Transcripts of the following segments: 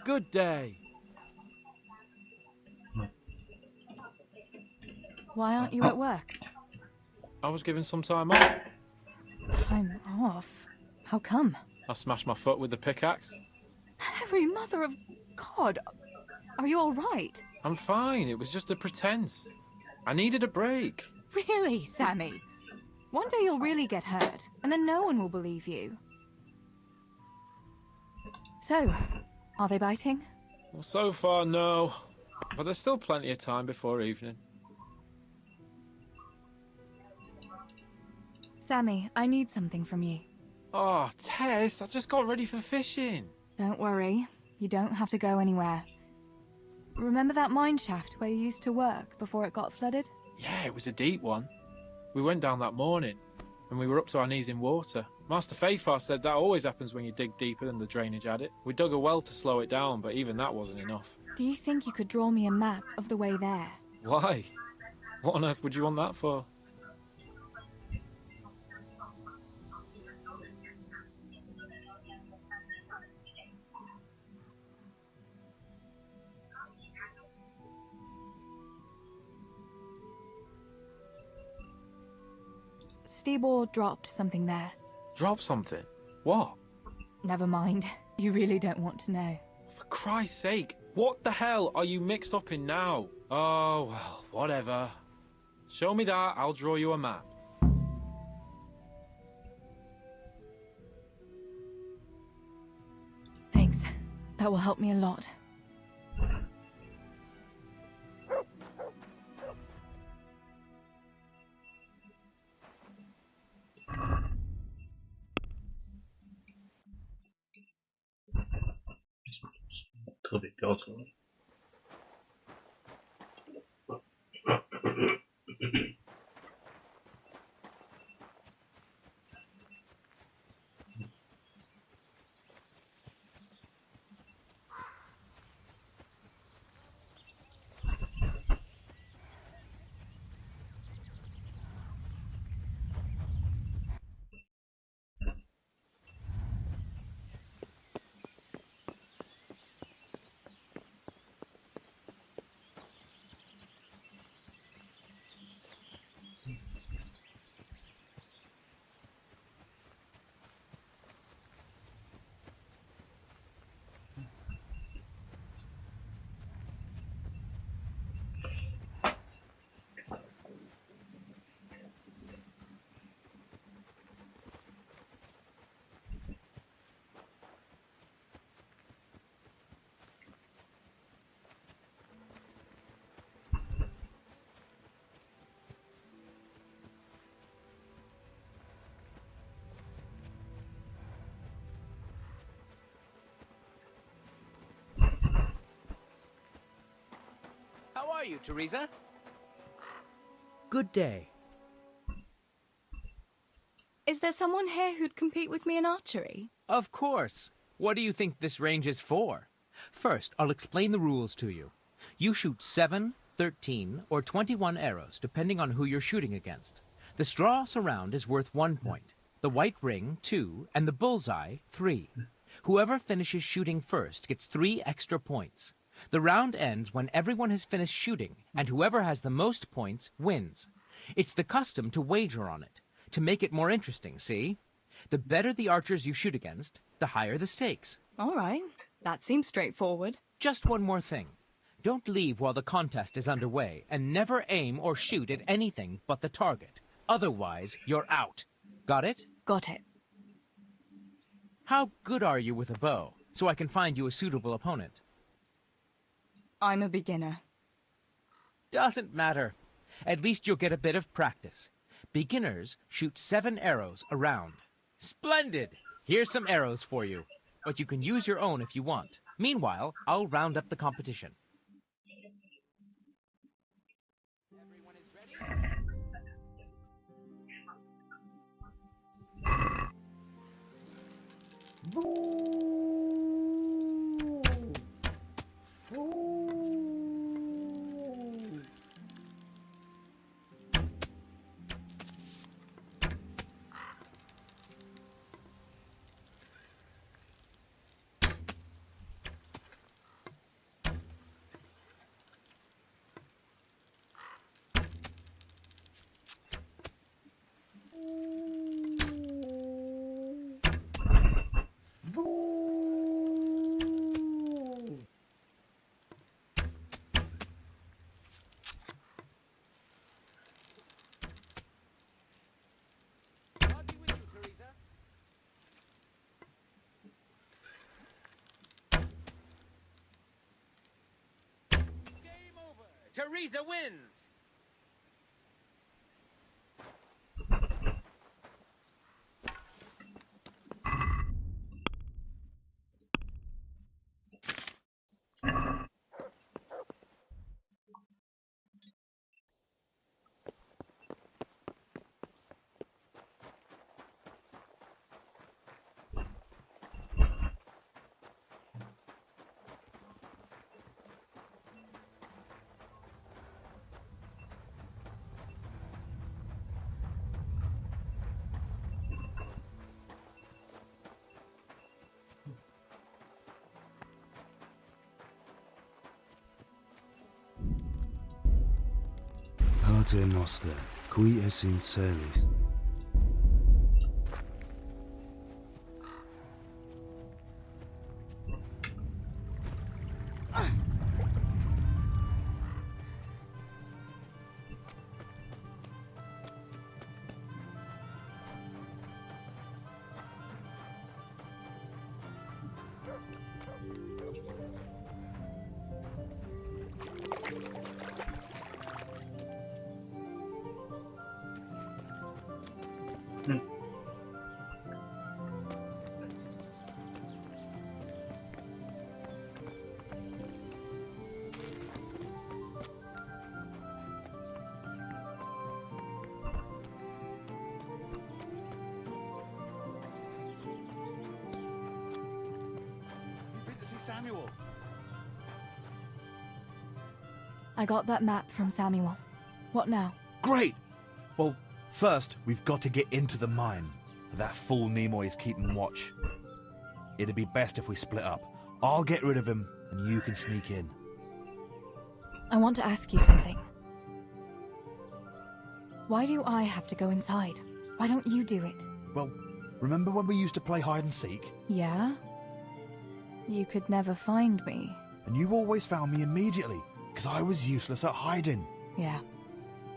Good day. Why aren't you at work? I was given some time off. Time off? How come? I smashed my foot with the pickaxe. Every mother of God! Are you all right? I'm fine. It was just a pretense. I needed a break. Really, Sammy? One day you'll really get hurt, and then no one will believe you. So, are they biting? Well, so far, no. But there's still plenty of time before evening. Sammy, I need something from you. Oh, Tess, I just got ready for fishing. Don't worry. You don't have to go anywhere. Remember that mine shaft where you used to work before it got flooded? Yeah, it was a deep one. We went down that morning, and we were up to our knees in water. Master Fafar said that always happens when you dig deeper than the drainage had it. We dug a well to slow it down, but even that wasn't enough. Do you think you could draw me a map of the way there? Why? What on earth would you want that for? Stibor dropped something there. Drop something? What? Never mind. You really don't want to know. For Christ's sake, what the hell are you mixed up in now? Oh, well, whatever. Show me that, I'll draw you a map. Thanks. That will help me a lot. How are you, Teresa? Good day. Is there someone here who'd compete with me in archery? Of course. What do you think this range is for? First, I'll explain the rules to you. You shoot 7, 13, or 21 arrows, depending on who you're shooting against. The straw surround is worth 1 point, the white ring 2, and the bullseye 3. Whoever finishes shooting first gets 3 extra points. The round ends when everyone has finished shooting, and whoever has the most points wins. It's the custom to wager on it, to make it more interesting, see? The better the archers you shoot against, the higher the stakes. All right. That seems straightforward. Just one more thing. Don't leave while the contest is underway, and never aim or shoot at anything but the target. Otherwise, you're out. Got it? Got it. How good are you with a bow, so I can find you a suitable opponent? I'm a beginner. Doesn't matter. At least you'll get a bit of practice. Beginners shoot 7 arrows a round. Splendid! Here's some arrows for you, but you can use your own if you want. Meanwhile, I'll round up the competition. Everyone is ready? I'll be with you, Teresa. Game over. Teresa wins. Pater noster, qui es in celis. Samuel. I got that map from Samuel. What now? Great! Well, first, we've got to get into the mine. That fool Nimoy is keeping watch. It'd be best if we split up. I'll get rid of him, and you can sneak in. I want to ask you something. Why do I have to go inside? Why don't you do it? Well, remember when we used to play hide and seek? Yeah? You could never find me. And you always found me immediately, because I was useless at hiding. Yeah.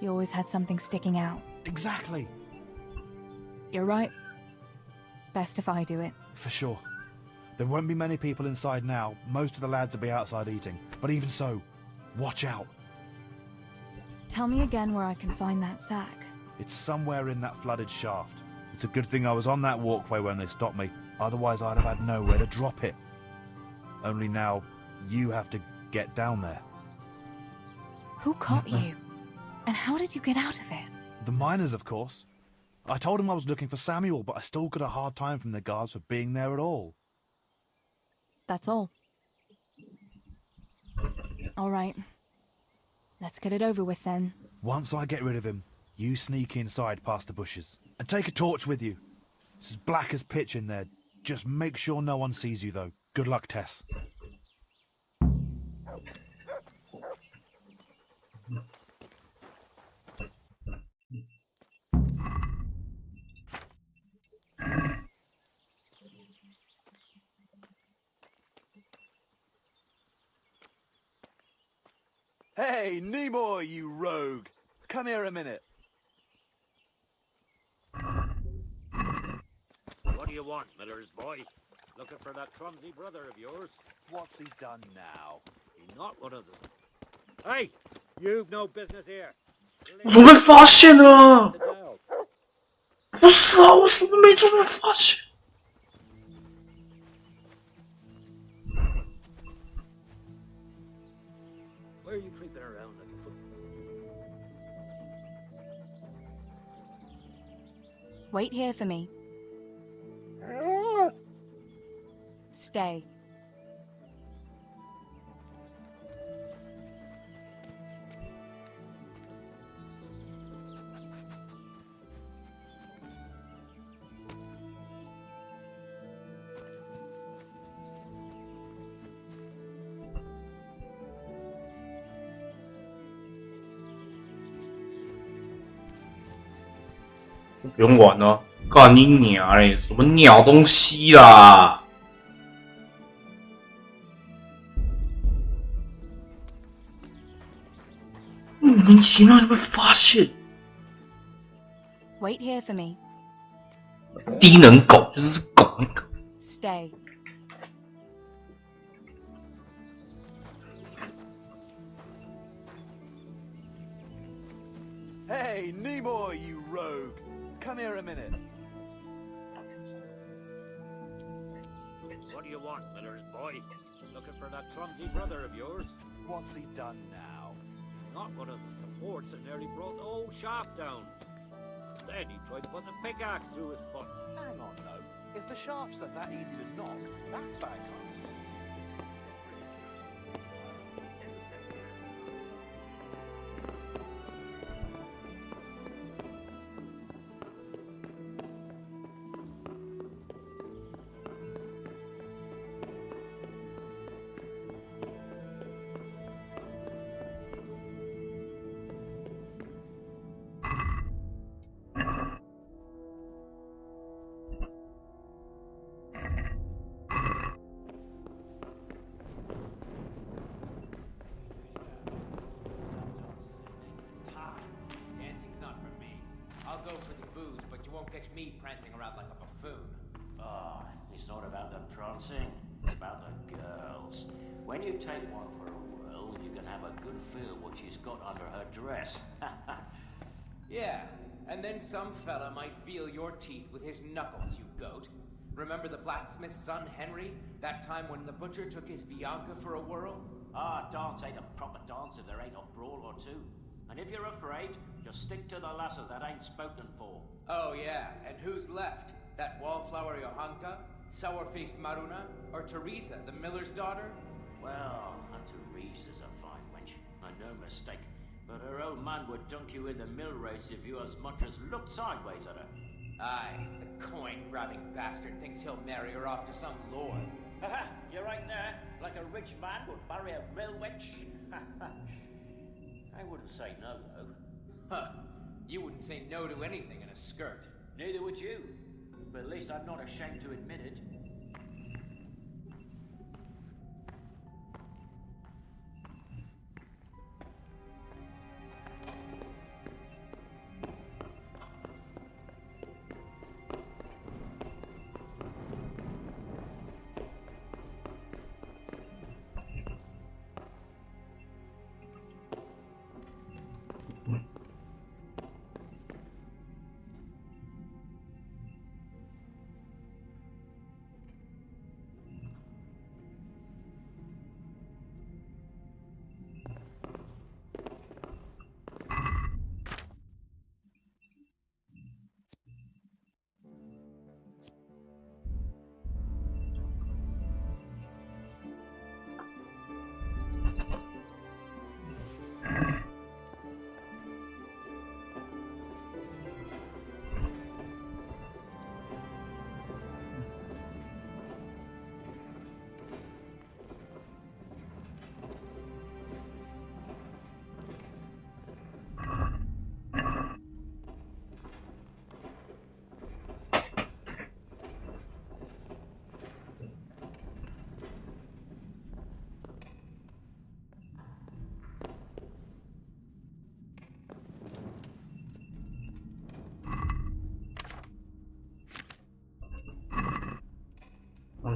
You always had something sticking out. Exactly. You're right. Best if I do it. For sure. There won't be many people inside now. Most of the lads will be outside eating. But even so, watch out. Tell me again where I can find that sack. It's somewhere in that flooded shaft. It's a good thing I was on that walkway when they stopped me. Otherwise, I'd have had nowhere to drop it. Only now, you have to get down there. Who caught you? And how did you get out of it? The miners, of course. I told them I was looking for Samuel, but I still got a hard time from the guards for being there at all. That's all. All right. Let's get it over with then. Once I get rid of him, you sneak inside past the bushes. And take a torch with you. It's as black as pitch in there. Just make sure no one sees you, though. Good luck, Tess. Hey, Nimoy, you rogue! Come here a minute. you want, Miller's boy? Looking for that clumsy brother of yours? What's he done now? He's not one of the... Hey! You've no business here. 我怎么被发现了？不是啊，我怎么没这么发现？ Where are you creeping around like a foot? Wait here for me. Stay.不用玩了，干你娘嘞！什么鸟东西啦！莫名其妙就被发现。Wait here for me. 低能狗就是狗那个。Stay. Hey, Nimoy, you rogue! Come here a minute. What do you want, Miller's boy? Looking for that clumsy brother of yours? What's he done now? Not one of the supports that nearly brought the whole shaft down. Then he tried to put the pickaxe through his foot. Hang on, though. If the shafts are that easy to knock, that's bad karma. I'll go for the booze, but you won't catch me prancing around like a buffoon. Ah, it's not about the prancing, it's about the girls. When you take one for a whirl, you can have a good feel what she's got under her dress. Yeah, and then some fella might feel your teeth with his knuckles, you goat. Remember the blacksmith's son, Henry? That time when the butcher took his Bianca for a whirl? Ah, dance ain't a proper dance if there ain't a brawl or two. And if you're afraid, just stick to the lasses that ain't spoken for. Oh yeah, and who's left? That wallflower Johanka? Sour-faced Maruna? Or Teresa, the miller's daughter? Well, Teresa's a fine wench, and no mistake. But her old man would dunk you in the mill race if you as much as looked sideways at her. Aye, the coin-grabbing bastard thinks he'll marry her off to some lord. Haha, you're right there, like a rich man would marry a mill wench. I wouldn't say no, though. Huh. You wouldn't say no to anything in a skirt. Neither would you. But at least I'm not ashamed to admit it.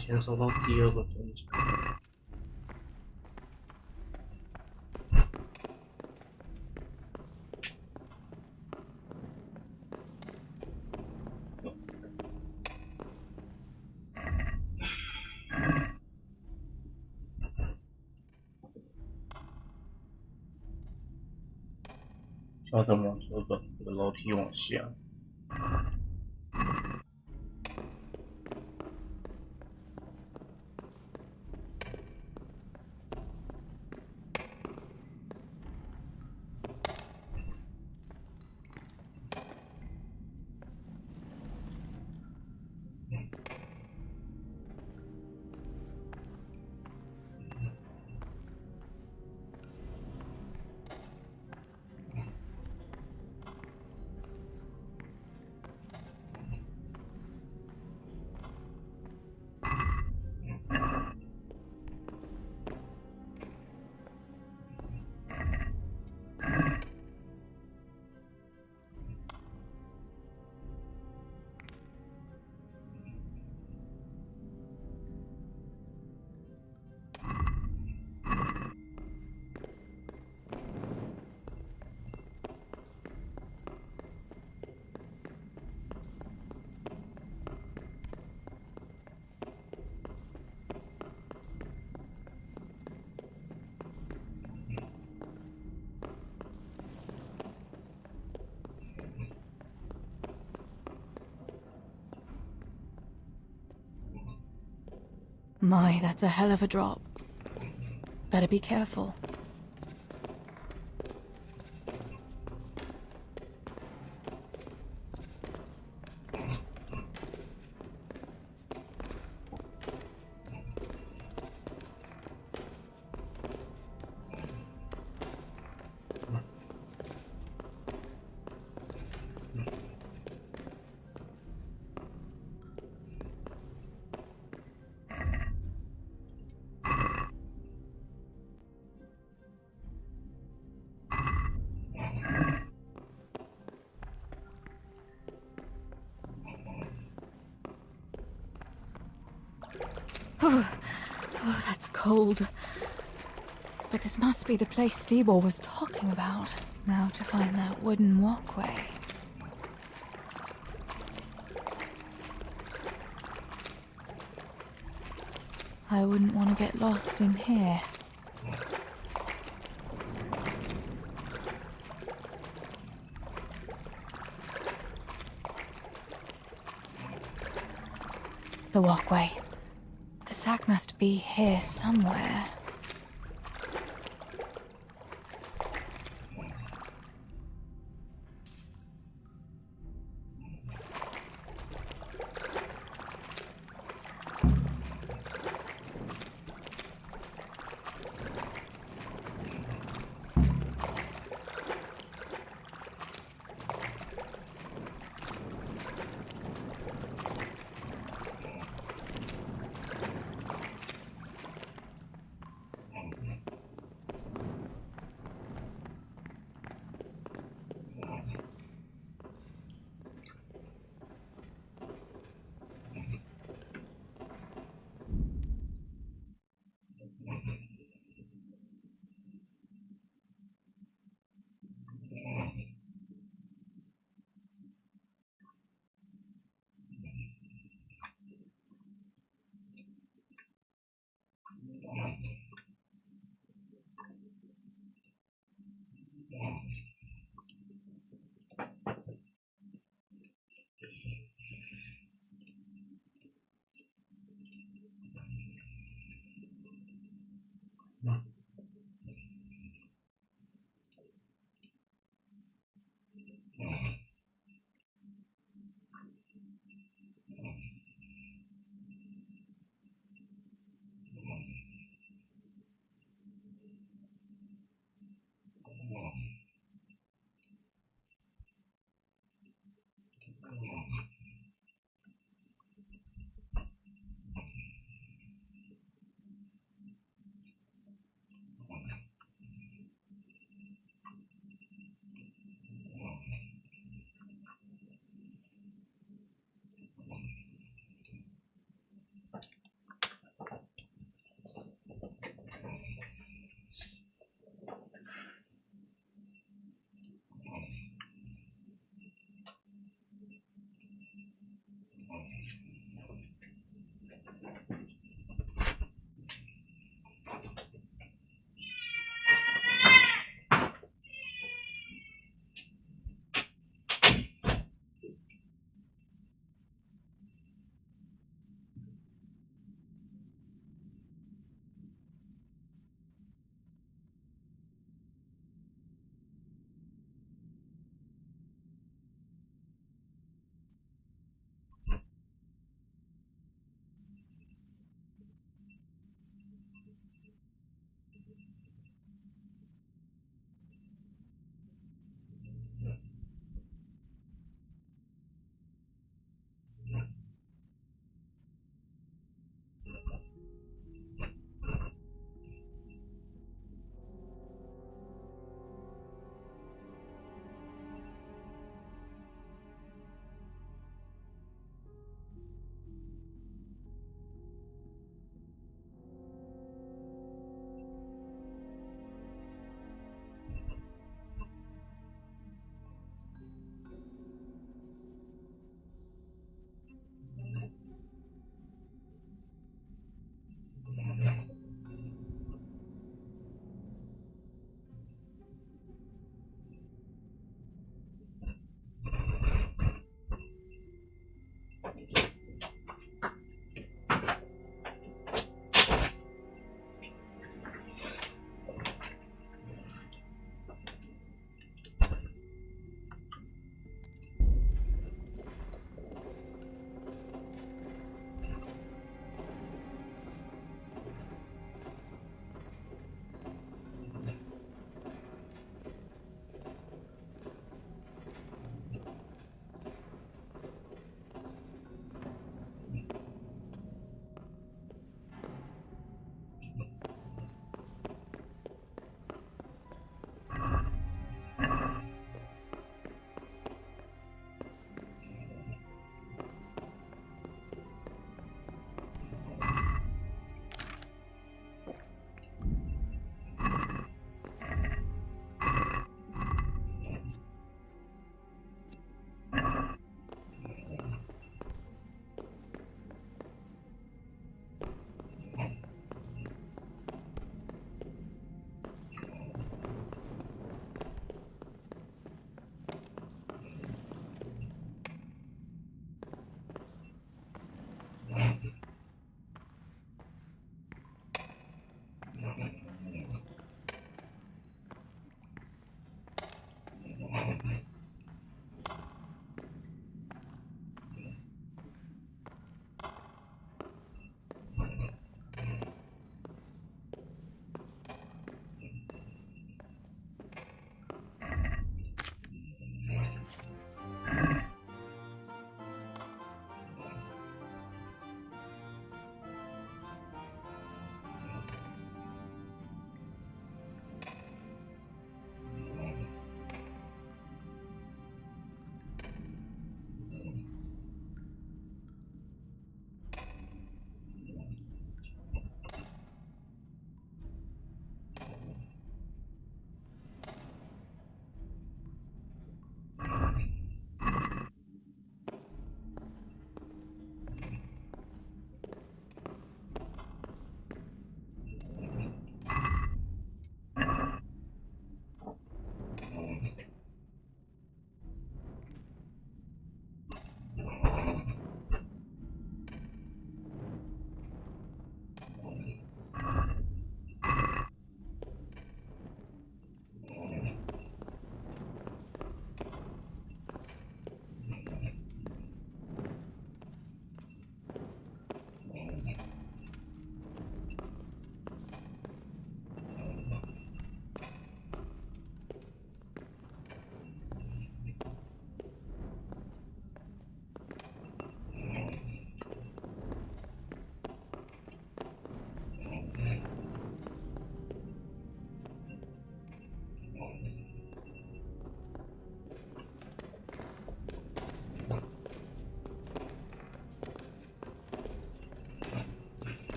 先搜到第二个证据。要怎么这个楼梯往下？My, that's a hell of a drop. Better be careful. Oh, that's cold. But this must be the place Stibor was talking about. Now to find that wooden walkway. I wouldn't want to get lost in here. The walkway. The sack must be here somewhere.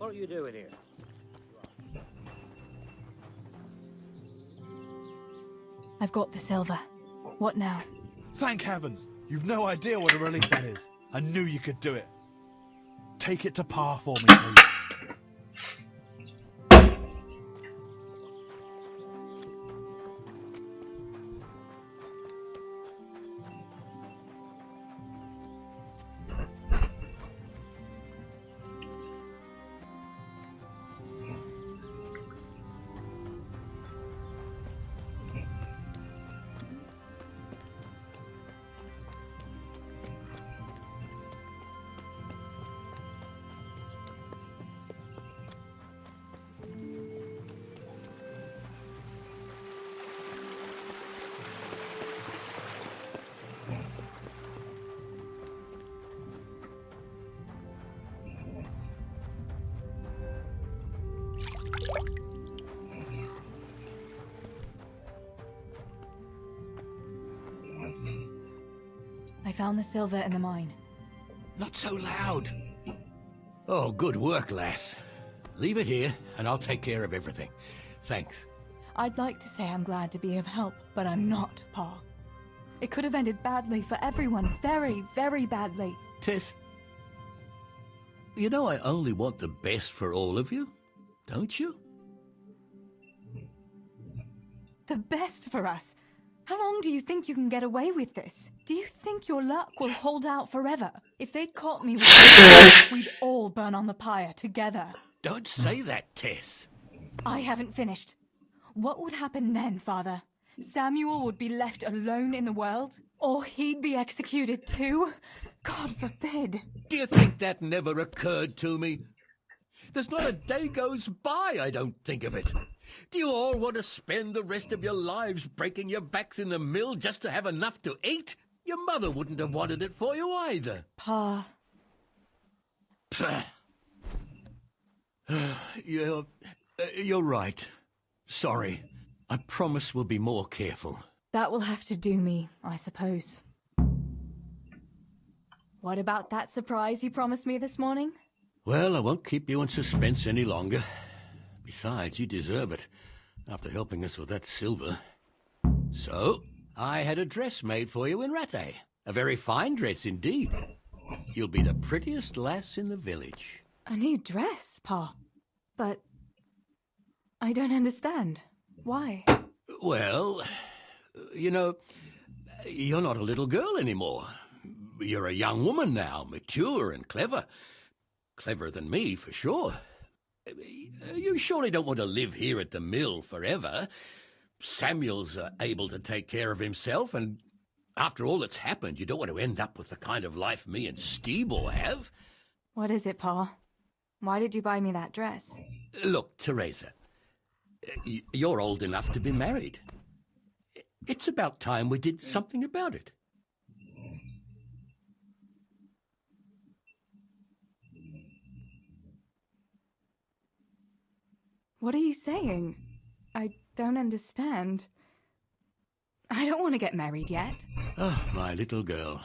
What are you doing here? I've got the silver. What now? Thank heavens! You've no idea what a relief that is. I knew you could do it. Take it to Pa for me, please. I found the silver in the mine. Not so loud. Oh, good work, lass. Leave it here, and I'll take care of everything. Thanks. I'd like to say I'm glad to be of help, but I'm not, Pa. It could have ended badly for everyone. Very, very badly. Tess, you know I only want the best for all of you, don't you? The best for us? How long do you think you can get away with this? Do you think your luck will hold out forever? If they'd caught me with this, we'd all burn on the pyre together. Don't say that, Tess. I haven't finished. What would happen then, Father? Samuel would be left alone in the world? Or he'd be executed too? God forbid. Do you think that never occurred to me? There's not a day goes by I don't think of it. Do you all want to spend the rest of your lives breaking your backs in the mill just to have enough to eat? Your mother wouldn't have wanted it for you either. Pa. You're right. Sorry. I promise we'll be more careful. That will have to do me, I suppose. What about that surprise you promised me this morning? Well, I won't keep you in suspense any longer. Besides, you deserve it, after helping us with that silver. So, I had a dress made for you in Rattay. A very fine dress indeed. You'll be the prettiest lass in the village. A new dress, Pa. But I don't understand. Why? Well, you know, you're not a little girl anymore. You're a young woman now, mature and clever. Cleverer than me, for sure. You surely don't want to live here at the mill forever. Samuel's able to take care of himself, and after all that's happened, you don't want to end up with the kind of life me and Steebor have. What is it, Pa? Why did you buy me that dress? Look, Teresa, you're old enough to be married. It's about time we did something about it. What are you saying? I don't understand. I don't want to get married yet. Oh, my little girl.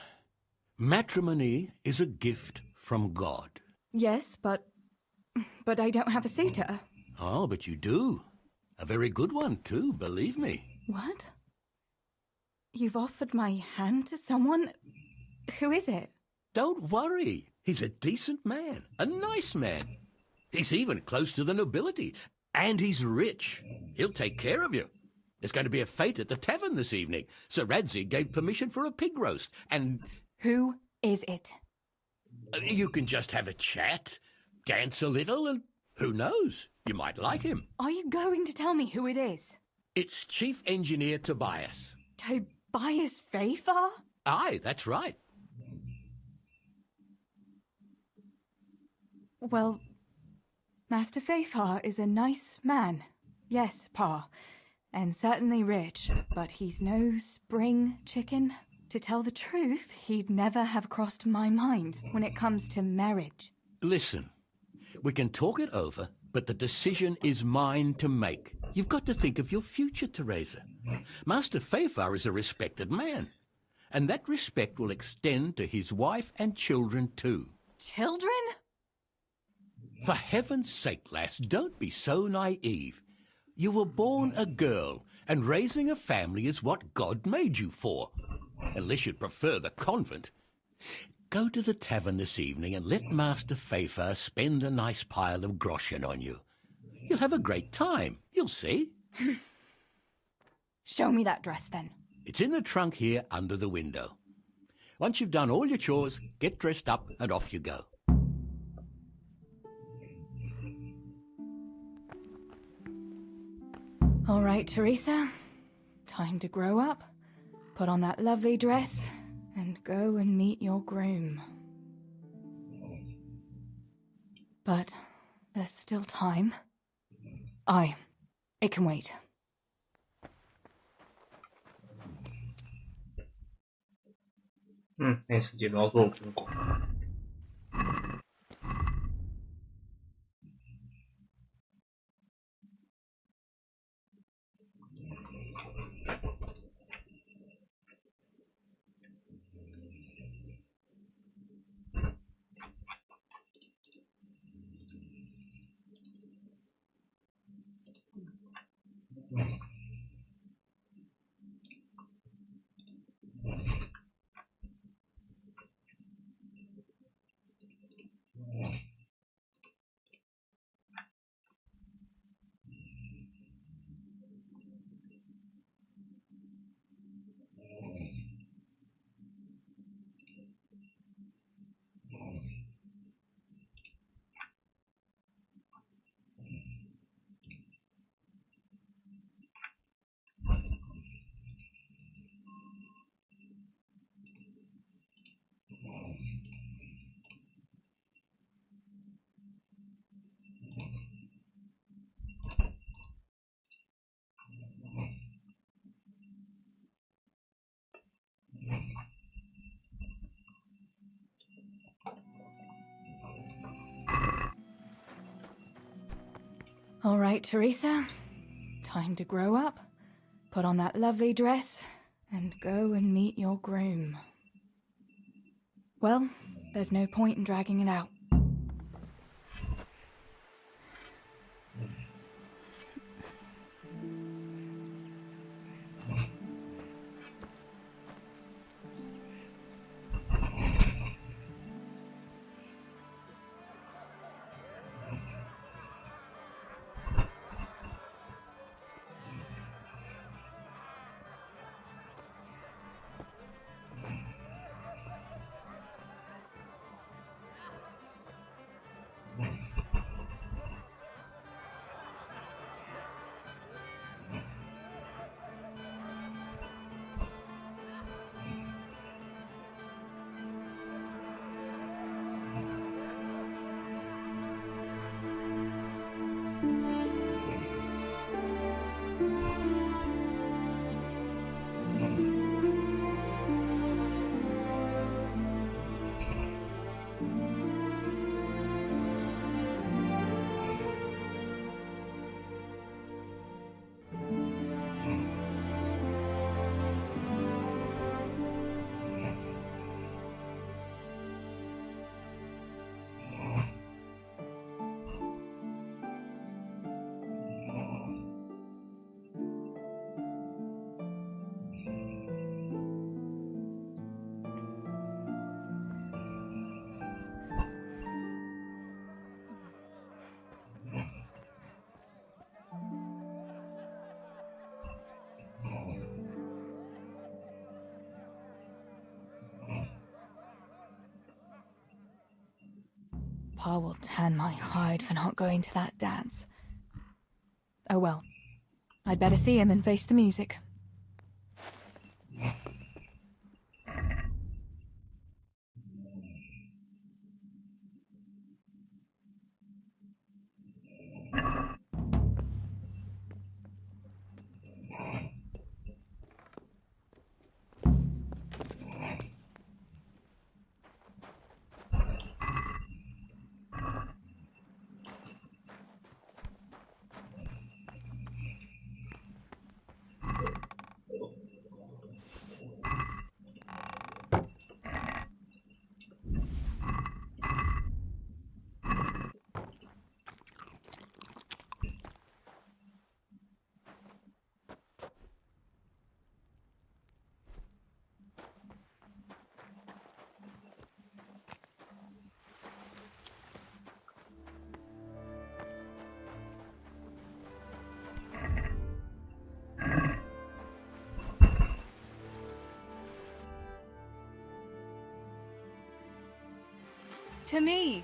Matrimony is a gift from God. Yes, but I don't have a suitor. Oh, but you do. A very good one, too, believe me. What? You've offered my hand to someone? Who is it? Don't worry. He's a decent man, a nice man. He's even close to the nobility. And he's rich. He'll take care of you. There's going to be a fete at the tavern this evening. Sir Radzig gave permission for a pig roast, and... Who is it? You can just have a chat, dance a little, and who knows? You might like him. Are you going to tell me who it is? It's Chief Engineer Tobias. Tobias Fafar? Aye, that's right. Well, Master Fafar is a nice man. Yes, Pa. And certainly rich, but he's no spring chicken. To tell the truth, he'd never have crossed my mind when it comes to marriage. Listen, we can talk it over, but the decision is mine to make. You've got to think of your future, Teresa. Master Fafar is a respected man, and that respect will extend to his wife and children too. Children? For heaven's sake, lass, don't be so naive. You were born a girl, and raising a family is what God made you for. Unless you'd prefer the convent. Go to the tavern this evening and let Master Fafar spend a nice pile of groschen on you. You'll have a great time, you'll see. Show me that dress, then. It's in the trunk here under the window. Once you've done all your chores, get dressed up and off you go. All right, Teresa. Time to grow up, put on that lovely dress, and go and meet your groom. But there's still time. It can wait.没时间，要做苹果。All right, Teresa. Time to grow up, put on that lovely dress, and go and meet your groom. Well, there's no point in dragging it out. Pa will tan my hide for not going to that dance. Oh well. I'd better see him and face the music. to me.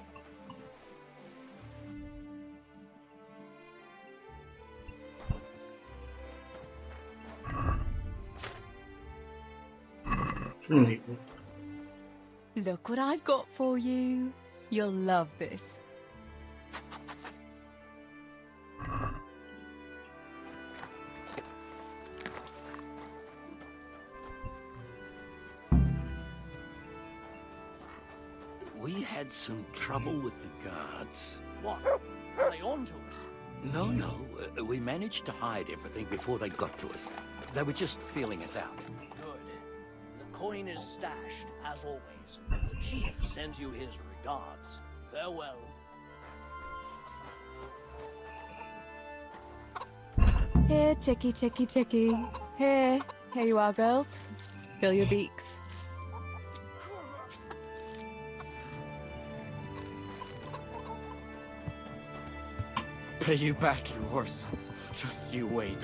Look what I've got for you. You'll love this. We had some trouble with the guards. What? Are they on to us? No, we managed to hide everything before they got to us. They were just feeling us out. Good. The coin is stashed, as always. The chief sends you his regards. Farewell. Here, chickie, chickie, chickie. Here you are, girls. Fill your beaks. Pay you back, you horses. Just you wait.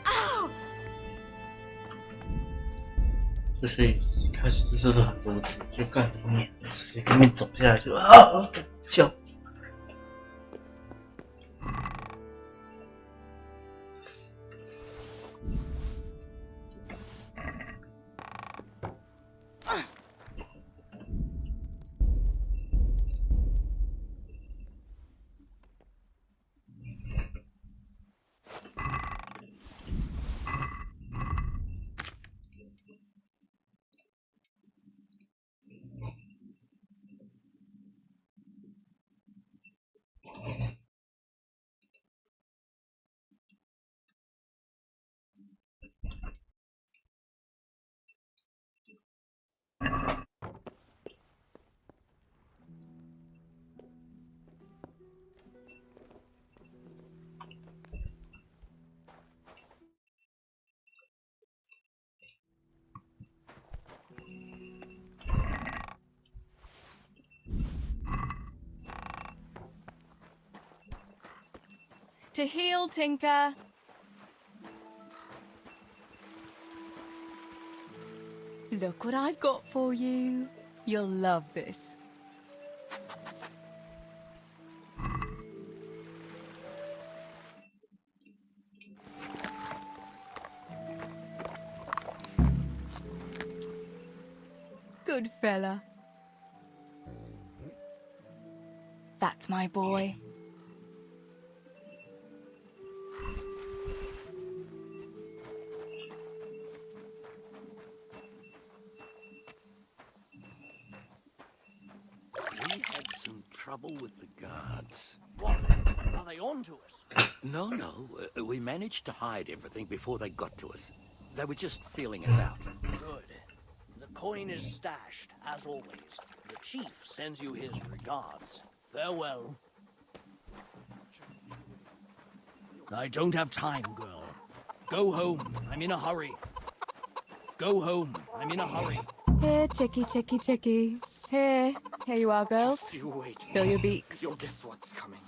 Ow! 就是一开始姿势都很多次，就干什么直接跟面走下来就啊叫。To heel, Tinker. Look what I've got for you. You'll love this. Good fella. That's my boy. We had some trouble with the guards. What? Are they on to us? No, we managed to hide everything before they got to us. They were just feeling us out. Good. The coin is stashed, as always. The chief sends you his regards. Farewell. I don't have time, girl. Go home. I'm in a hurry. Go home. I'm in a hurry. Here, chickie, chickie, chickie. Here you are, girls. Just you wait. Fill your beaks. You'll guess what's coming.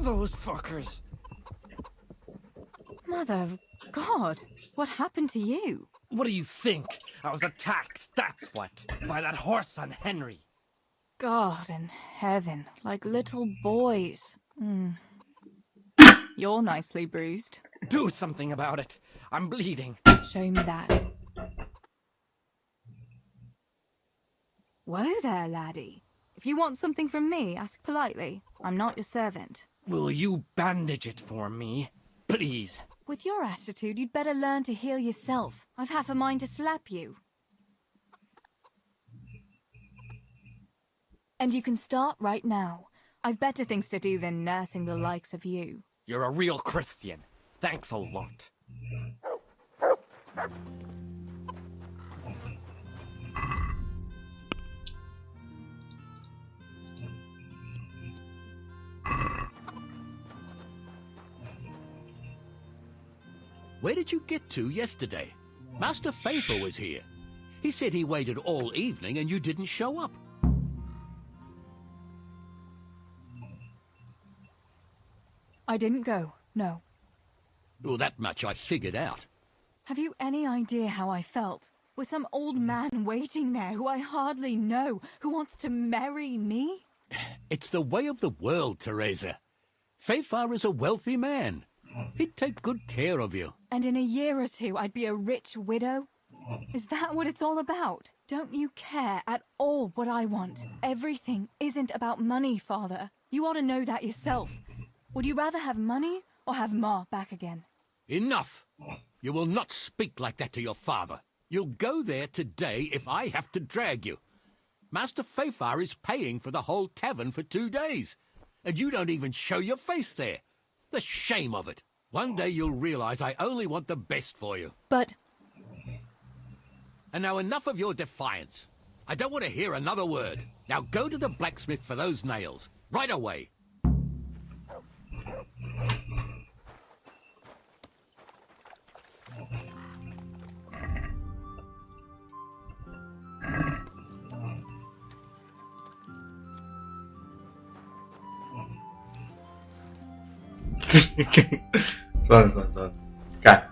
Those fuckers! Mother of God, what happened to you? What do you think? I was attacked, that's what. By that horse son Henry. God in heaven, like little boys. You're nicely bruised. Do something about it. I'm bleeding. Show me that. Whoa there, laddie. If you want something from me, ask politely. I'm not your servant. Will you bandage it for me? Please. With your attitude, you'd better learn to heal yourself. I've half a mind to slap you. And you can start right now. I've better things to do than nursing the likes of you. You're a real Christian. Thanks a lot. Where did you get to yesterday? Master Faithful was here. He said he waited all evening and you didn't show up. I didn't go, no. Well, that much I figured out. Have you any idea how I felt? With some old man waiting there who I hardly know, who wants to marry me? It's the way of the world, Teresa. Faithful is a wealthy man. He'd take good care of you. And in a year or two, I'd be a rich widow? Is that what it's all about? Don't you care at all what I want? Everything isn't about money, Father. You ought to know that yourself. Would you rather have money or have Ma back again? Enough! You will not speak like that to your father. You'll go there today if I have to drag you. Master Faithful is paying for the whole tavern for 2 days, and you don't even show your face there. The shame of it. One day you'll realize I only want the best for you. But... And now enough of your defiance. I don't want to hear another word. Now go to the blacksmith for those nails. Right away.算了，干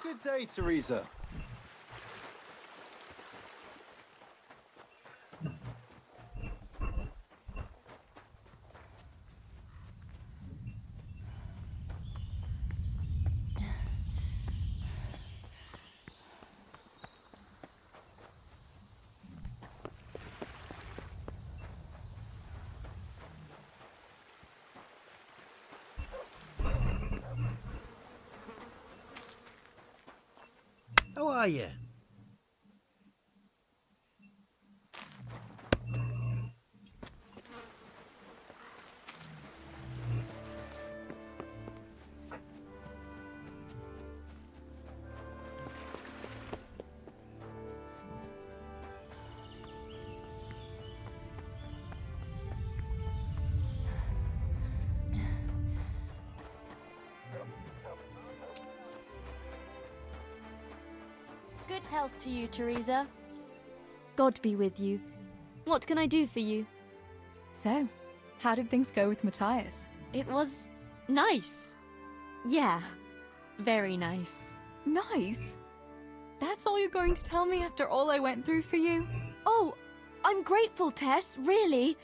！Good day, Teresa. How are you? Good health to you, Teresa. God be with you. What can I do for you? So, how did things go with Matthias? It was nice. Yeah, very nice. Nice? That's all you're going to tell me after all I went through for you? Oh, I'm grateful, Tess, really.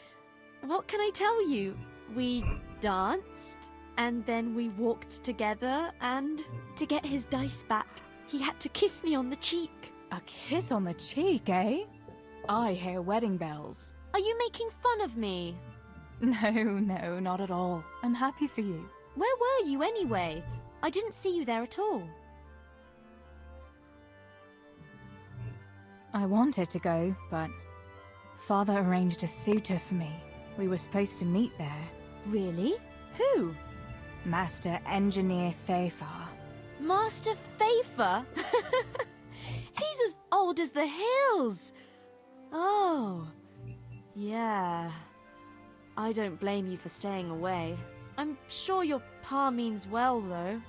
What can I tell you? We danced, and then we walked together, and to get his dice back, he had to kiss me on the cheek. A kiss on the cheek, eh? I hear wedding bells. Are you making fun of me? No, not at all. I'm happy for you. Where were you anyway? I didn't see you there at all. I wanted to go, but Father arranged a suitor for me. We were supposed to meet there. Really? Who? Master Engineer Fafar. Master Fafer? He's as old as the hills. Oh, yeah. I don't blame you for staying away. I'm sure your pa means well, though.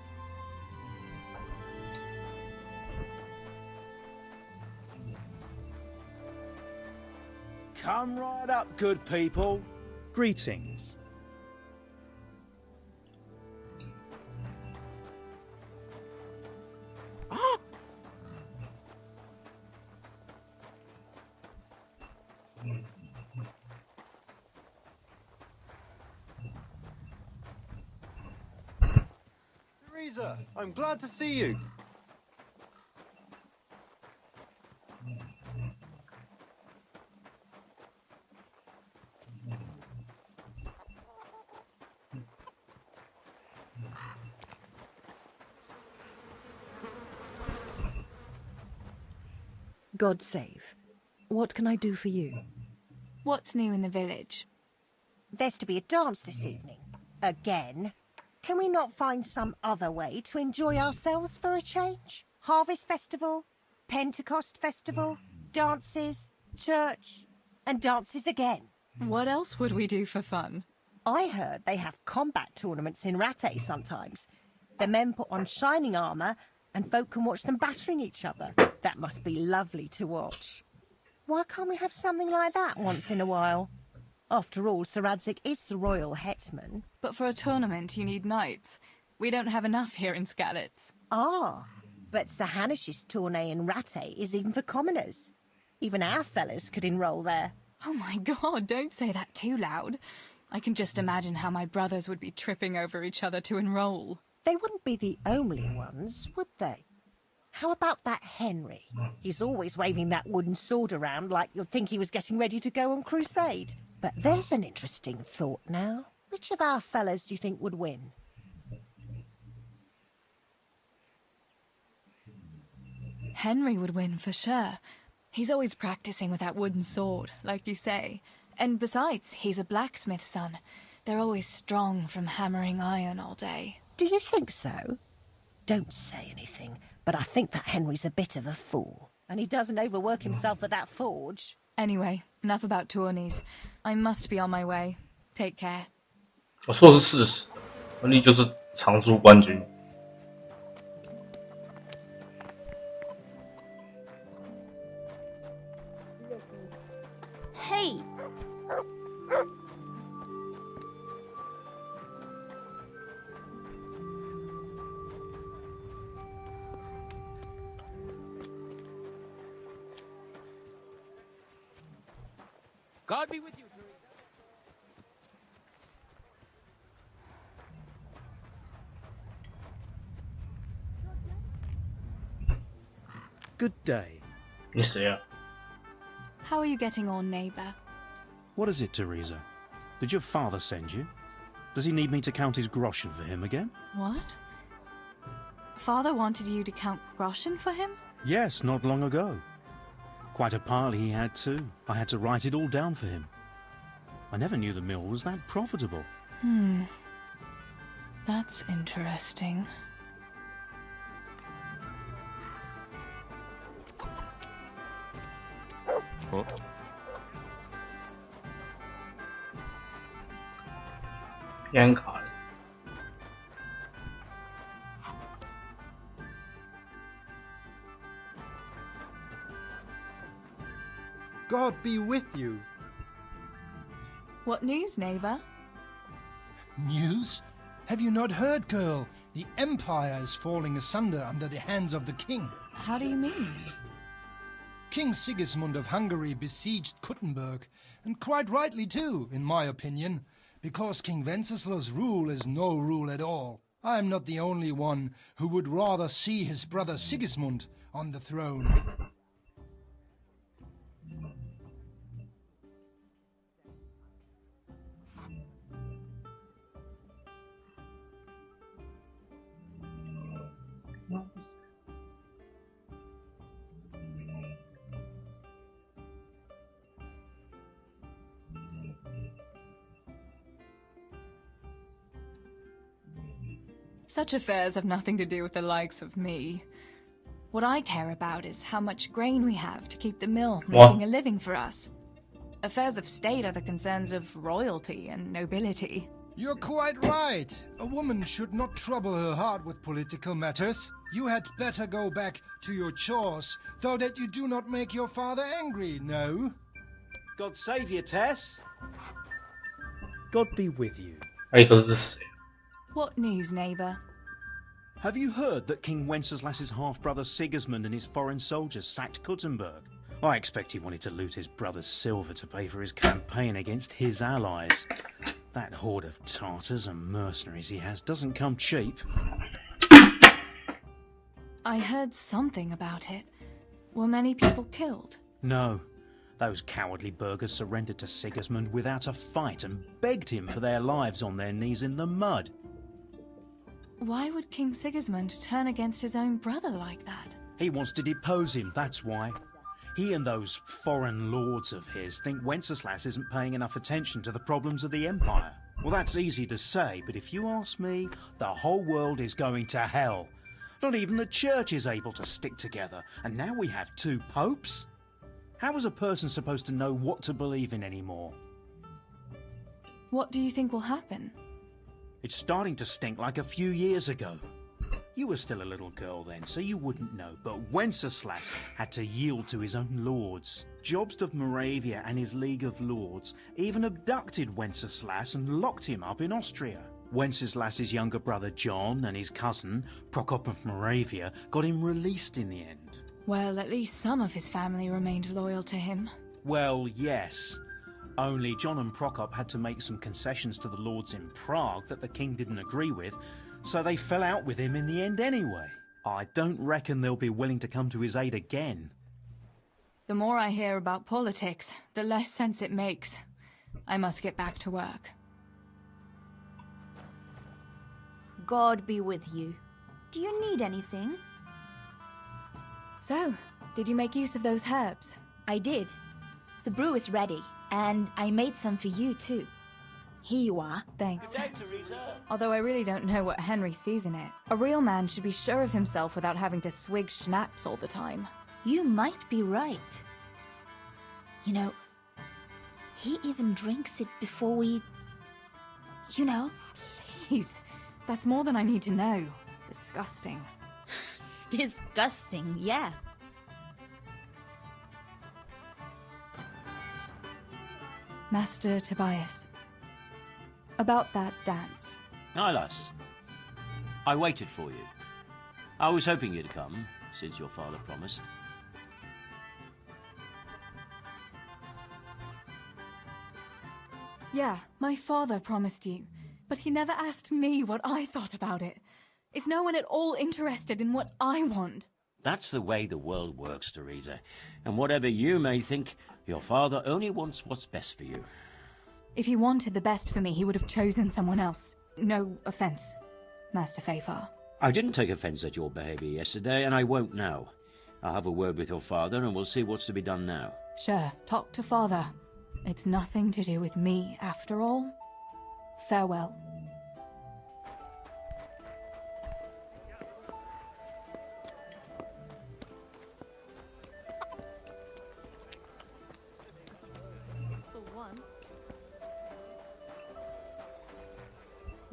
Come right up, good people. Greetings. Teresa, I'm glad to see you. God save. What can I do for you? What's new in the village? There's to be a dance this evening. Again. Can we not find some other way to enjoy ourselves for a change? Harvest festival, Pentecost festival, dances, church, and dances again. What else would we do for fun? I heard they have combat tournaments in Rattay sometimes. The men put on shining armour and folk can watch them battering each other. That must be lovely to watch. Why can't we have something like that once in a while? After all, Sir Radzig is the royal hetman. But for a tournament, you need knights. We don't have enough here in Skalitz. Ah, but Sir Hanish's tourney in Rattay is even for commoners. Even our fellas could enroll there. Oh my god, don't say that too loud. I can just imagine how my brothers would be tripping over each other to enroll. They wouldn't be the only ones, would they? How about that Henry? He's always waving that wooden sword around like you'd think he was getting ready to go on crusade. But there's an interesting thought now. Which of our fellas do you think would win? Henry would win for sure. He's always practicing with that wooden sword, like you say. And besides, he's a blacksmith's son. They're always strong from hammering iron all day. Do you think so? Don't say anything, but I think that Henry's a bit of a fool. And he doesn't overwork himself at that forge. Anyway, enough about tourneys. I must be on my way. Take care. 我说的是事实，亨利就是常驻冠军。Hey! God be with you, Teresa. Good day. 你谁啊？ How are you getting on, neighbour? What is it, Teresa? Did your father send you? Does he need me to count his groschen for him again? What? Father wanted you to count groschen for him? Yes, not long ago. Quite a pile he had too. I had to write it all down for him. I never knew the mill was that profitable. That's interesting. Oh. God be with you. What news, neighbour? News? Have you not heard, girl? The Empire is falling asunder under the hands of the king. How do you mean? King Sigismund of Hungary besieged Kuttenberg, and quite rightly too, in my opinion, because King Wenceslaus' rule is no rule at all. I am not the only one who would rather see his brother Sigismund on the throne. Such affairs have nothing to do with the likes of me. What I care about is how much grain we have to keep the mill making a living for us. Affairs of state are the concerns of royalty and nobility. You're quite right. A woman should not trouble her heart with political matters. You had better go back to your chores, so that you do not make your father angry, no? God save you, Tess. God be with you. What news, neighbour? Have you heard that King Wenceslas's half-brother Sigismund and his foreign soldiers sacked Kuttenberg? I expect he wanted to loot his brother's silver to pay for his campaign against his allies. That horde of Tartars and mercenaries he has doesn't come cheap. I heard something about it. Were many people killed? No. Those cowardly burghers surrendered to Sigismund without a fight and begged him for their lives on their knees in the mud. Why would King Sigismund turn against his own brother like that? He wants to depose him, that's why. He and those foreign lords of his think Wenceslas isn't paying enough attention to the problems of the Empire. Well, that's easy to say, but if you ask me, the whole world is going to hell. Not even the church is able to stick together, and now we have 2 popes? How is a person supposed to know what to believe in anymore? What do you think will happen? It's starting to stink like a few years ago. You were still a little girl then, so you wouldn't know, but Wenceslas had to yield to his own lords. Jobst of Moravia and his League of Lords even abducted Wenceslas and locked him up in Austria. Wenceslas's younger brother John and his cousin, Prokop of Moravia, got him released in the end. Well, at least some of his family remained loyal to him. Well, yes. Only John and Prokop had to make some concessions to the lords in Prague that the king didn't agree with, so they fell out with him in the end anyway. I don't reckon they'll be willing to come to his aid again. The more I hear about politics, the less sense it makes. I must get back to work. God be with you. Do you need anything? So, did you make use of those herbs? I did. The brew is ready, and I made some for you too. Here you are. Thanks. Although I really don't know what Henry sees in it. A real man should be sure of himself without having to swig schnapps all the time. You might be right. You know, he even drinks it before we... You know? Please, that's more than I need to know. Disgusting. Disgusting, yeah. Master Tobias. About that dance. Hi, lass. I waited for you. I was hoping you'd come, since your father promised. Yeah, my father promised you, but he never asked me what I thought about it. Is no one at all interested in what I want? That's the way the world works, Teresa. And whatever you may think, your father only wants what's best for you. If he wanted the best for me, he would have chosen someone else. No offense, Master Fafar. I didn't take offense at your behavior yesterday, and I won't now. I'll have a word with your father, and we'll see what's to be done now. Sure, talk to father. It's nothing to do with me, after all. Farewell.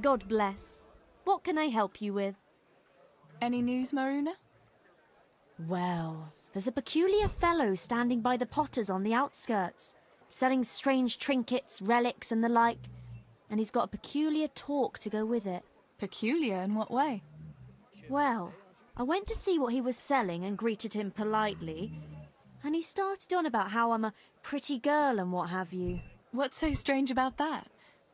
God bless. What can I help you with? Any news, Maruna? Well, there's a peculiar fellow standing by the potters on the outskirts, selling strange trinkets, relics and the like, and he's got a peculiar talk to go with it. Peculiar in what way? Well, I went to see what he was selling and greeted him politely, and he started on about how I'm a pretty girl and what have you. What's so strange about that?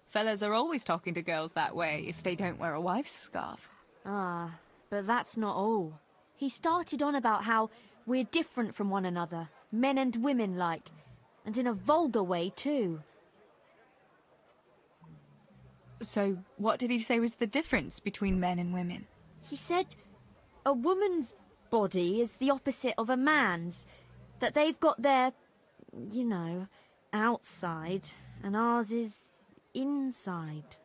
Fellas are always talking to girls that way if they don't wear a wife's scarf. Ah, but that's not all. He started on about how we're different from one another, men and women like, and in a vulgar way too. So, what did he say was the difference between men and women? He said a woman's body is the opposite of a man's, that they've got their, you know, outside, and ours is inside.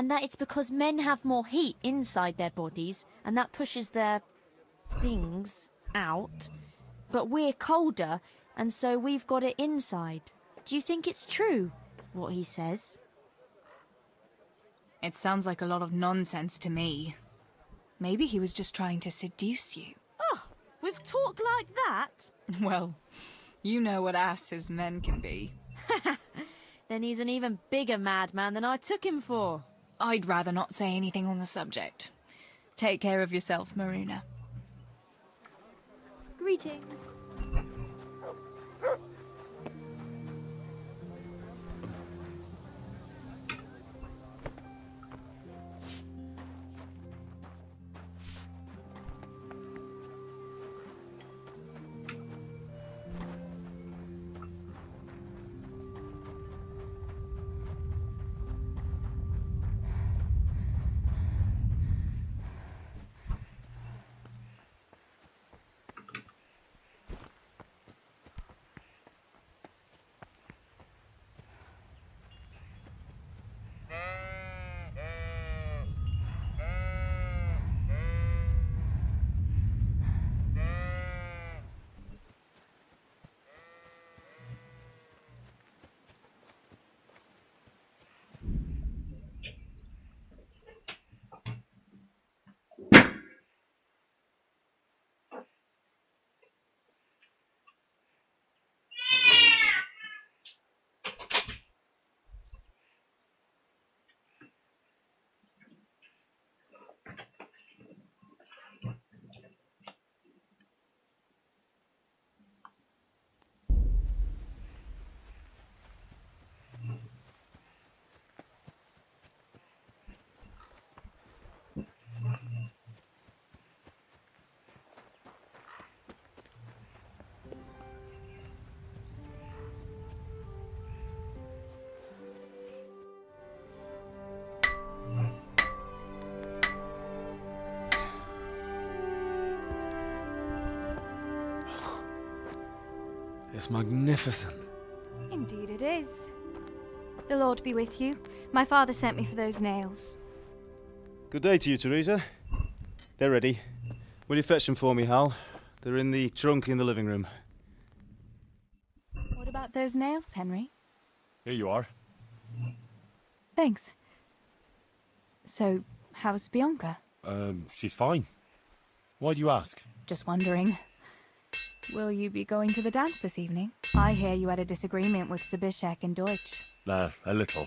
and that it's because men have more heat inside their bodies, and that pushes their things out, but we're colder, and so we've got it inside. Do you think it's true, what he says? It sounds like a lot of nonsense to me. Maybe he was just trying to seduce you. Oh, with talk like that? Well, you know what asses men can be. Then he's an even bigger madman than I took him for. I'd rather not say anything on the subject. Take care of yourself, Maruna. Greetings. It's magnificent. Indeed it is. The Lord be with you. My father sent me for those nails. Good day to you, Teresa. They're ready. Will you fetch them for me, Hal? They're in the trunk in the living room. What about those nails, Henry? Here you are. Thanks. So, how's Bianca? She's fine. Why do you ask? Just wondering. Will you be going to the dance this evening? I hear you had a disagreement with Zabishek and Deutsch. A little.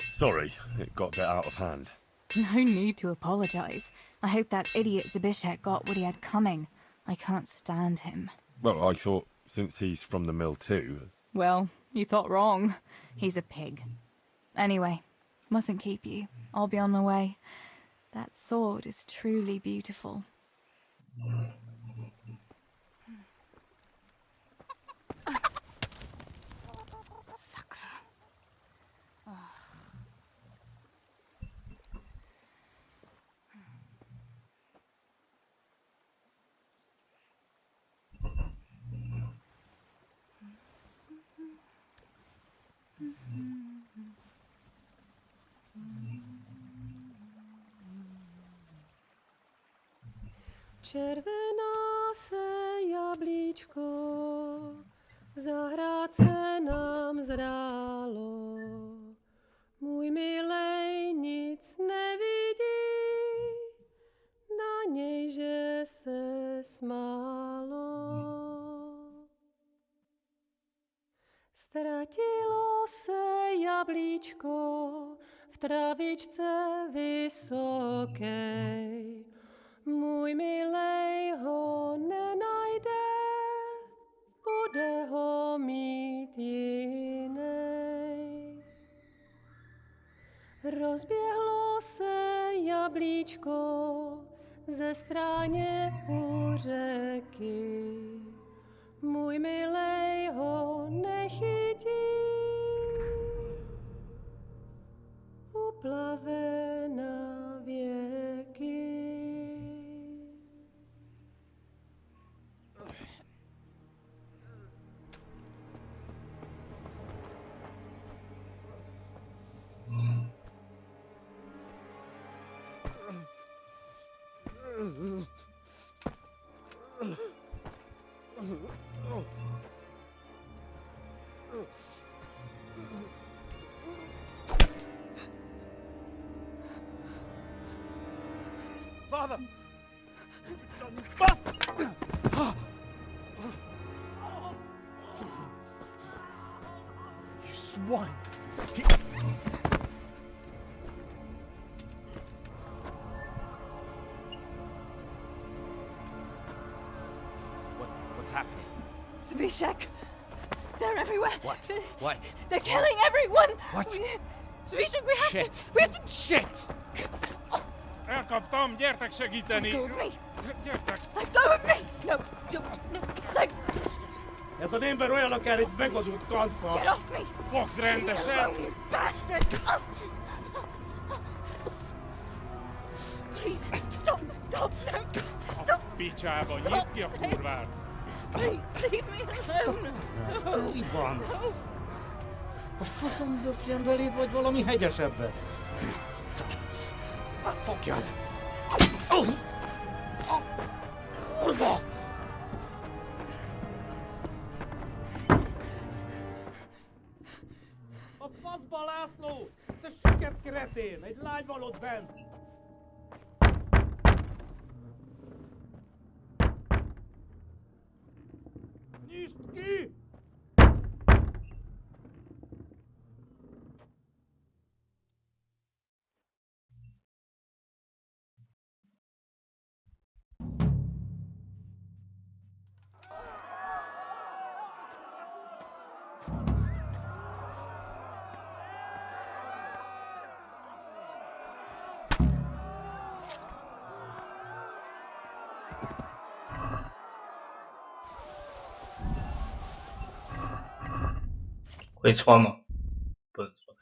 Sorry, it got a bit out of hand. No need to apologize. I hope that idiot Zabishek got what he had coming. I can't stand him. Well, I thought, since he's from the mill too... Well, you thought wrong. He's a pig. Anyway, mustn't keep you. I'll be on my way. That sword is truly beautiful. Červená se jablíčko, zahrát se nám zdálo. Můj milej nic nevidí, na něj, že se smálo. Ztratilo se jablíčko v travičce vysokej. Můj milej ho nenajde, bude ho mít jinej. Rozběhlo se jablíčko ze stráně u řeky. Můj milej ho nechytí, uplave na věky. Father! You bastard! You swine! What's happening? Zbyszek! They're everywhere! What? What? They're killing everyone! What? Zbyszek, we have Shit! to... We have to... Shit! Elkaptam, gyertek segíteni! Let go of me! Gyertek! Let go of me! No, no, let... Ez az ember olyan akár egy megadott kanca! Get off me! Fogd rendesen! You bastard! Please, stop, no, stop! Picsába, nyisd ki a kurvát! Please, leave me alone! Libanc! A faszom döpjen beléd, vagy valami hegyesebbet? Fogjad! Kurva! A faszba, László! Te siket kretén! Egy lány van ott bent! Nyisd ki!会穿吗？不能穿。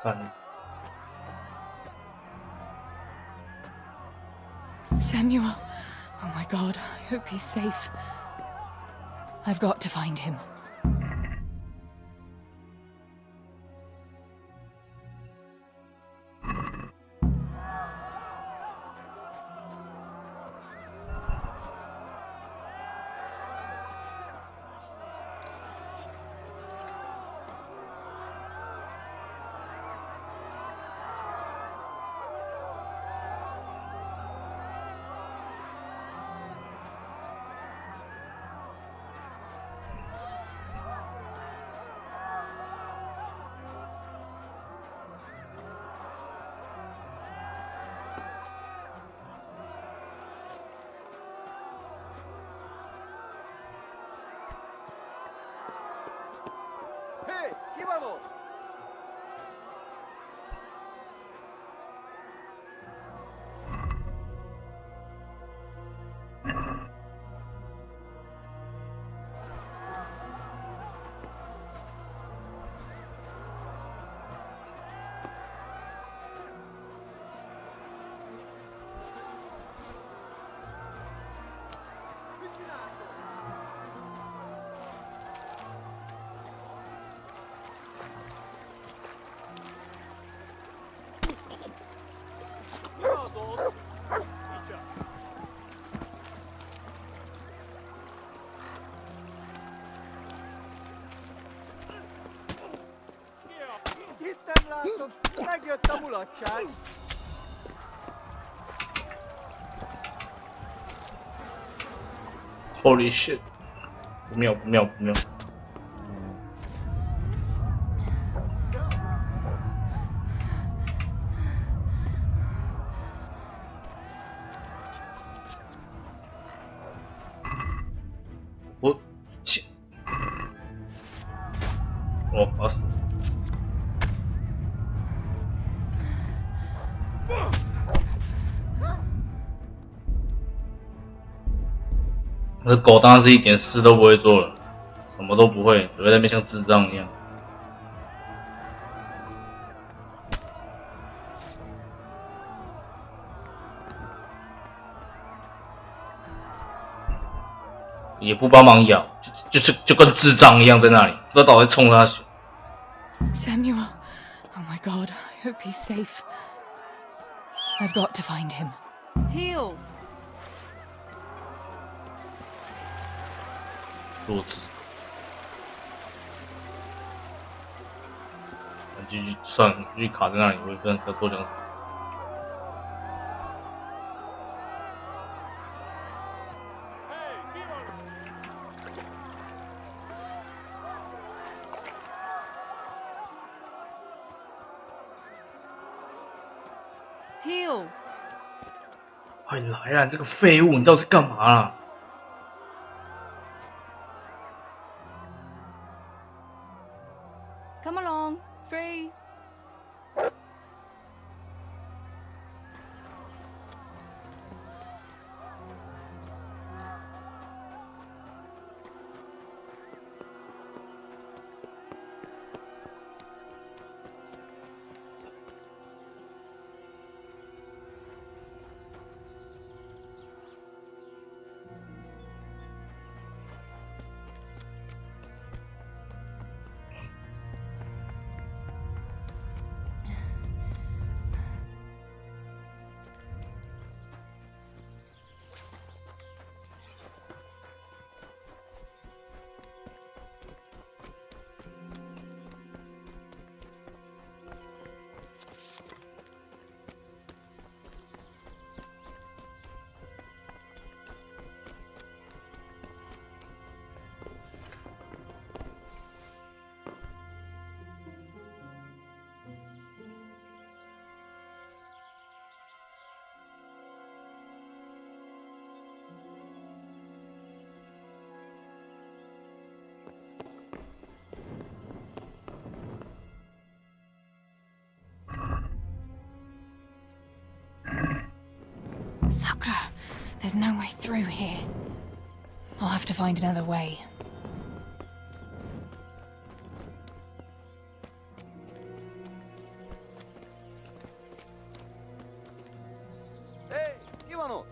看。 Samuel. Oh my god, I hope he's safe. I've got to find him. Hey, ¿qué vamos? Itt nem látom, megjött a mulatság. Holy shit！ 不妙不妙不妙！我切！我打死！那狗当然是一点事都不会做了，什么都不会，只会在那边像智障一样。也不帮忙咬，就跟智障一样在那里，不知道到底在冲他笑。Samuel, oh my God, I hope he's safe. I've got to find him. Heal. 弱智，继续算了，继续卡在那里，我也不知道要多讲什么。Heal. 快来啊！你这个废物，你到底在干嘛啊？ Come along, free. Sakura, there's no way through here. I'll have to find another way. Hey, Iwano!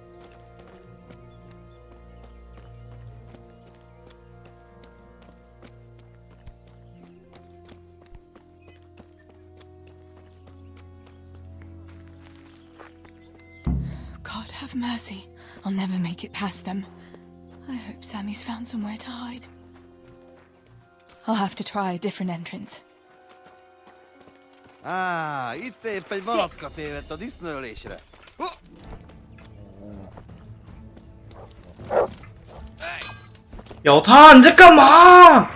God have mercy. I'll never make it past them. I hope Sammy's found somewhere to hide. I'll have to try a different entrance. Itt épp egy malacka tévedt a disznőölésre.咬他！你在干嘛？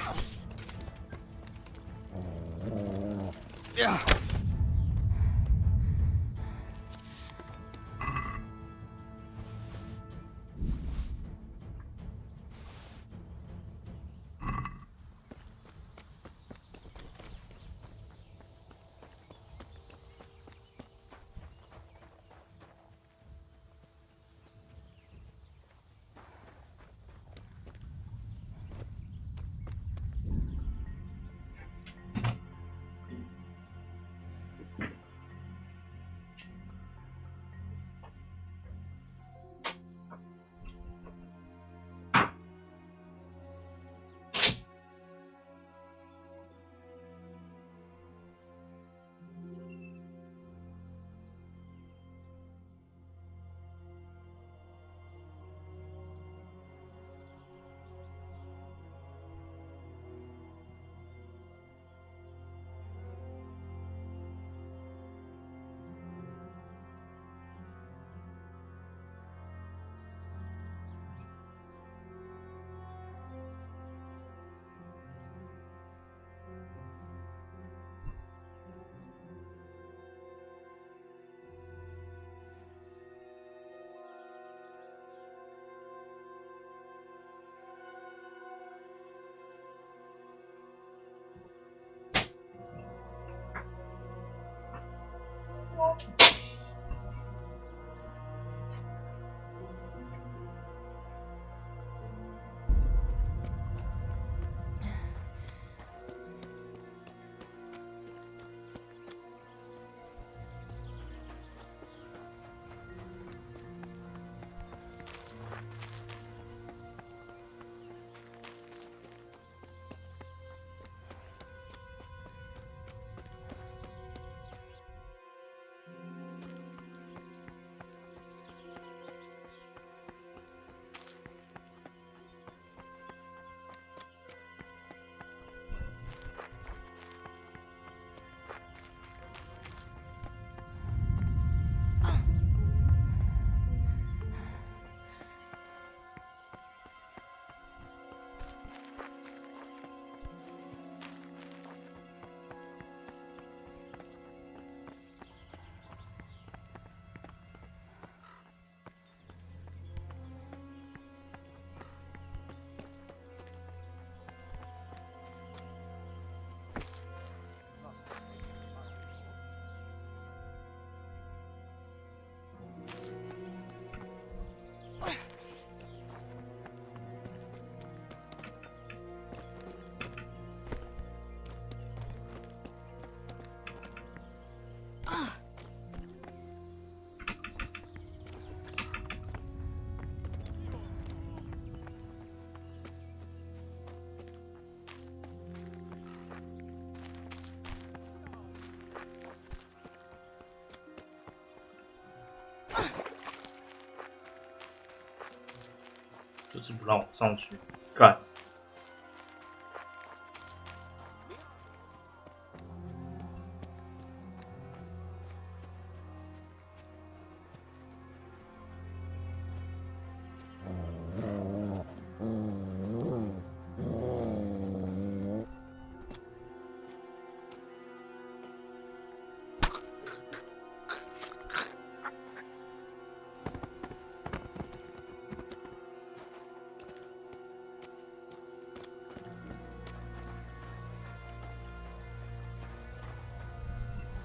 就是不让我上去干。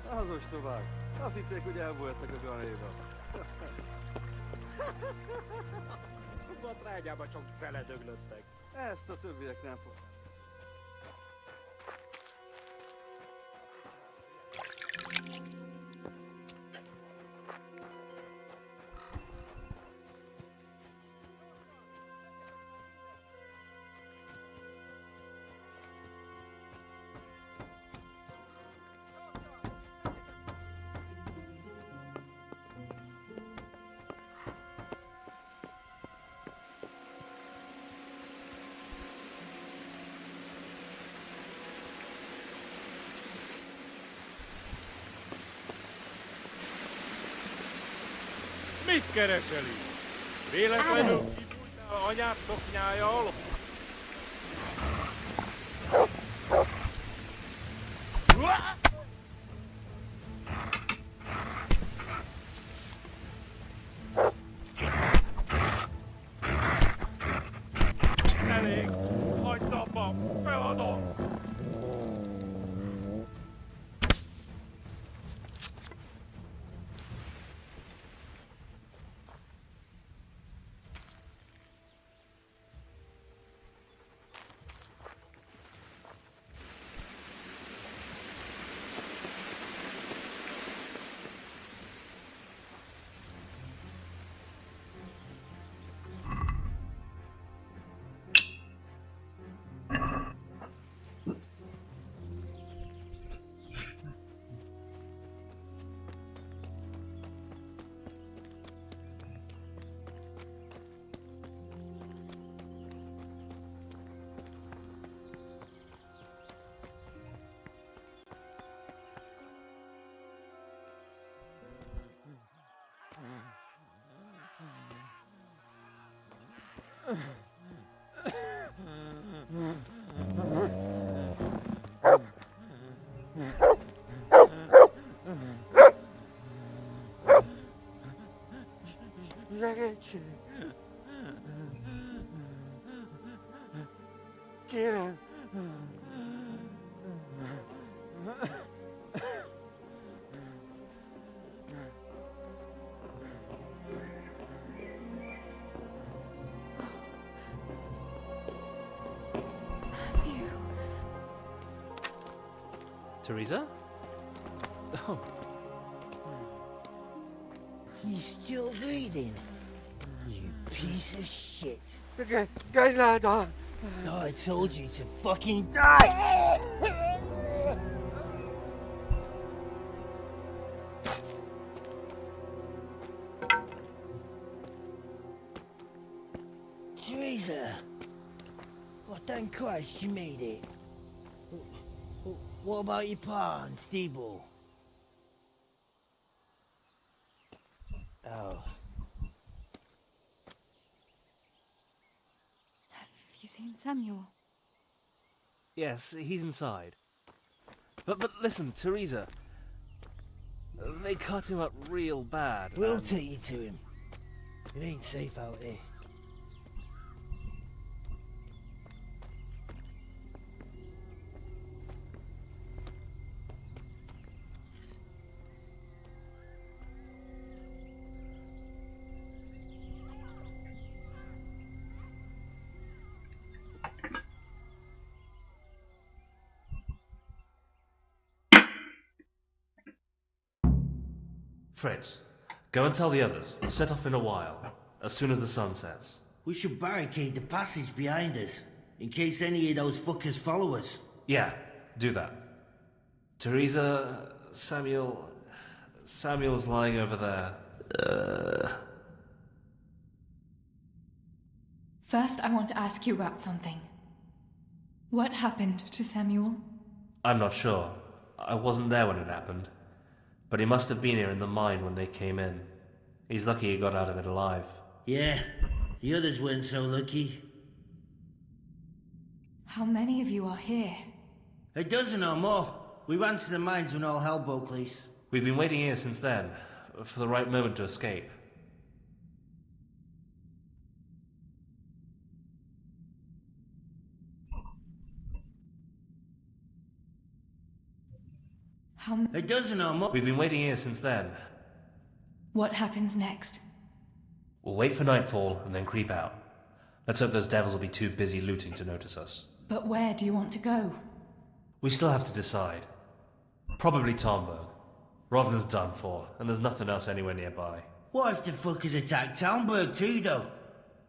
Az ostobák. Azt hitték, hogy elvoltak a garéba. A trágyába csak feledöglöttek. Ezt a többiek nem fog. Mit keresel itt? Véletlenül kibújtál anyád szoknyája alól? Elég! Hagyd abba! Feladom! Segítség! Kérem! Teresa? Oh. He's still breathing. You piece of shit. Get lad on! I told you to fucking die! Teresa! Well, thank Christ you made it. What about your pa and Steeble? Oh. Have you seen Samuel? Yes, he's inside. But listen, Teresa. They cut him up real bad. We'll take you to him. It ain't safe out here. Fritz, go and tell the others. We'll set off in a while, as soon as the sun sets. We should barricade the passage behind us, in case any of those fuckers follow us. Yeah, do that. Teresa, Samuel's lying over there. First, I want to ask you about something. What happened to Samuel? I'm not sure. I wasn't there when it happened. But he must have been here in the mine when they came in. He's lucky he got out of it alive. Yeah, the others weren't so lucky. How many of you are here? A dozen or more. We ran to the mines when all hell broke loose. We've been waiting here since then, for the right moment to escape. A dozen or more. We've been waiting here since then. What happens next? We'll wait for nightfall and then creep out. Let's hope those devils will be too busy looting to notice us. But where do you want to go? We still have to decide. Probably Tomberg. Rovna's done for, and there's nothing else anywhere nearby. What if the fuckers attack Townburg too, though?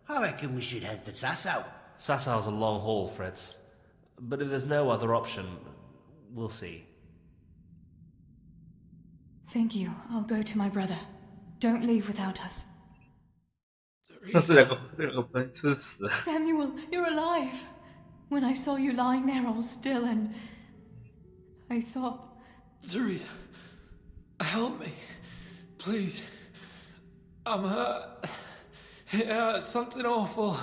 I reckon we should head for Sasau. Sassau's a long haul, Fritz. But if there's no other option, we'll see. Thank you. I'll go to my brother. Don't leave without us. 那是两个喷吃死。Samuel, you're alive. When I saw you lying there all still and I thought... Teresa, help me. Please. I'm hurt. It hurts something awful.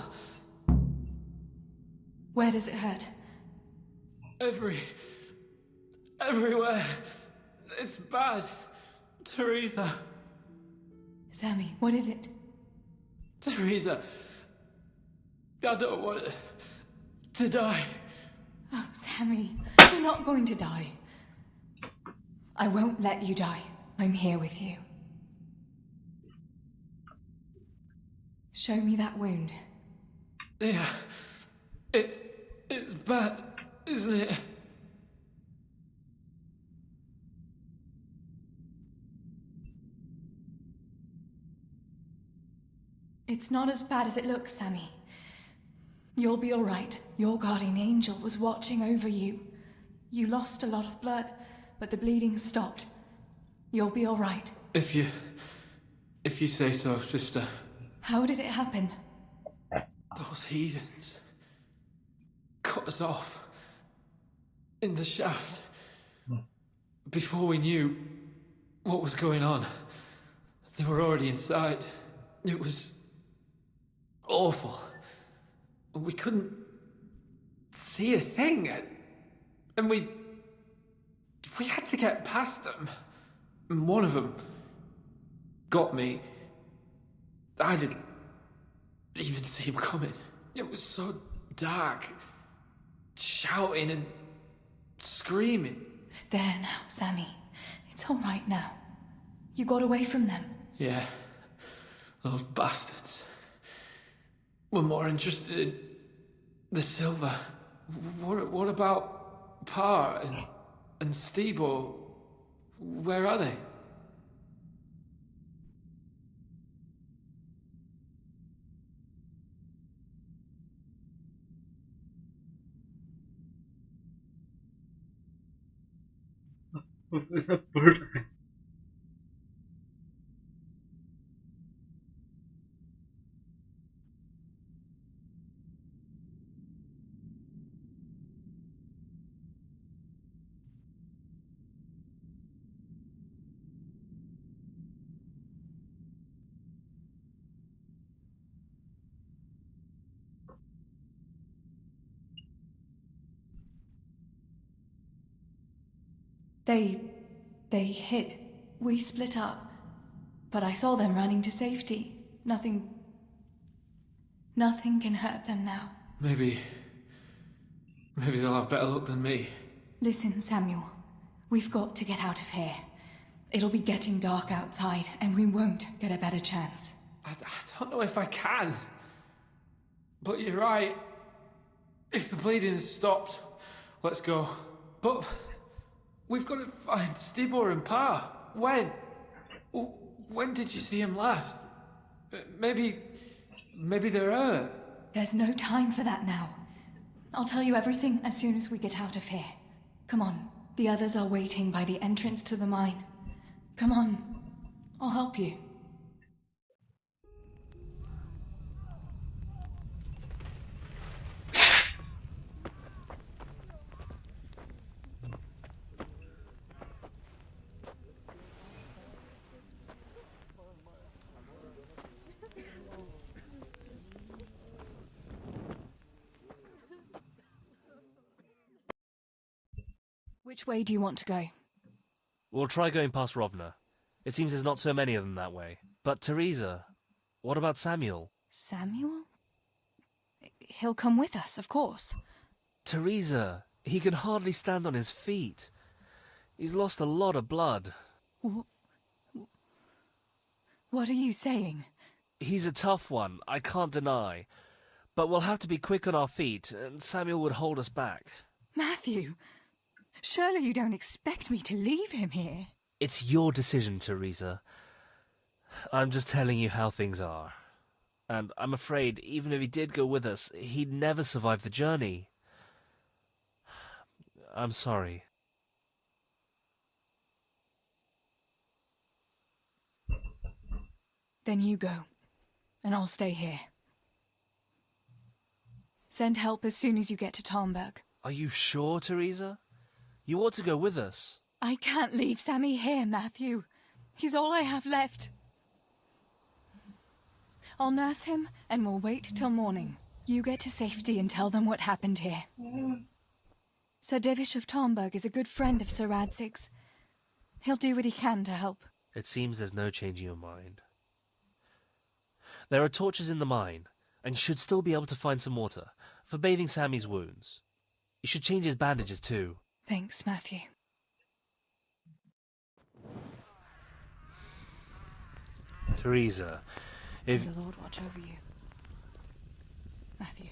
Where does it hurt? Everywhere. It's bad. Teresa. Sammy, what is it? Teresa. I don't want to die. Oh, Sammy, you're not going to die. I won't let you die. I'm here with you. Show me that wound. Yeah. It's bad, isn't it? It's not as bad as it looks, Sammy. You'll be all right. Your guardian angel was watching over you. You lost a lot of blood, but the bleeding stopped. You'll be all right. If you say so, sister. How did it happen? Those heathens cut us off in the shaft before we knew what was going on. They were already inside. It was awful. We couldn't see a thing, and we had to get past them. And one of them got me. I didn't even see him coming. It was so dark, shouting and screaming. There now, Sammy. It's all right now. You got away from them. Yeah, those bastards were more interested in the silver. What about Pa and Stebo? Where are they? They hid. We split up. But I saw them running to safety. Nothing can hurt them now. Maybe they'll have better luck than me. Listen, Samuel. We've got to get out of here. It'll be getting dark outside, and we won't get a better chance. I don't know if I can. But you're right. If the bleeding has stopped, let's go. But we've got to find Stibor and Pa. When? When did you see him last? Maybe they're hurt. There's no time for that now. I'll tell you everything as soon as we get out of here. Come on. The others are waiting by the entrance to the mine. Come on. I'll help you. Which way do you want to go? We'll try going past Rovna. It seems there's not so many of them that way. But Teresa, what about Samuel? Samuel? He'll come with us, of course. Teresa, he can hardly stand on his feet. He's lost a lot of blood. What are you saying? He's a tough one, I can't deny. But we'll have to be quick on our feet, and Samuel would hold us back. Matthew, surely you don't expect me to leave him here? It's your decision, Teresa. I'm just telling you how things are. And I'm afraid, even if he did go with us, he'd never survive the journey. I'm sorry. Then you go, and I'll stay here. Send help as soon as you get to Talmberg. Are you sure, Teresa? You ought to go with us. I can't leave Sammy here, Matthew. He's all I have left. I'll nurse him, and we'll wait till morning. You get to safety and tell them what happened here. Sir Divish of Talmberg is a good friend of Sir Radzig's. He'll do what he can to help. It seems there's no changing your mind. There are torches in the mine, and you should still be able to find some water for bathing Sammy's wounds. You should change his bandages too. Thanks, Matthew. Teresa, if... May the Lord watch over you. Matthew.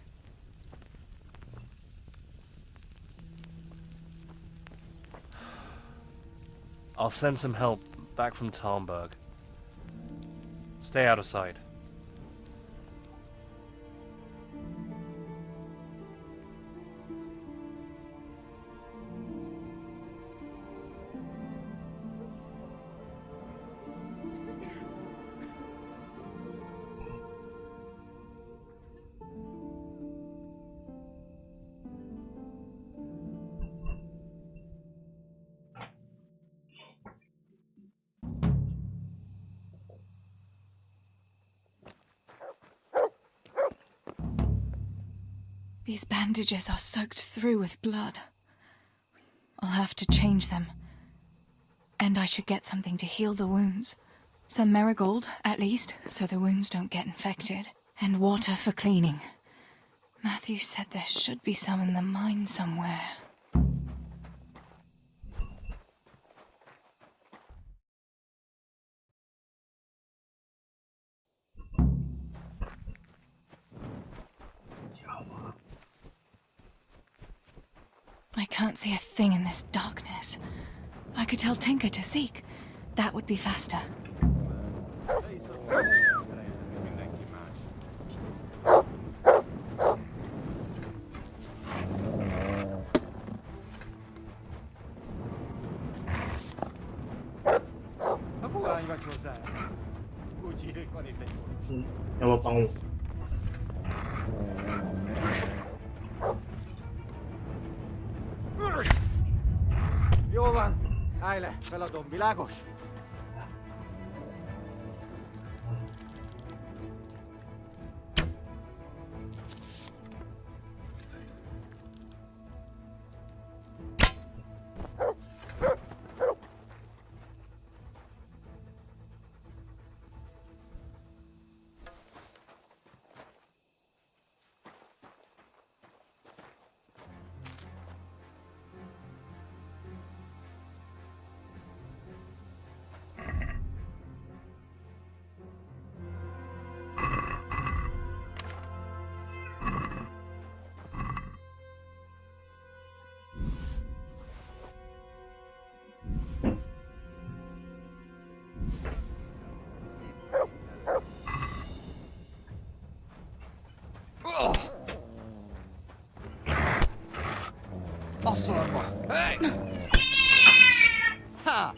I'll send some help back from Talmberg. Stay out of sight. These bandages are soaked through with blood. I'll have to change them. And I should get something to heal the wounds. Some marigold, at least, so the wounds don't get infected. And water for cleaning. Matthew said there should be some in the mine somewhere. I can't see a thing in this darkness. I could tell Tinker to seek. That would be faster. Jó van, állj le, feladom, világos? A szarba! Hey! Ha!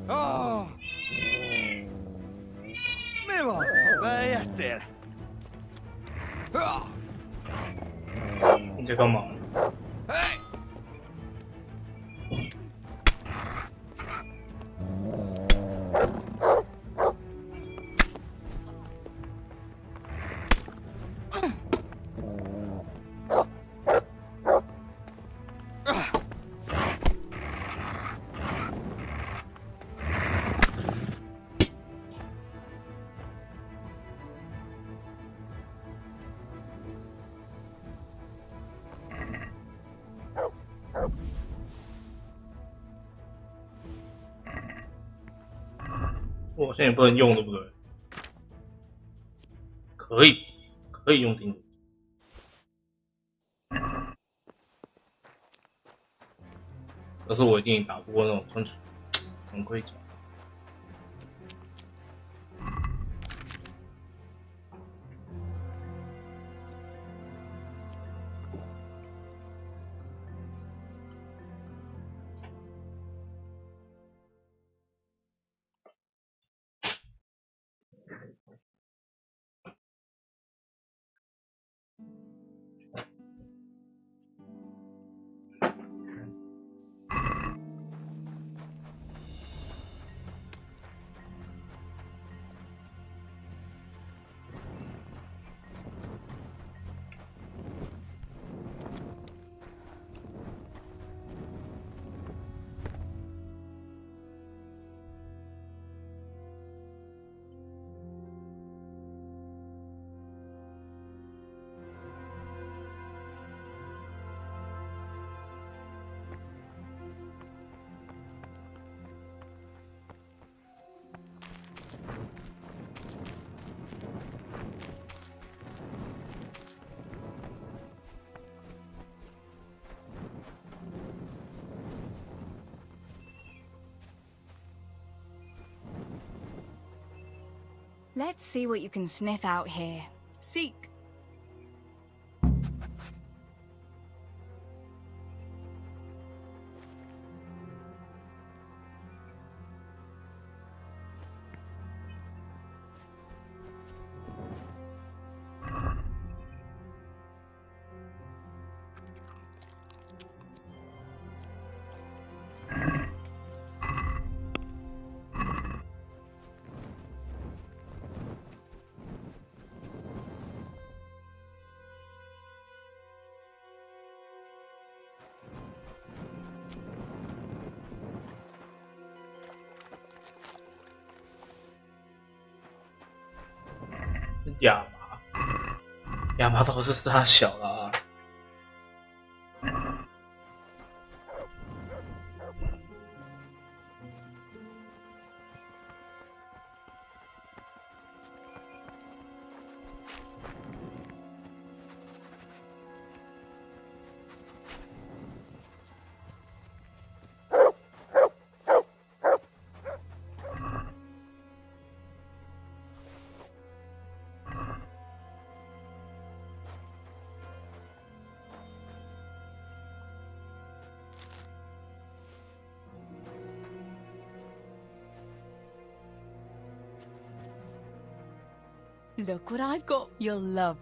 Oh! Mi van? Bejöttél? 이제 가만. Hey! 像也不能用，对不对？可以用钉子。可是我一定打不过那种纯盔甲。Let's see what you can sniff out here. Seek.亚麻都是杀小啦。Look what I've got. You'll love.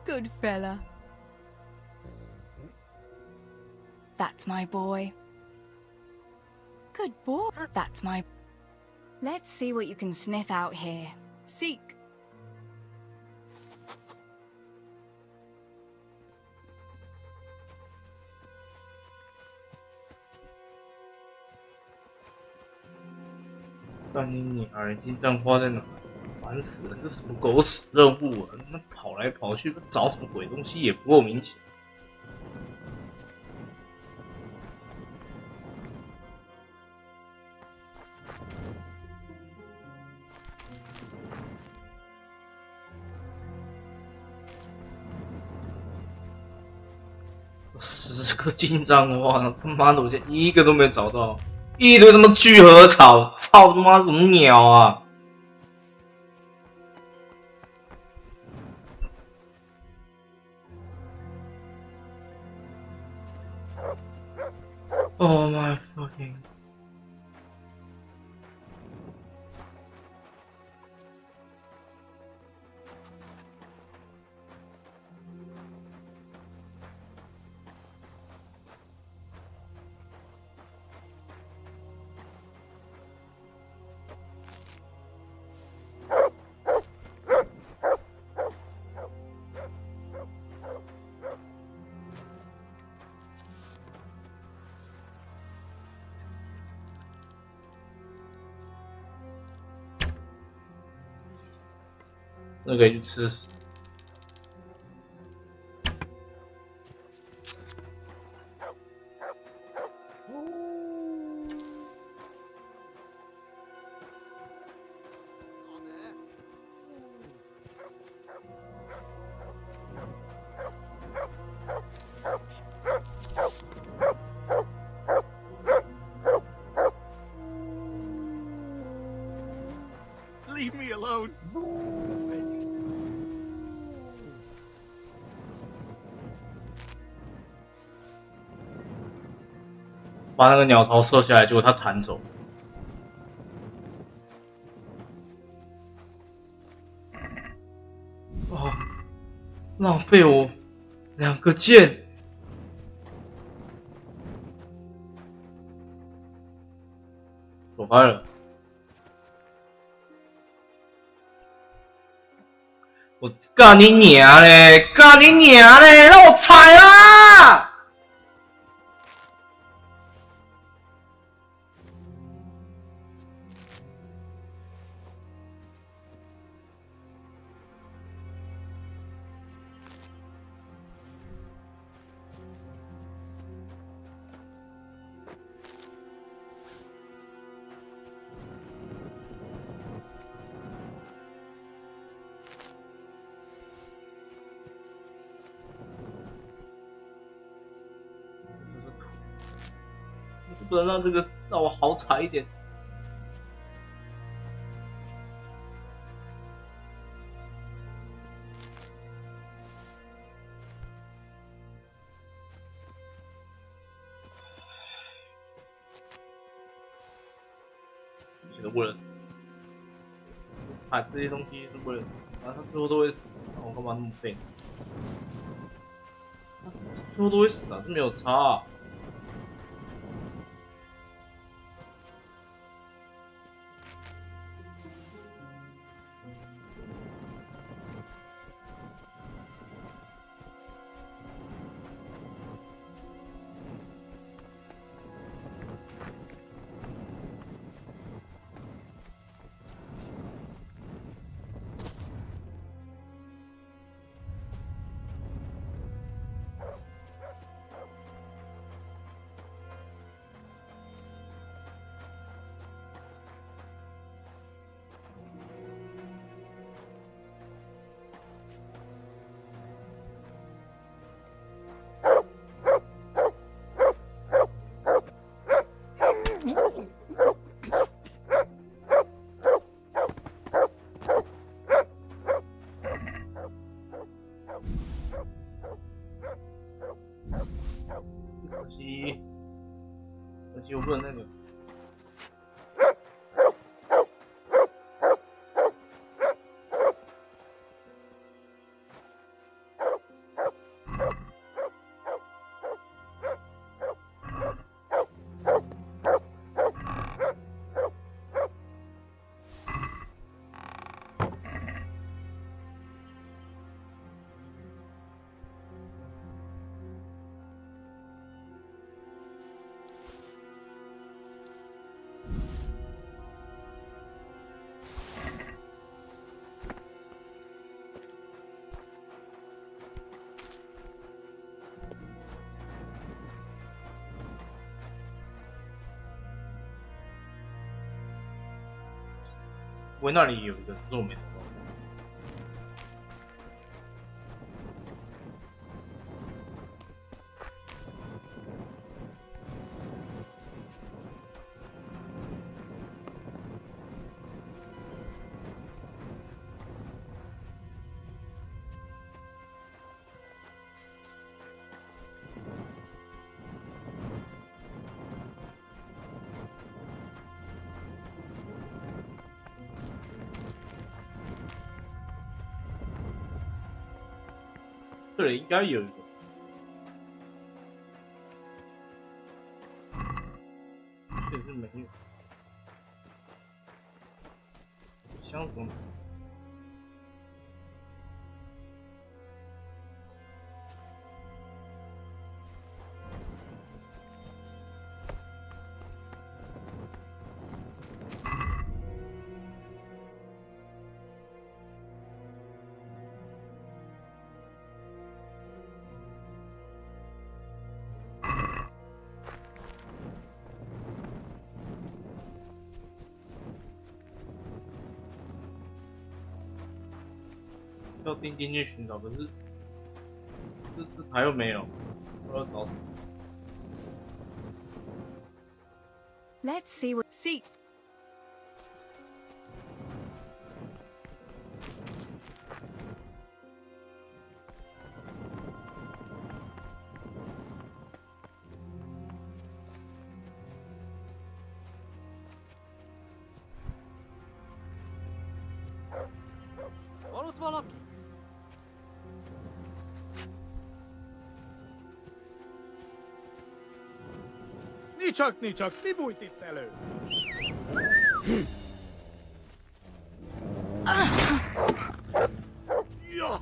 Good fella. That's my boy. Good boy. That's my... Let's see what you can sniff out here. Seek. “干你娘！金杖花在哪？烦死了！这什么狗屎任务啊！那跑来跑去，找什么鬼东西也不够明显。”是个金章花，他妈的，我现在一个都没找到，一堆他妈聚合草，操他妈什么鸟啊！Oh my fucking！那个去吃屎！Leave me alone. 把那个鸟巢射下来，结果他弹走。哦，浪费我2个箭。走开了。我干你娘嘞！干你娘嘞！让我踩啦！不能让这个让我好踩一点。这些为了这些东西是为了，反正他最后都会死，那我干嘛那么废？最后都会死啊，这没有差啊。可惜我不能那个。我那里有一个，可是我没找到。这里应该有一个。这是没有。箱子中。要钉进去寻找，可是这牌又没有，我要找什么？ Let's see what. See. Ollut valokki. Ničak, tibuit ittely. Ja.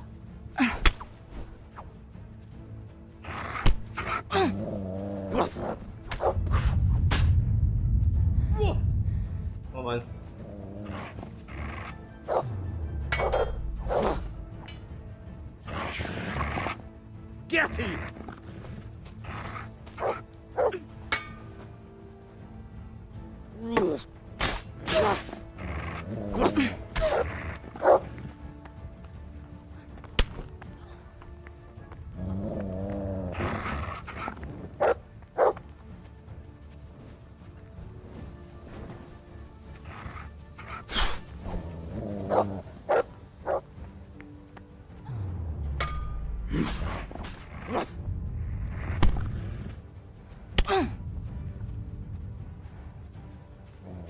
慢慢死。 Get him!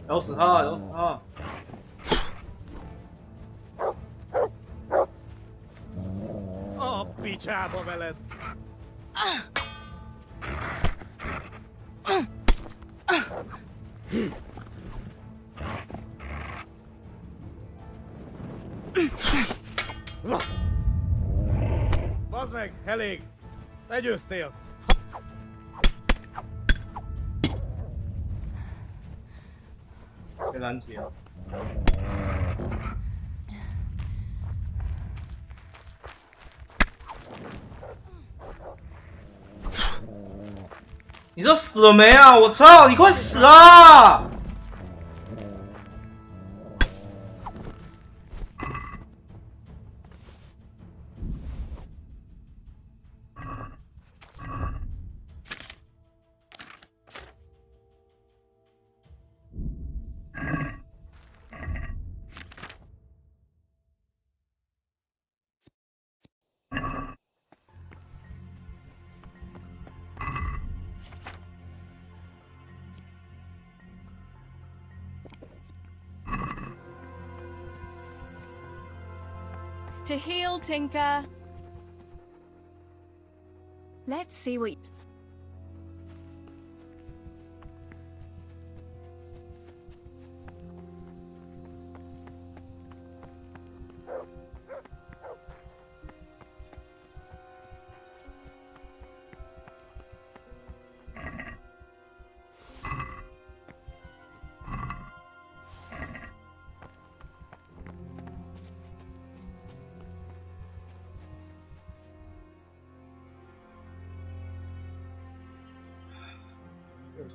咬死他！咬死他！ Appi csápavelet! Bazd meg, elég! Legyőztél!被拦截了。你这死了没啊？我操！你快死啊！To heal, Tinker. Let's see what. Yes,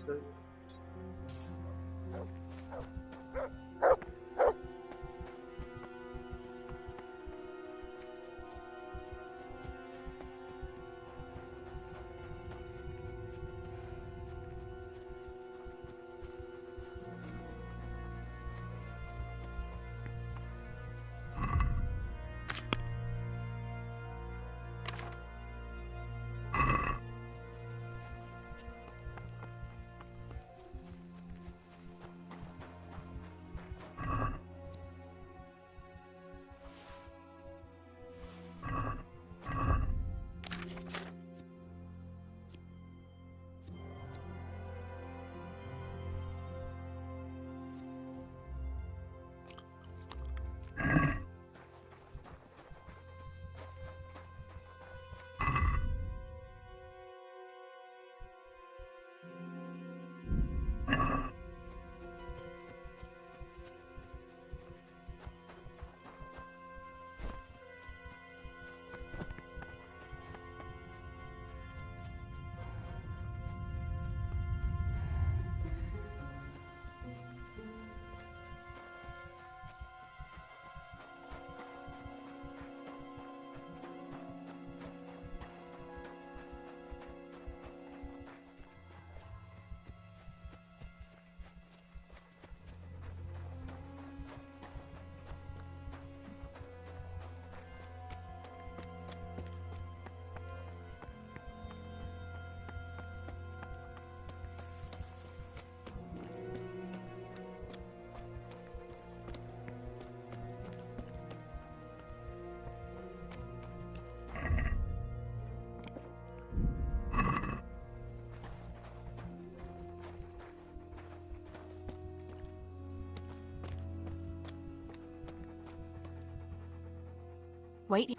Wait.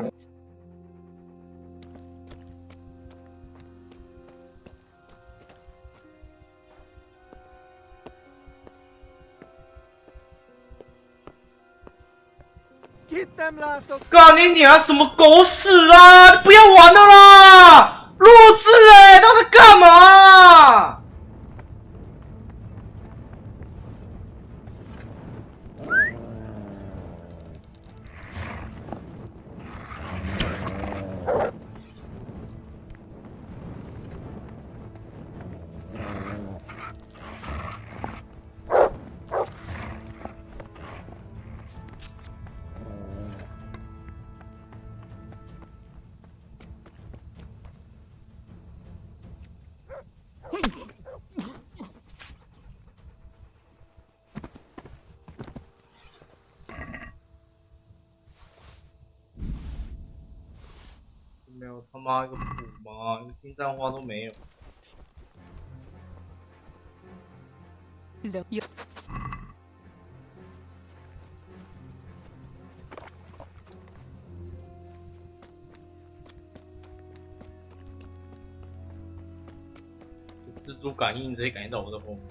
干你娘！什么狗屎啊！不要玩了啦！弱智哎、到底干嘛？没有他妈一个谱吗？一个近战花都没有。蜘蛛感应直接感应到我的后面。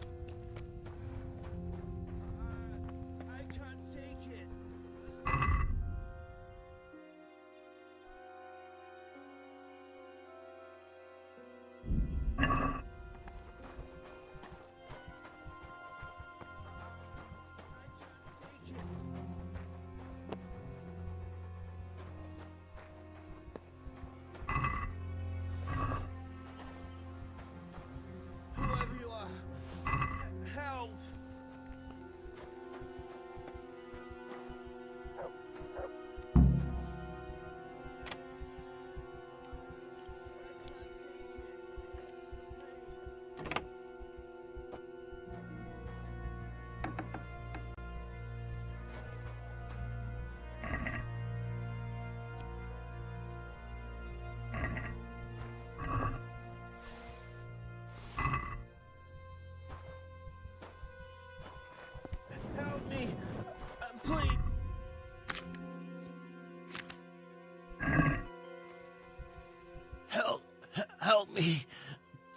Help me,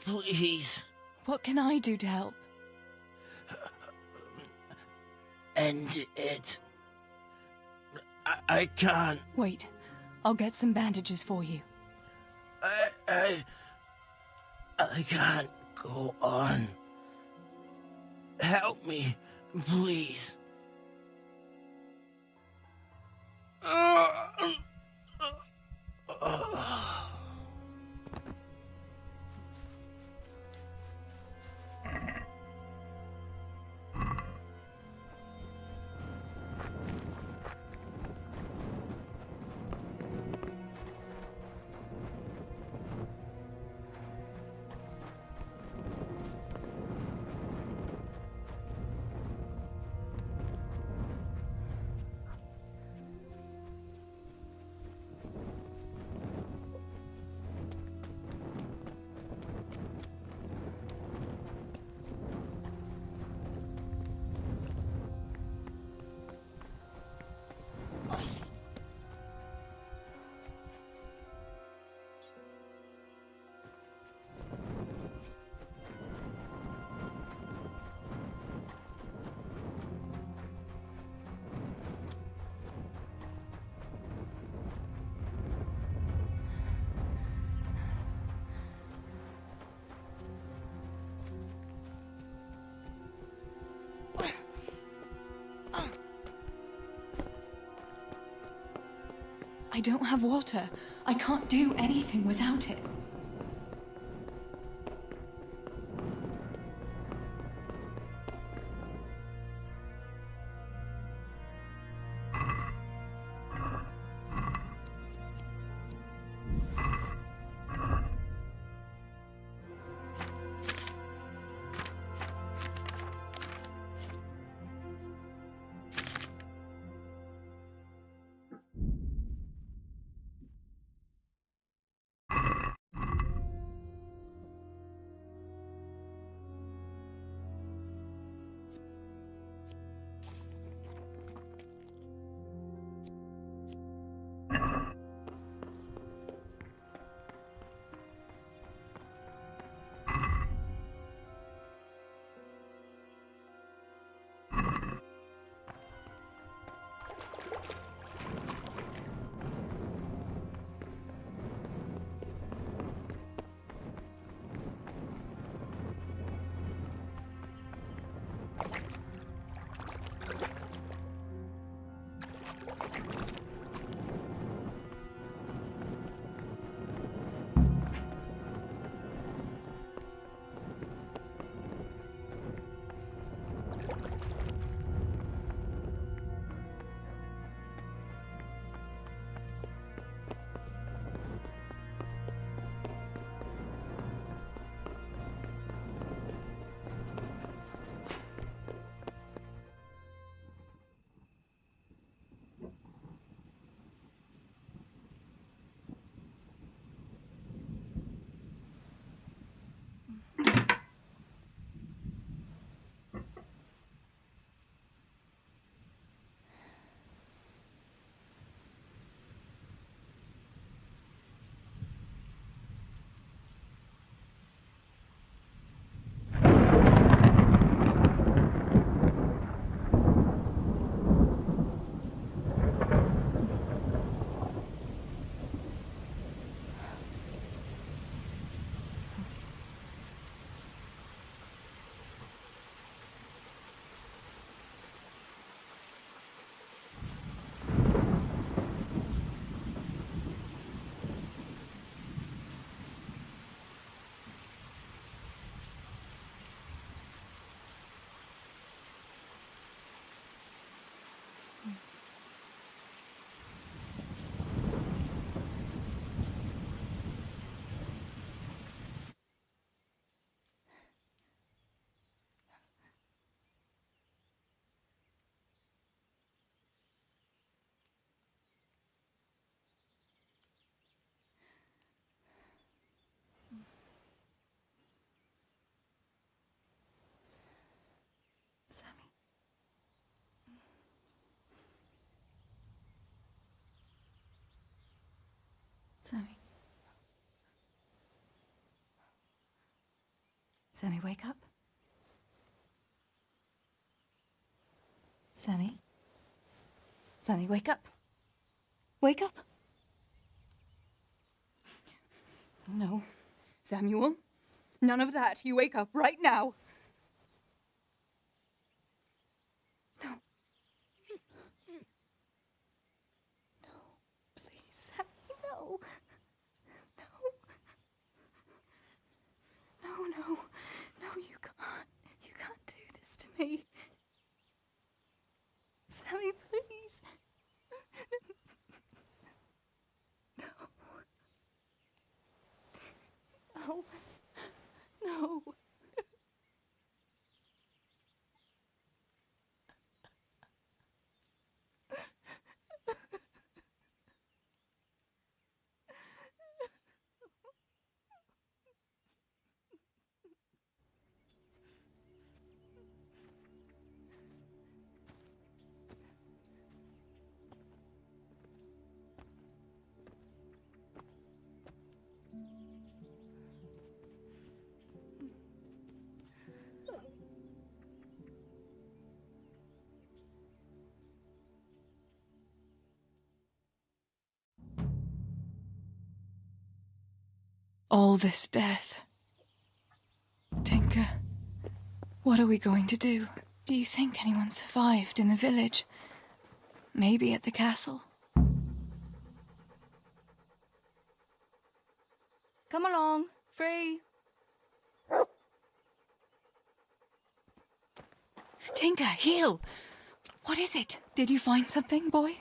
please. What can I do to help? End it. I can't. Wait, I'll get some bandages for you. I can't go on. Help me, please. I don't have water. I can't do anything without it. Sammy. Sammy. Sammy, wake up. Sammy. Sammy, wake up. Wake up. No. Samuel. None of that. You wake up right now. No. No. Please, Sammy, no. No. No. No, you can't. You can't do this to me. Sammy, please. No. No. No. All this death. Tinker, what are we going to do? Do you think anyone survived in the village? Maybe at the castle? Come along, free. Tinker, heel! What is it? Did you find something, boy?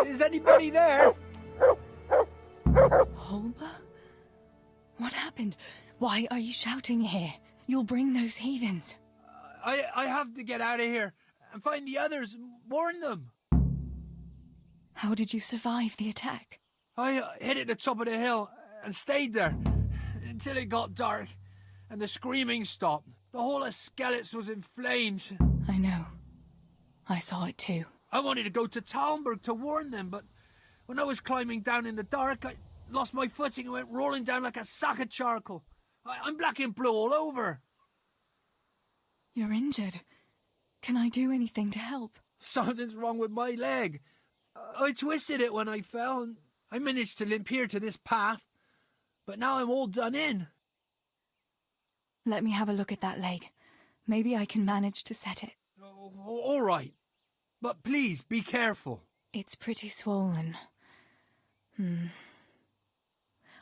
Is anybody there? Holber? What happened? Why are you shouting here? You'll bring those heathens. I have to get out of here and find the others, warn them. How did you survive the attack? I hid at the top of the hill and stayed there until it got dark and the screaming stopped. The whole of Skeleton was in flames. I know. I saw it too. I wanted to go to Talmberg to warn them, but when I was climbing down in the dark, I lost my footing and went rolling down like a sack of charcoal. I'm black and blue all over. You're injured. Can I do anything to help? Something's wrong with my leg. I twisted it when I fell, and I managed to limp here to this path. But now I'm all done in. Let me have a look at that leg. Maybe I can manage to set it. All right. But please, be careful. It's pretty swollen.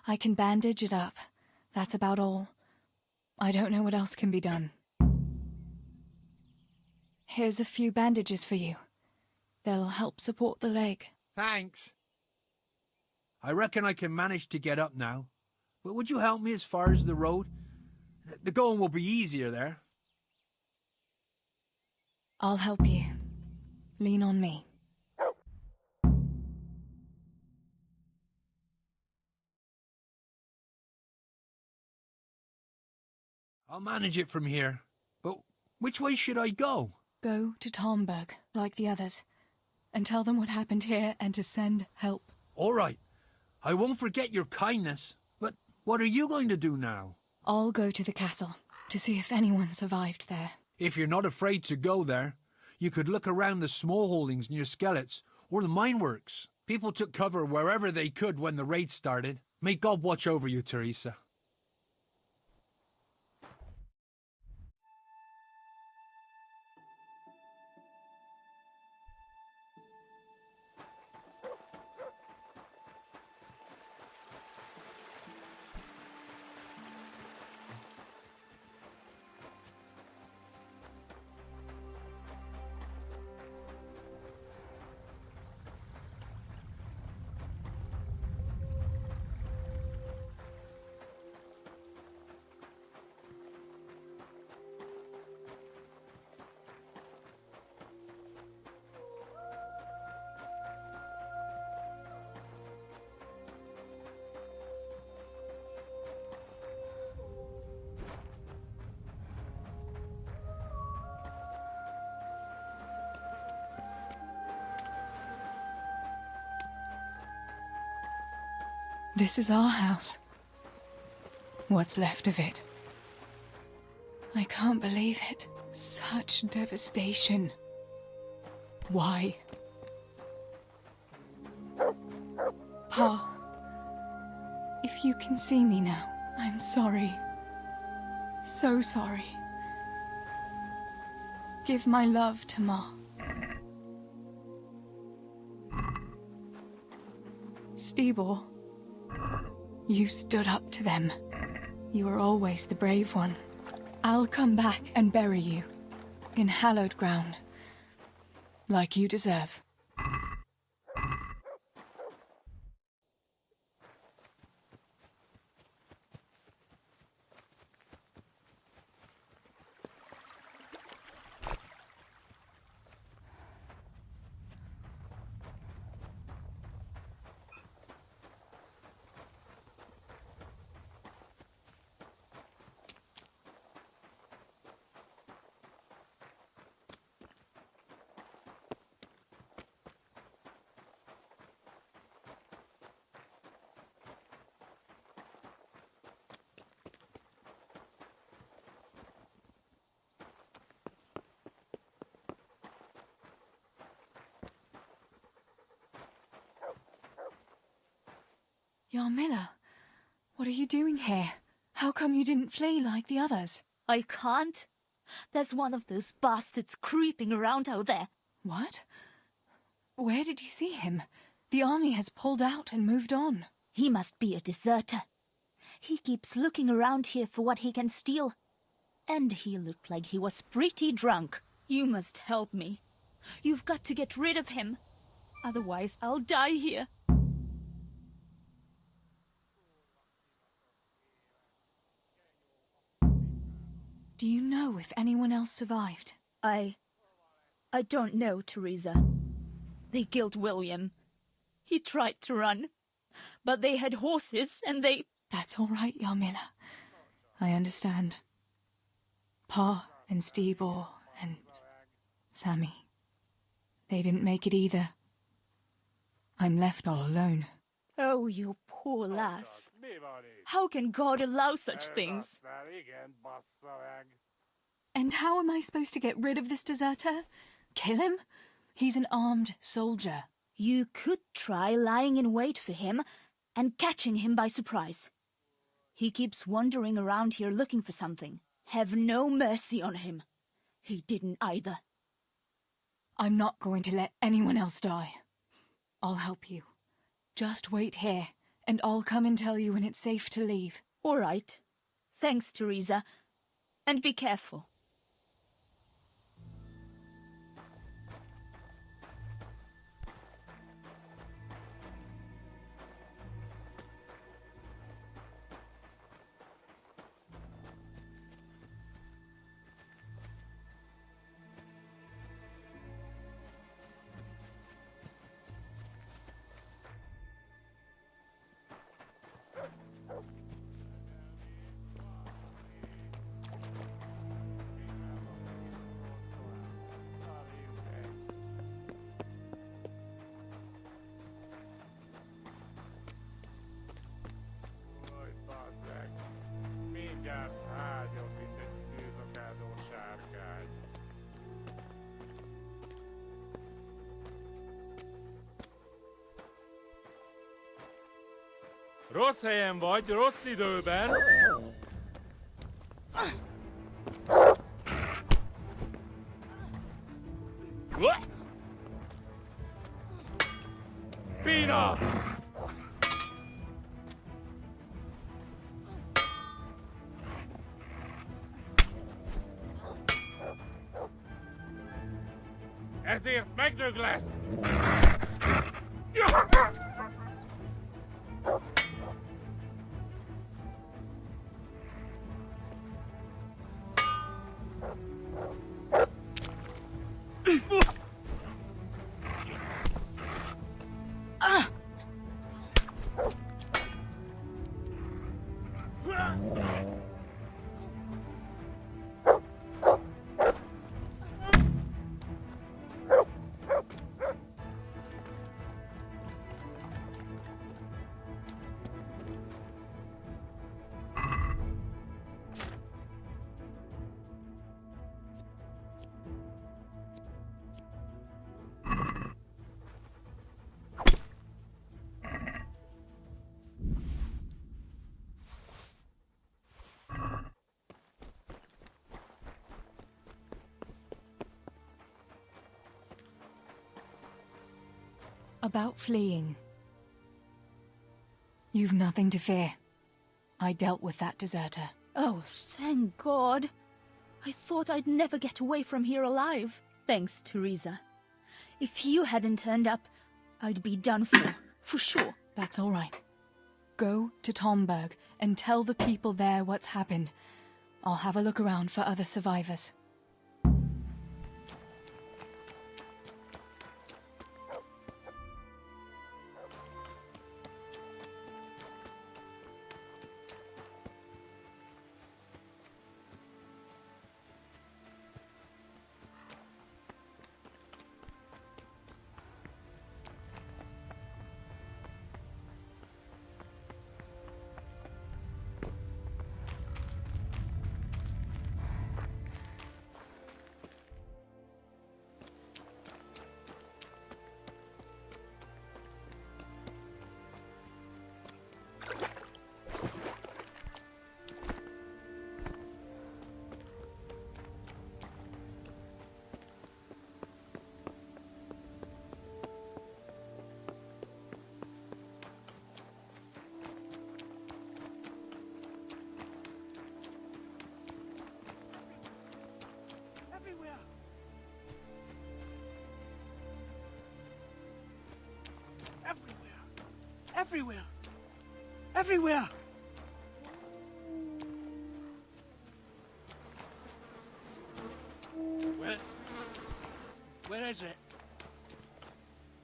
I can bandage it up. That's about all. I don't know what else can be done. Here's a few bandages for you. They'll help support the leg. Thanks. I reckon I can manage to get up now. But would you help me as far as the road? The going will be easier there. I'll help you. Lean on me. I'll manage it from here. But which way should I go? Go to Talmberg, like the others, and tell them what happened here and to send help. All right. I won't forget your kindness. But what are you going to do now? I'll go to the castle to see if anyone survived there. If you're not afraid to go there, you could look around the small holdings near Skeleton or the mineworks. People took cover wherever they could when the raid started. May God watch over you, Teresa. This is our house. What's left of it. I can't believe it. Such devastation. Why? Pa, if you can see me now, I'm sorry. So sorry. Give my love to Ma. Stibor, you stood up to them. You were always the brave one. I'll come back and bury you in hallowed ground, like you deserve. Yarmila, what are you doing here? How come you didn't flee like the others? I can't. There's one of those bastards creeping around out there. What? Where did you see him? The army has pulled out and moved on. He must be a deserter. He keeps looking around here for what he can steal. And he looked like he was pretty drunk. You must help me. You've got to get rid of him. Otherwise, I'll die here. Do you know if anyone else survived? I don't know, Teresa. They killed William. He tried to run, but they had horses and they... That's all right, Yarmila. I understand. Pa and Stibor and Sammy. They didn't make it either. I'm left all alone. Oh, you poor lass. How can God allow such things? And how am I supposed to get rid of this deserter? Kill him? He's an armed soldier. You could try lying in wait for him and catching him by surprise. He keeps wandering around here looking for something. Have no mercy on him. He didn't either. I'm not going to let anyone else die. I'll help you. Just wait here, and I'll come and tell you when it's safe to leave. All right. Thanks, Teresa. And be careful. Rossz helyen vagy, rossz időben! Pina! Ezért megdög lesz! About fleeing. You've nothing to fear. I dealt with that deserter. Oh, thank God. I thought I'd never get away from here alive. Thanks, Teresa. If you hadn't turned up, I'd be done for sure. That's all right. Go to Tomberg and tell the people there what's happened. I'll have a look around for other survivors. everywhere. Everywhere. Where is it?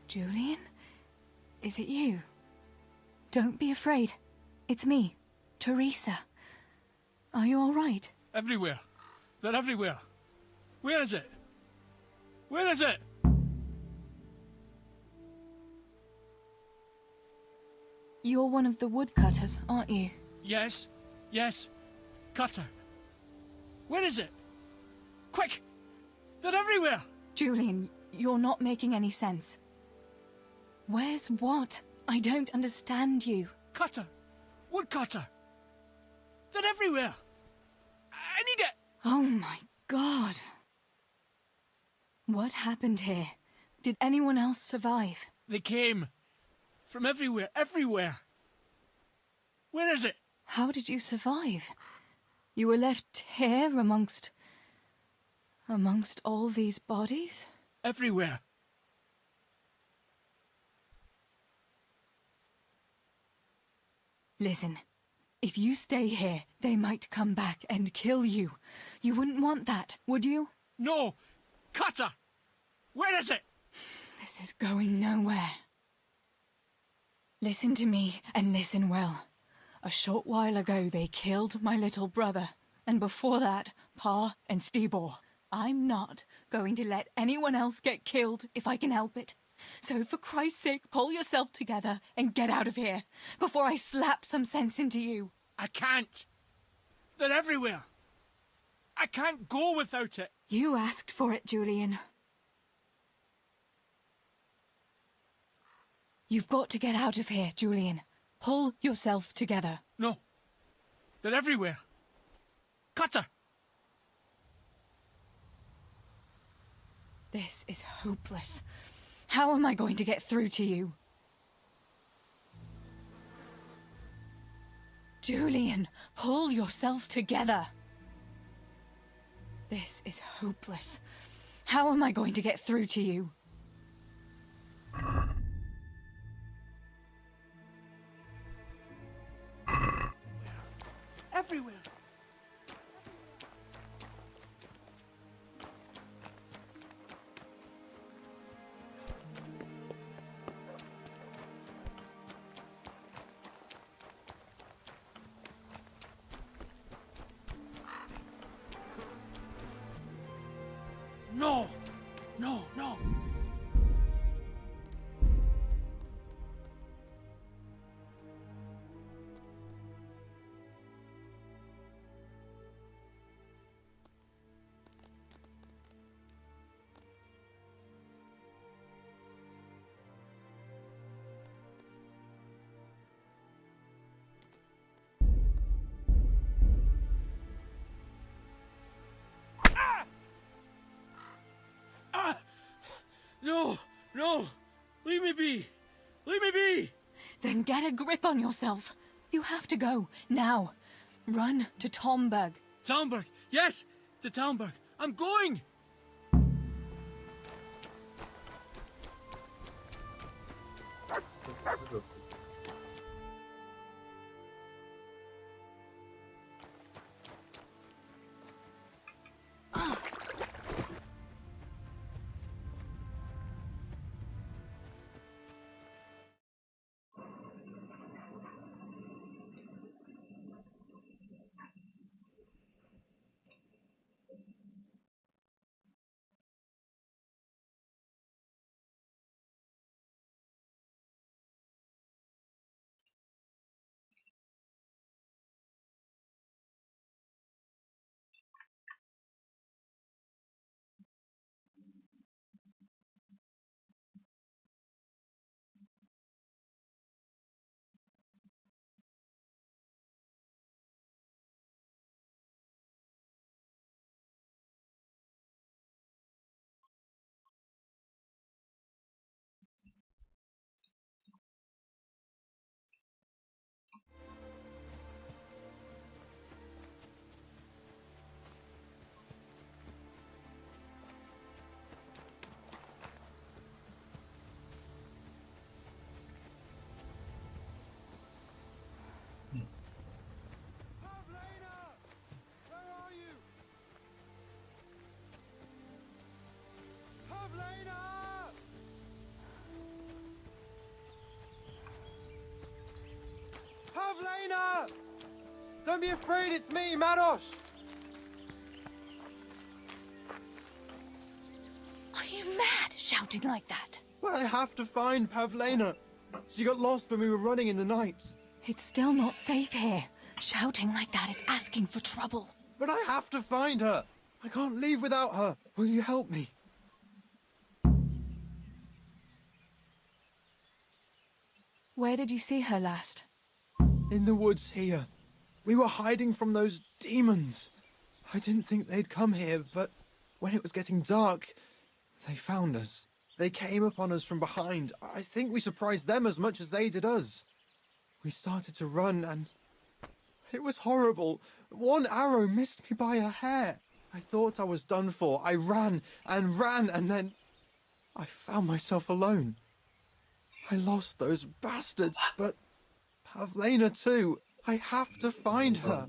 Julian? Is it you? Don't be afraid. It's me, Teresa. Are you all right? Everywhere. They're everywhere. Where is it? Where is it? You're one of the woodcutters, aren't you? Yes. Yes. Cutter. Where is it? Quick! They're everywhere! Julian, you're not making any sense. Where's what? I don't understand you. Cutter! Woodcutter! They're everywhere! I need it! Oh my god. What happened here? Did anyone else survive? They came. From everywhere, everywhere. Where is it? How did you survive? You were left here amongst all these bodies? Everywhere. Listen, if you stay here, they might come back and kill you. You wouldn't want that, would you? No! Cutter! Where is it? This is going nowhere. Listen to me, and listen well. A short while ago they killed my little brother, and before that, Pa and Stibor. I'm not going to let anyone else get killed if I can help it. So for Christ's sake, pull yourself together and get out of here, before I slap some sense into you. I can't. They're everywhere. I can't go without it. You asked for it, Julian. You've got to get out of here, Julian. Pull yourself together. No. They're everywhere. Cutter! This is hopeless. How am I going to get through to you? Julian, pull yourself together. This is hopeless. How am I going to get through to you? Everywhere. No! No, no! No! No! Leave me be! Leave me be! Then get a grip on yourself. You have to go, now. Run to Tomberg. Tomberg! Yes! To Tomberg! I'm going! Pavlena! Don't be afraid, it's me, Manos! Are you mad, shouting like that? Well, I have to find Pavlena. She got lost when we were running in the night. It's still not safe here. Shouting like that is asking for trouble. But I have to find her. I can't leave without her. Will you help me? Where did you see her last? In the woods here. We were hiding from those demons. I didn't think they'd come here, but when it was getting dark, they found us. They came upon us from behind. I think we surprised them as much as they did us. We started to run and it was horrible. One arrow missed me by a hair. I thought I was done for. I ran and ran and then I found myself alone. I lost those bastards, but Pavlena too. I have to find her.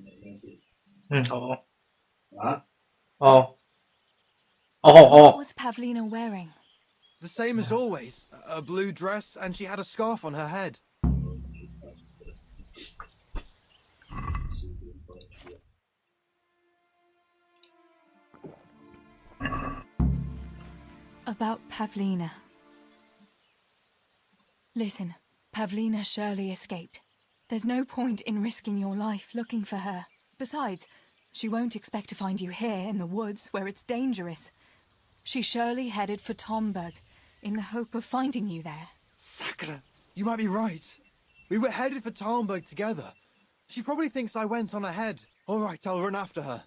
What was Pavlena wearing? The same as always. A blue dress and she had a scarf on her head. About Pavlena. Listen, Pavlena surely escaped. There's no point in risking your life looking for her. Besides, she won't expect to find you here in the woods where it's dangerous. She surely headed for Tomberg in the hope of finding you there. Sakura, you might be right. We were headed for Talmberg together. She probably thinks I went on ahead. All right, I'll run after her.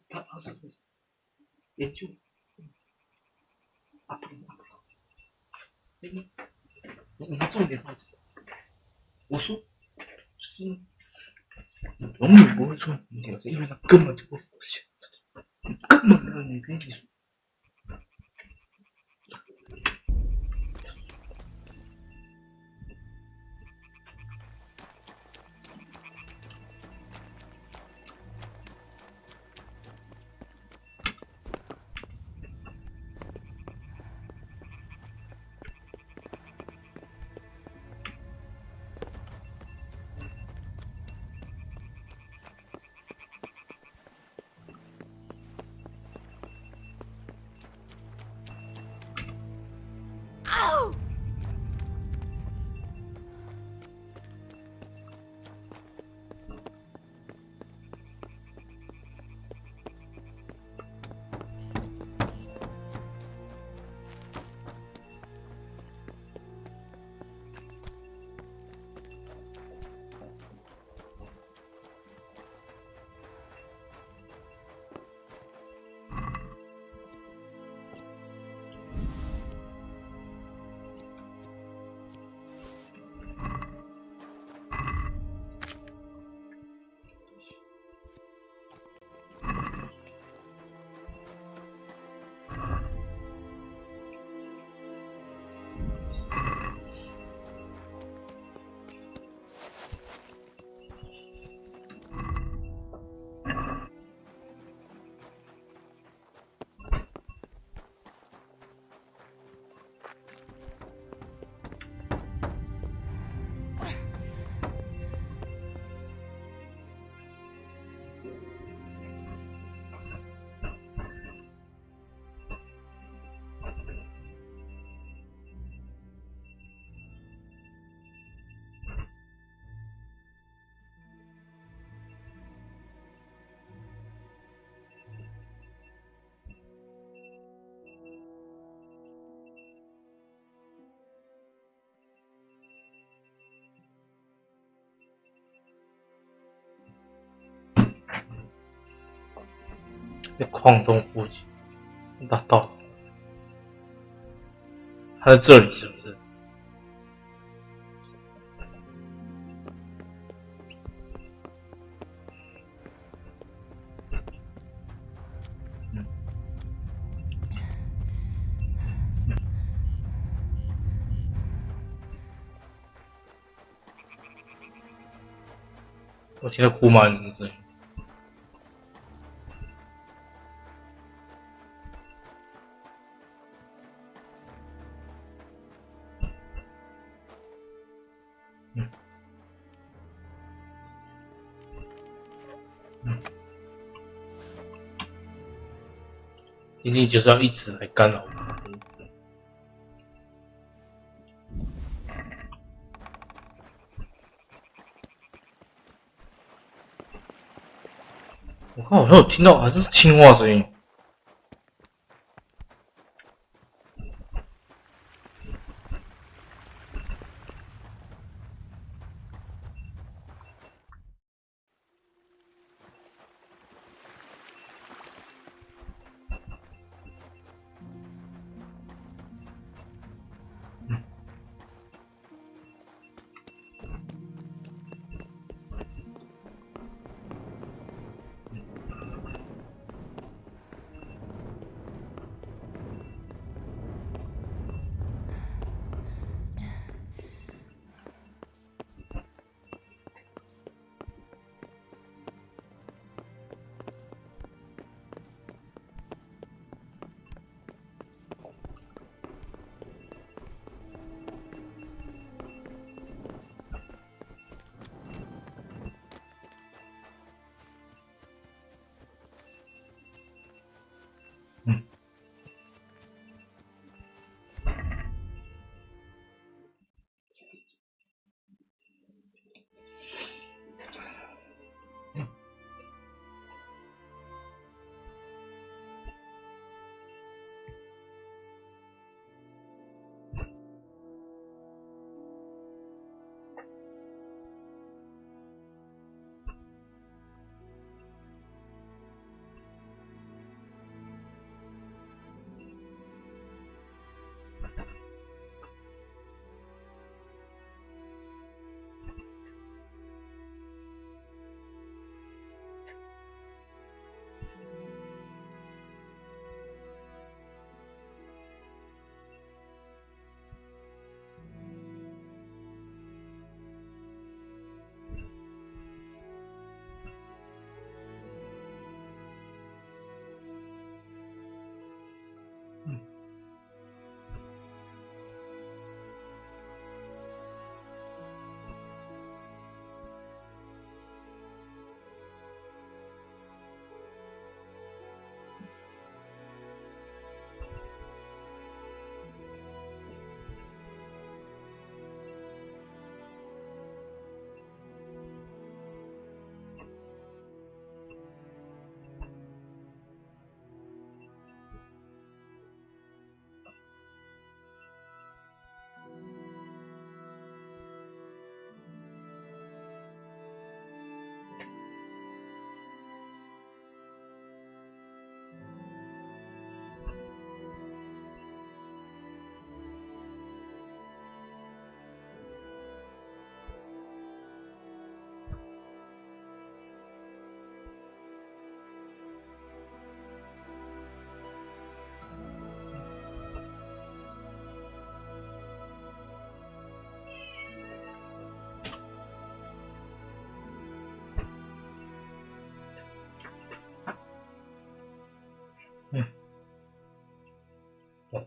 他是研究啊，我们重点放，我说就是永远不会出问题，因为他根本就不服气，根本没有女编辑说。在矿洞附近，那到底他在这里是不是？我听到哭骂人的声音。一定就是要一直来干扰我。我刚好像有听到，好像是青蛙声音。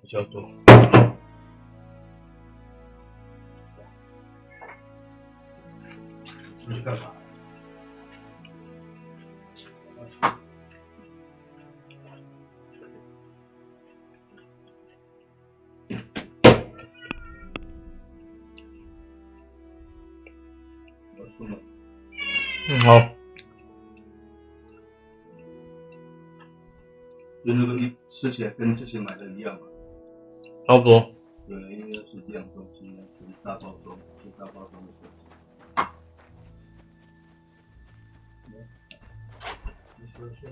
比较多。你去干嘛？我出门。好。就那个你吃起来跟之前买的一样吗？差不多。对，应该是一样东西，就是大包装，就大包装的东西。你说说。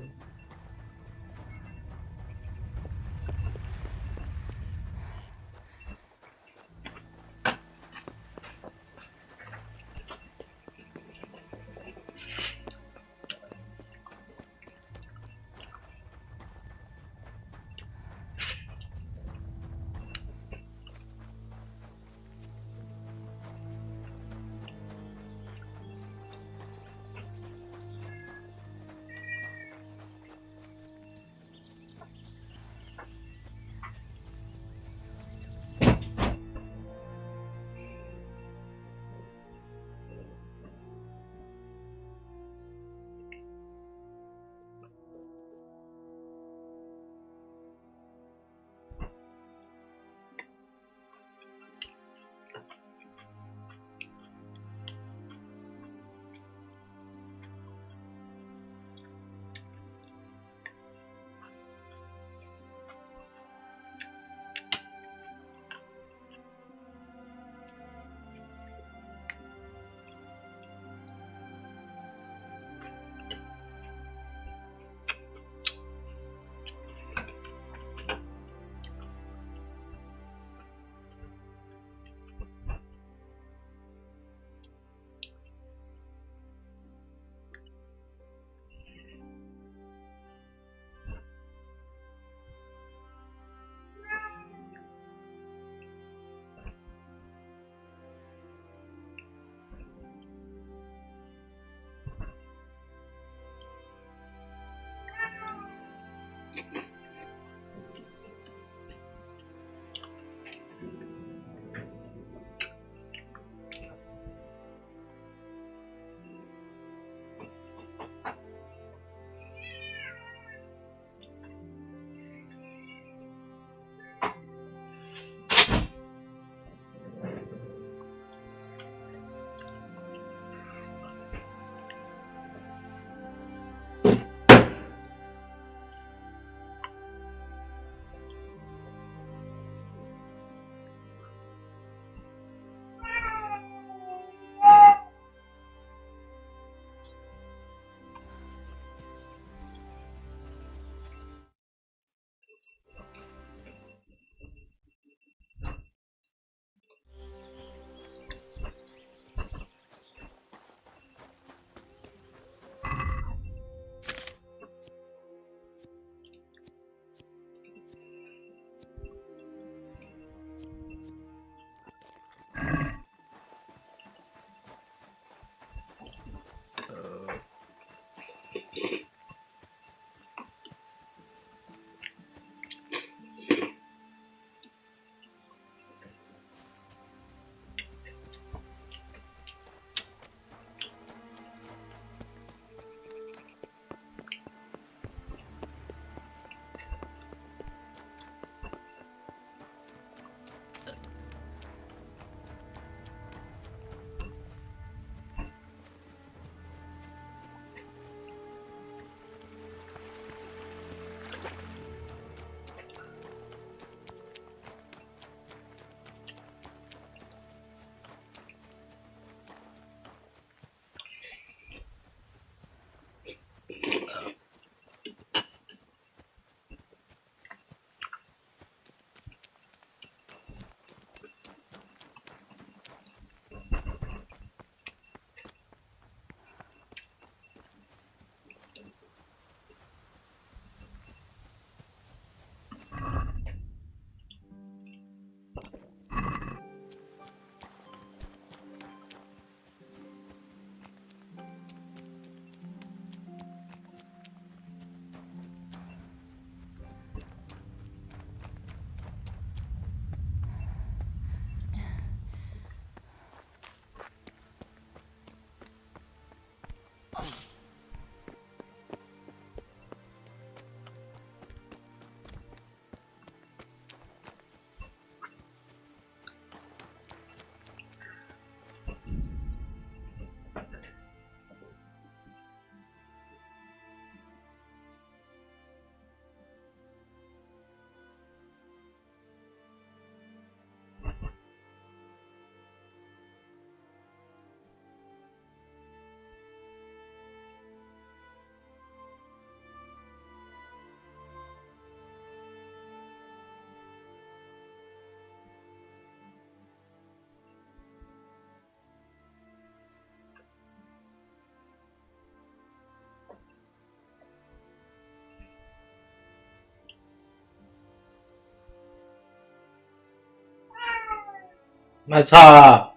卖差啦！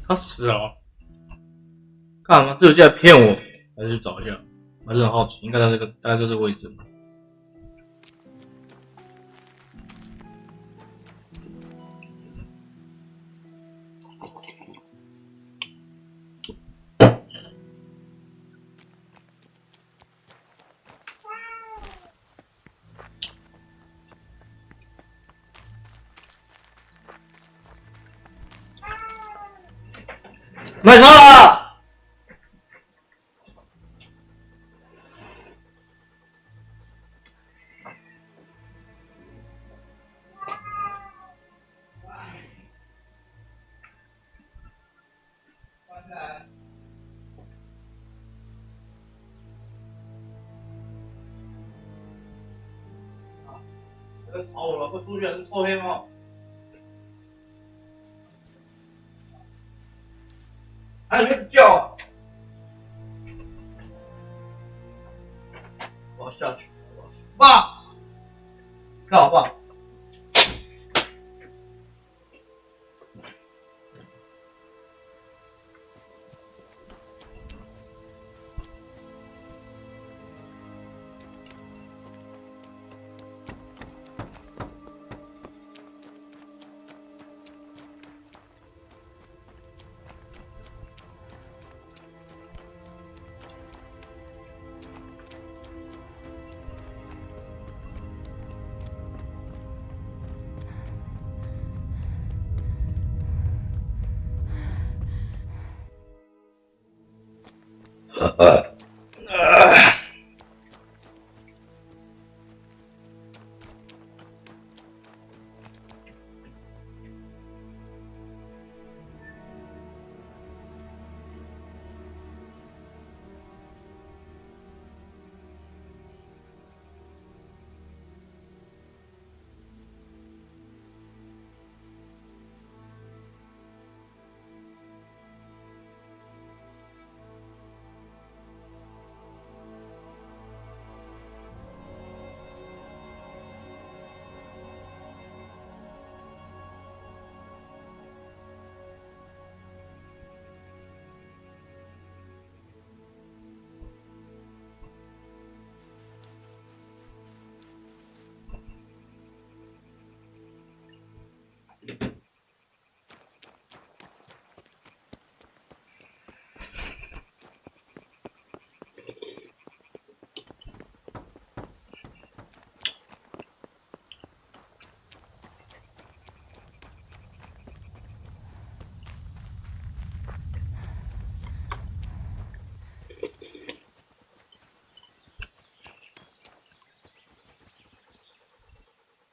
他死了、哦，干嘛？这游戏在骗我？还是去找一下？我还是很好奇，应该在这个大概就这个位置。买错了。吵我了，快出去！是臭黑猫。还有没有叫？我要下去。爸，看好爸。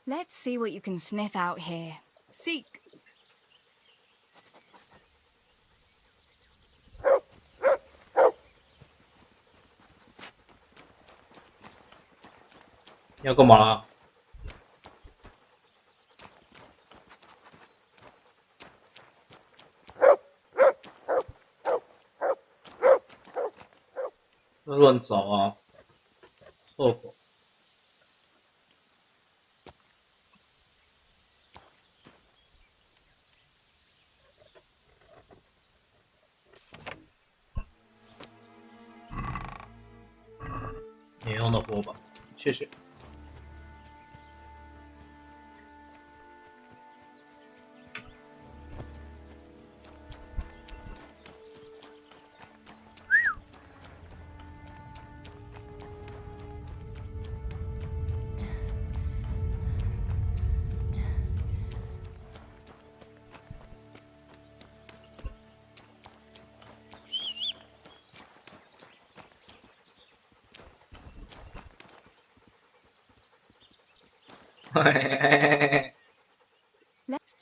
Let's see what you can sniff out here. Seek.你要干嘛啦？不要乱找啊！臭狗。你用的火把，谢谢。Let's.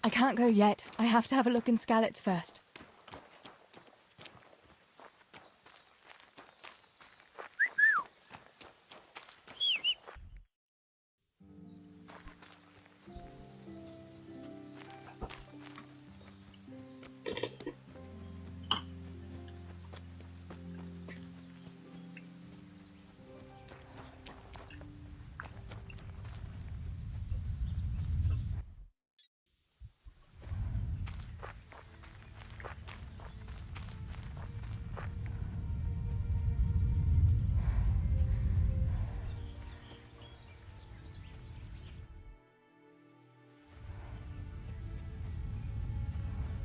I can't go yet. I have to have a look in Skalitz first.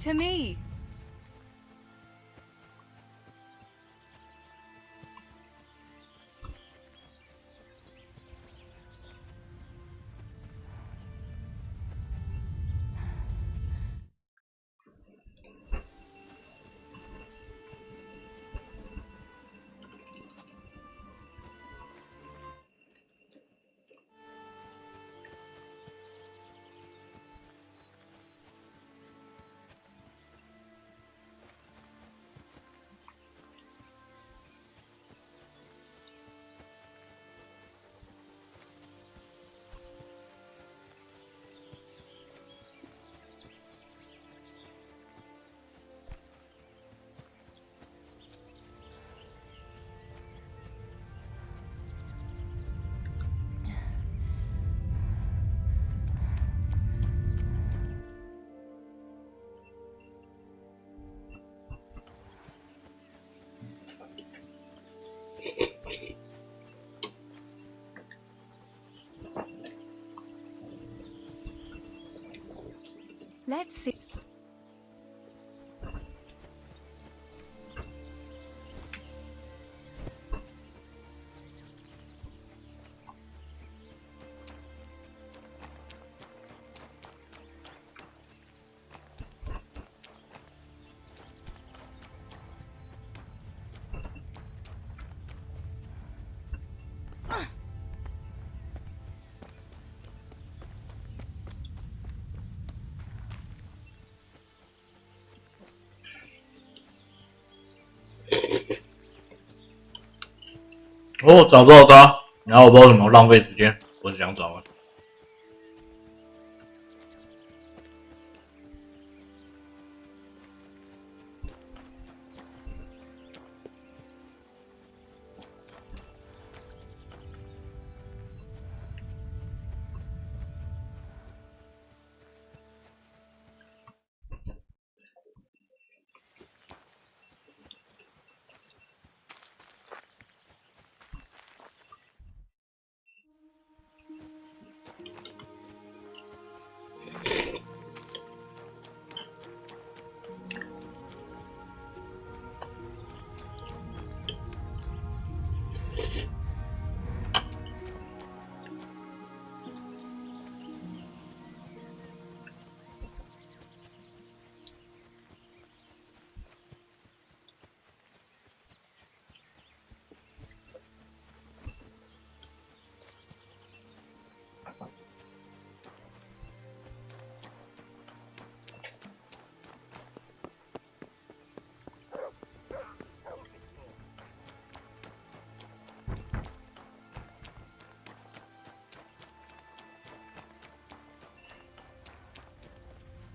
To me. Let's see.哦，找不到他，然后我不知道怎么浪费时间，我只想找啊。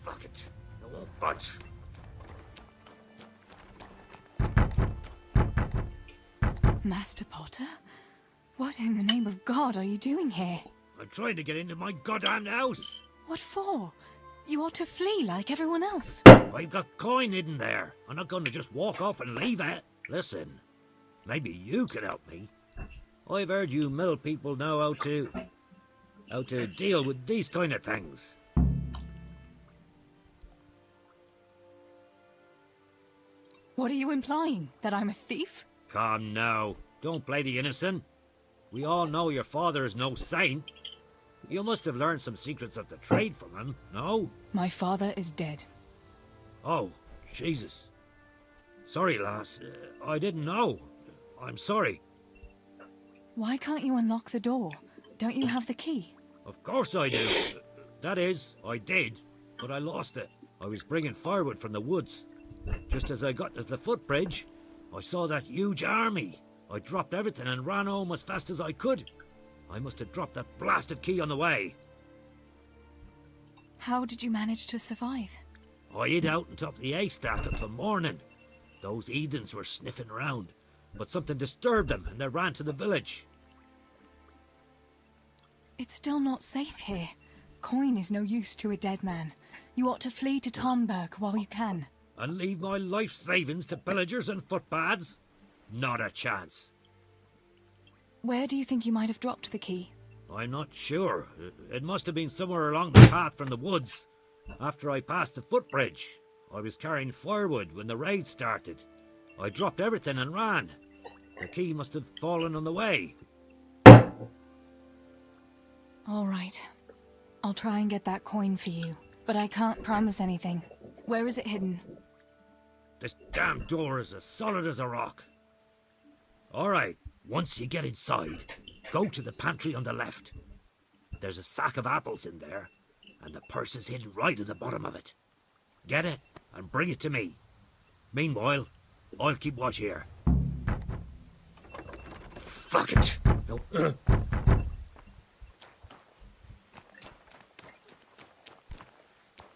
Fuck it. I won't budge. Master Potter? What in the name of God are you doing here? I'm trying to get into my goddamn house. What for? You ought to flee like everyone else. I've got coin hidden there. I'm not going to just walk off and leave it. Listen, maybe you could help me. I've heard you mill people know how to deal with these kind of things. What are you implying? That I'm a thief? Come now, don't play the innocent. We all know your father is no saint. You must have learned some secrets of the trade from him, no? My father is dead. Oh, Jesus. Sorry, lass. I didn't know. I'm sorry. Why can't you unlock the door? Don't you have the key? Of course I do. That is, I did, but I lost it. I was bringing firewood from the woods. Just as I got to the footbridge, I saw that huge army. I dropped everything and ran home as fast as I could. I must have dropped that blasted key on the way. How did you manage to survive? I hid out on top of the haystack until morning. Those heathens were sniffing around, but something disturbed them and they ran to the village. It's still not safe here. Coin is no use to a dead man. You ought to flee to Tomberg while you can. And leave my life savings to pillagers and footpads? Not a chance. Where do you think you might have dropped the key? I'm not sure. It must have been somewhere along the path from the woods. After I passed the footbridge, I was carrying firewood when the raid started. I dropped everything and ran. The key must have fallen on the way. All right. I'll try and get that coin for you, but I can't promise anything. Where is it hidden? This damn door is as solid as a rock. All right, once you get inside, go to the pantry on the left. There's a sack of apples in there, and the purse is hidden right at the bottom of it. Get it and bring it to me. Meanwhile, I'll keep watch here. Fuck it. No.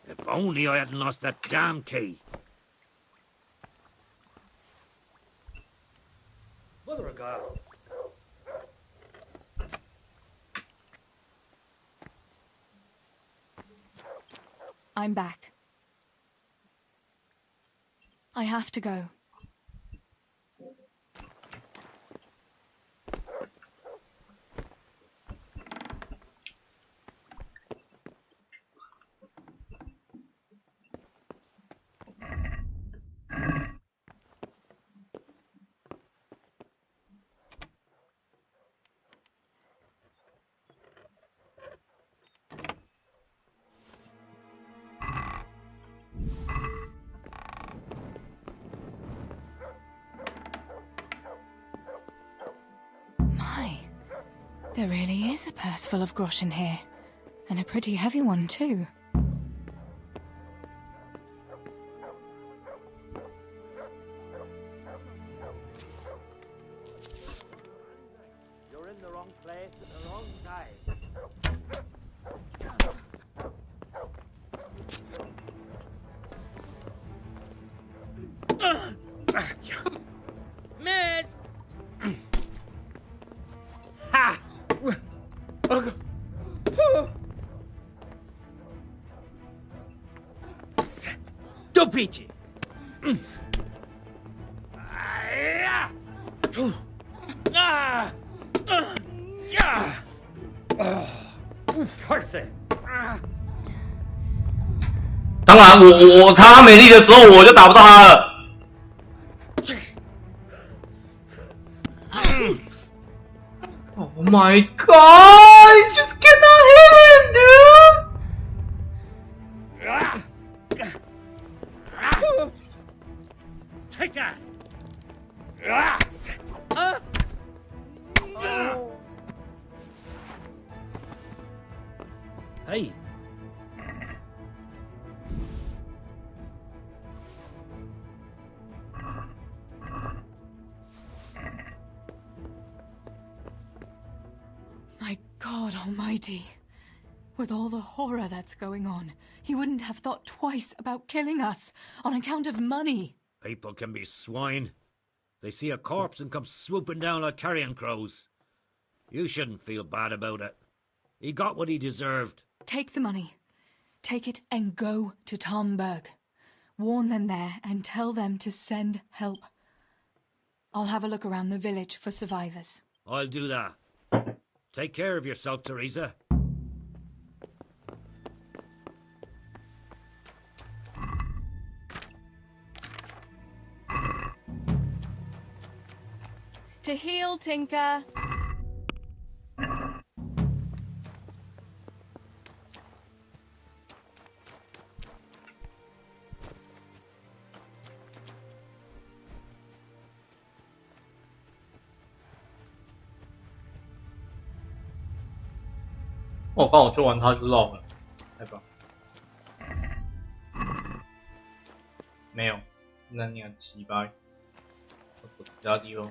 If only I hadn't lost that damn key. Mother of God. I'm back. I have to go. There really is a purse full of groschen here. And a pretty heavy one, too. You're in the wrong place at the wrong time. Missed! Ha! Stupid! Curse it! 当然我他没力的时候我就打不到他了。Oh my god! I just cannot hit him, dude! Take that! Hey! My God Almighty. With all the horror that's going on, he wouldn't have thought twice about killing us on account of money. People can be swine. They see a corpse and come swooping down like carrion crows. You shouldn't feel bad about it. He got what he deserved. Take the money. Take it and go to Tomberg. Warn them there and tell them to send help. I'll have a look around the village for survivors. I'll do that. Take care of yourself, Teresa. To heal, Tinker.我刚好做完它就绕了，来吧。没有，那你很奇怪，我走其他地方。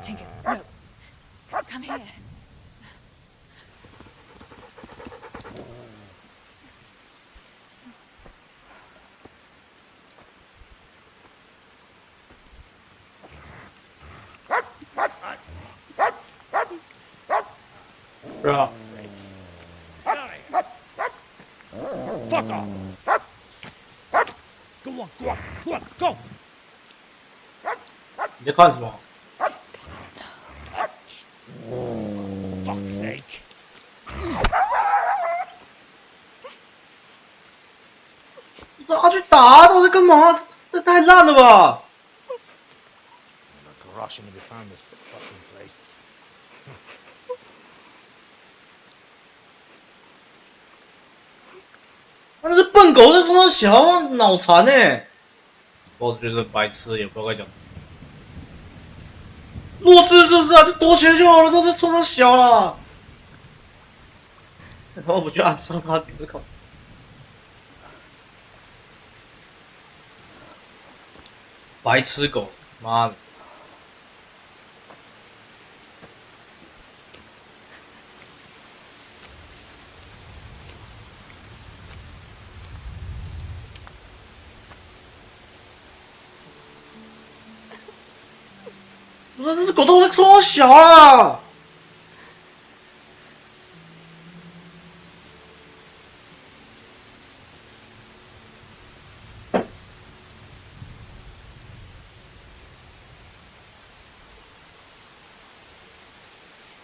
Tinker, no. Come here. Bro. Fuck off! Go on, go on, go on, go! 你在看什么？ Fuck's sake! 拿去打的，我在干嘛？这太烂了吧！ rushing to find this fucking place. 那是笨狗在冲他小，脑残欸！我觉得白痴也不知道该讲。弱智是不是啊？就躲起来就好了，都在冲他小了。然后我就按上他顶着口。白痴狗，妈的！不是，这只狗都在冲我小啊！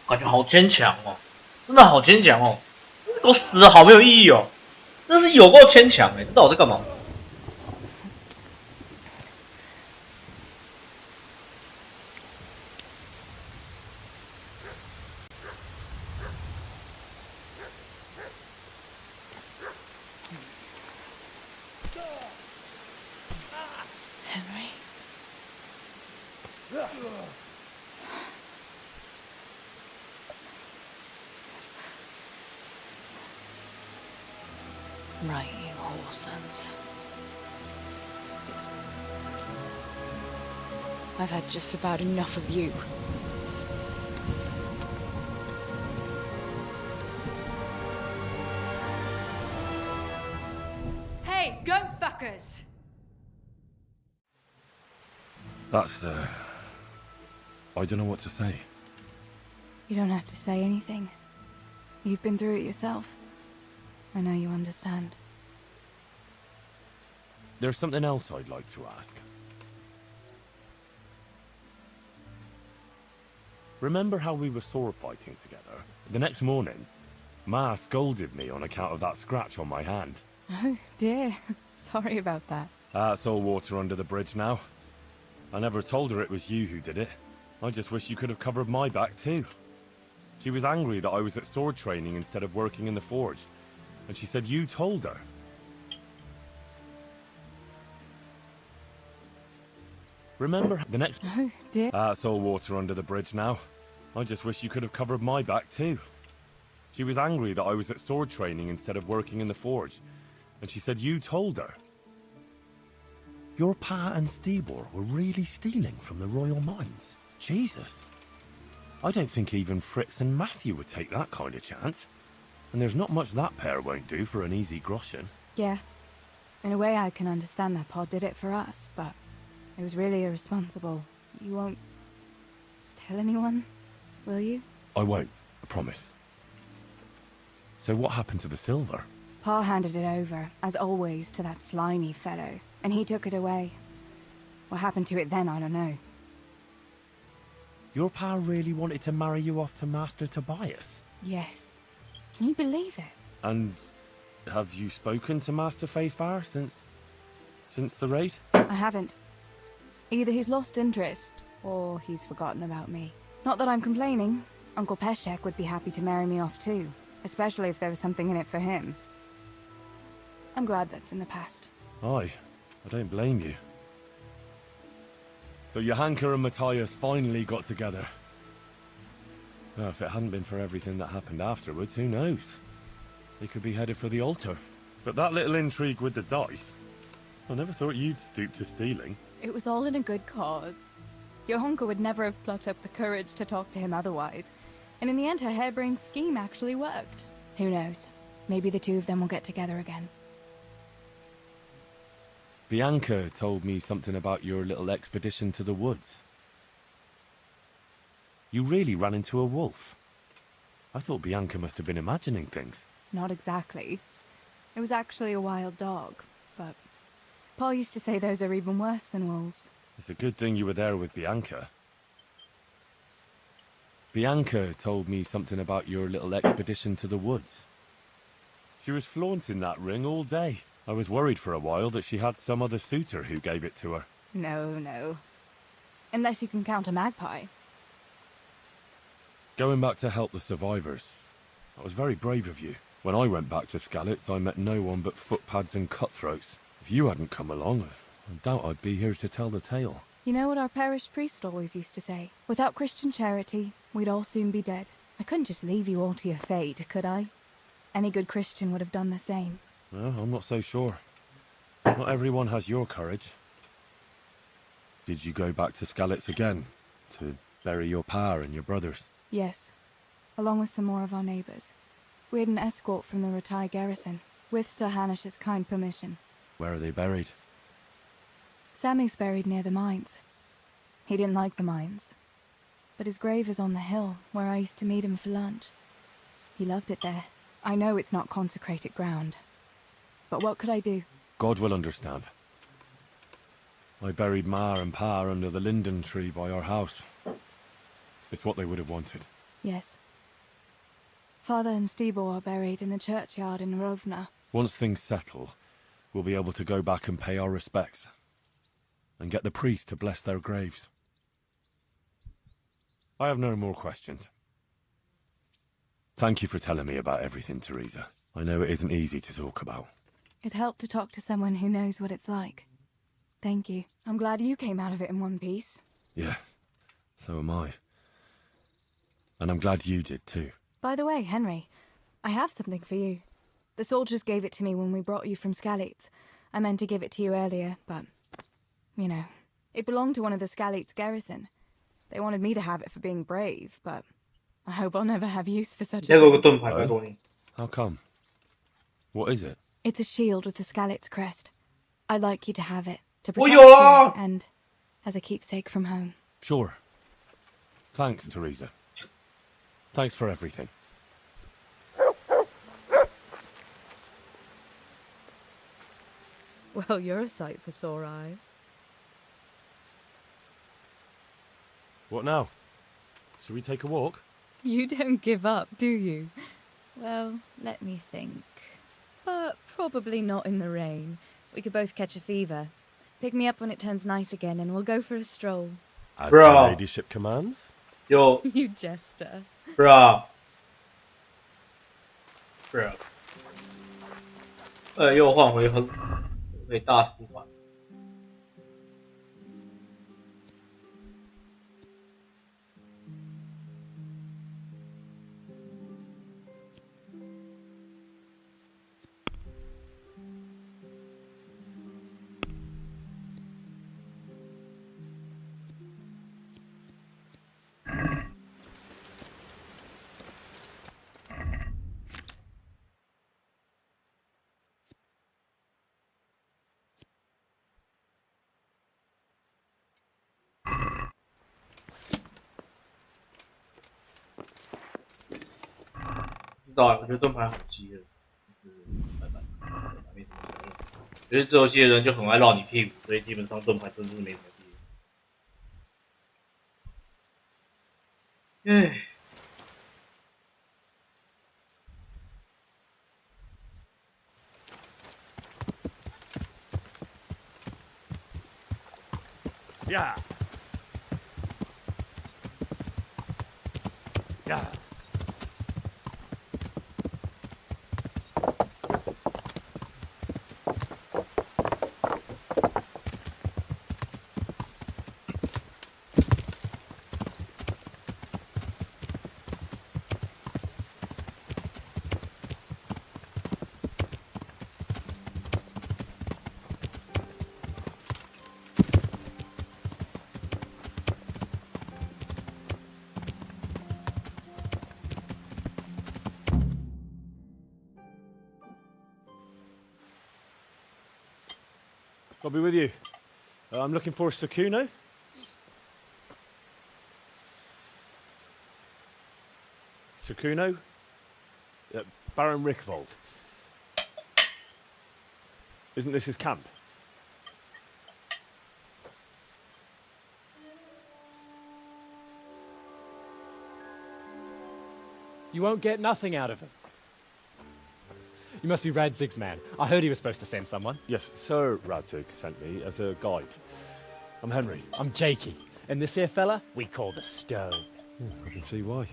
感觉好坚强哦，真的好坚强哦！这狗死了好没有意义哦，真是有够牵强哎！知道我在干嘛？ Henry. Right, you whoresons. I've had just about enough of you. Hey, go fuckers! That's, I don't know what to say. You don't have to say anything. You've been through it yourself. I know you understand. There's something else I'd like to ask. Remember how we were sword fighting together? The next morning, Ma scolded me on account of that scratch on my hand. Oh, dear. Sorry about that. That's all water under the bridge now. I never told her it was you who did it. I just wish you could have covered my back too. She was angry that I was at sword training instead of working in the forge. And she said you told her. Remember the next... Oh, dear. That's all water under the bridge now. I just wish you could have covered my back too. She was angry that I was at sword training instead of working in the forge. And she said you told her. Your Pa and Stibor were really stealing from the royal mines. Jesus. I don't think even Fritz and Matthew would take that kind of chance. And there's not much that pair won't do for an easy groschen. Yeah. In a way, I can understand that Pa did it for us, but it was really irresponsible. You won't tell anyone, will you? I won't, I promise. So what happened to the silver? Pa handed it over, as always, to that slimy fellow, and he took it away. What happened to it then, I don't know. Your Pa really wanted to marry you off to Master Tobias? Yes. Can you believe it? And have you spoken to Master Fayfar since the raid? I haven't. Either he's lost interest, or he's forgotten about me. Not that I'm complaining. Uncle Peshek would be happy to marry me off too, especially if there was something in it for him. I'm glad that's in the past. Aye, I don't blame you. So Johanka and Matthias finally got together. Well, if it hadn't been for everything that happened afterwards, who knows? They could be headed for the altar. But that little intrigue with the dice, I never thought you'd stoop to stealing. It was all in a good cause. Johanka would never have plucked up the courage to talk to him otherwise. And in the end, her harebrained scheme actually worked. Who knows? Maybe the two of them will get together again. Bianca told me something about your little expedition to the woods. You really ran into a wolf. I thought Bianca must have been imagining things. Not exactly. It was actually a wild dog, but Pa used to say those are even worse than wolves. It's a good thing you were there with Bianca. Bianca told me something about your little expedition to the woods. She was flaunting that ring all day. I was worried for a while that she had some other suitor who gave it to her. No. Unless you can count a magpie. Going back to help the survivors. That was very brave of you. When I went back to Skalitz, I met no one but footpads and cutthroats. If you hadn't come along, I doubt I'd be here to tell the tale. You know what our parish priest always used to say? Without Christian charity, we'd all soon be dead. I couldn't just leave you all to your fate, could I? Any good Christian would have done the same. Well, I'm not so sure. Not everyone has your courage. Did you go back to Skalitz again? To bury your pa and your brothers? Yes, along with some more of our neighbours. We had an escort from the retired garrison, with Sir Hanish's kind permission. Where are they buried? Sammy's buried near the mines. He didn't like the mines, but his grave is on the hill where I used to meet him for lunch. He loved it there. I know it's not consecrated ground, but what could I do? God will understand. I buried Ma and Pa under the linden tree by our house. It's what they would have wanted. Yes. Father and Stibor are buried in the churchyard in Rovna. Once things settle, we'll be able to go back and pay our respects. And get the priest to bless their graves. I have no more questions. Thank you for telling me about everything, Teresa. I know it isn't easy to talk about. It helped to talk to someone who knows what it's like. Thank you. I'm glad you came out of it in one piece. Yeah, so am I. And I'm glad you did too. By the way, Henry, I have something for you. The soldiers gave it to me when we brought you from Skalitz. I meant to give it to you earlier, but... you know, it belonged to one of the Skalitz garrison. They wanted me to have it for being brave, but I hope I'll never have use for such a thing. Oh? How come? What is it? It's a shield with the Skalitz crest. I'd like you to have it, to Oh, protect yeah. you, and as a keepsake from home. Sure. Thanks, Teresa. Thanks for everything. Well, you're a sight for sore eyes. What now? Should we take a walk? You don't give up, do you? Well, let me think. But probably not in the rain. We could both catch a fever. Pick me up when it turns nice again and we'll go for a stroll. As your ladyship commands? Yo. You jester. Bro. 又换回大使馆。不知道，我觉得盾牌好鸡的，就是没什么用。觉得这游戏的人就很爱绕你屁股，所以基本上盾牌真的是没什么屁。唉。Yeah. Yeah. I'll be with you. I'm looking for Sakuno. Sakuno? Baron Rickvold. Isn't this his camp? You won't get nothing out of him. You must be Radzig's man. I heard he was supposed to send someone. Yes, Sir Radzig sent me as a guide. I'm Henry. I'm Jakey. And this here fella, we call the Stone. I can see why.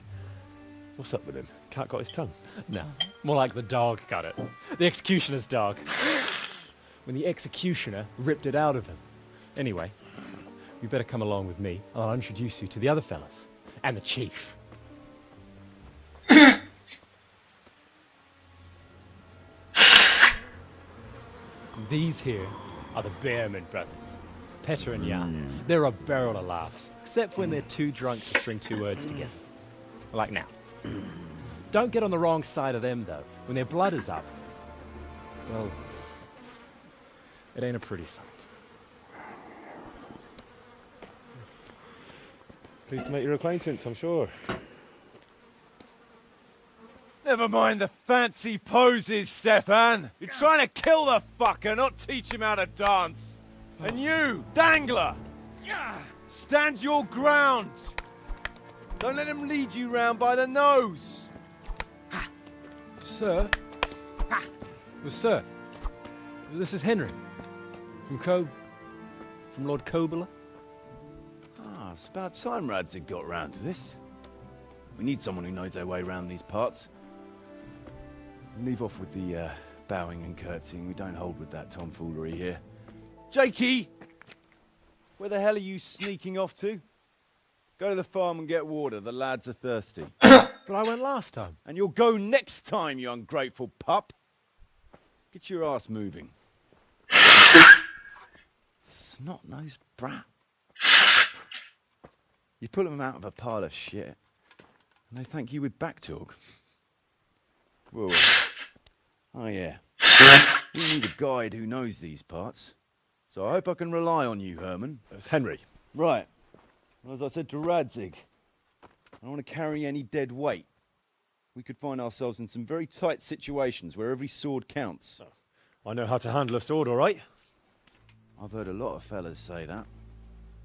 What's up with him? Cat got his tongue? No, more like the dog got it. The executioner's dog. When the executioner ripped it out of him. Anyway, you better come along with me. I'll introduce you to the other fellas. And the chief. These here are the Bearman brothers. Petter and Jan. They're a barrel of laughs. Except when they're too drunk to string two words together. Like now. Don't get on the wrong side of them, though. When their blood is up, well, it ain't a pretty sight. Pleased to make your acquaintance, I'm sure. Never mind the fancy poses, Stefan. You're trying to kill the fucker, not teach him how to dance. And you, Dangler, stand your ground. Don't let him lead you round by the nose. Sir? Well, sir, this is Henry. From Lord Kobler. Ah, it's about time Rads had got round to this. We need someone who knows their way around these parts. Leave off with the bowing and curtsying. We don't hold with that tomfoolery here. Jakey! Where the hell are you sneaking off to? Go to the farm and get water. The lads are thirsty. But I went last time. And you'll go next time, you ungrateful pup. Get your ass moving. Snot-nosed brat. You pull them out of a pile of shit, and they thank you with back talk. Whoa. Oh yeah. We need a guide who knows these parts. So I hope I can rely on you, Herman. That's Henry. Right. Well, as I said to Radzig, I don't want to carry any dead weight. We could find ourselves in some very tight situations where every sword counts. I know how to handle a sword, all right. I've heard a lot of fellas say that.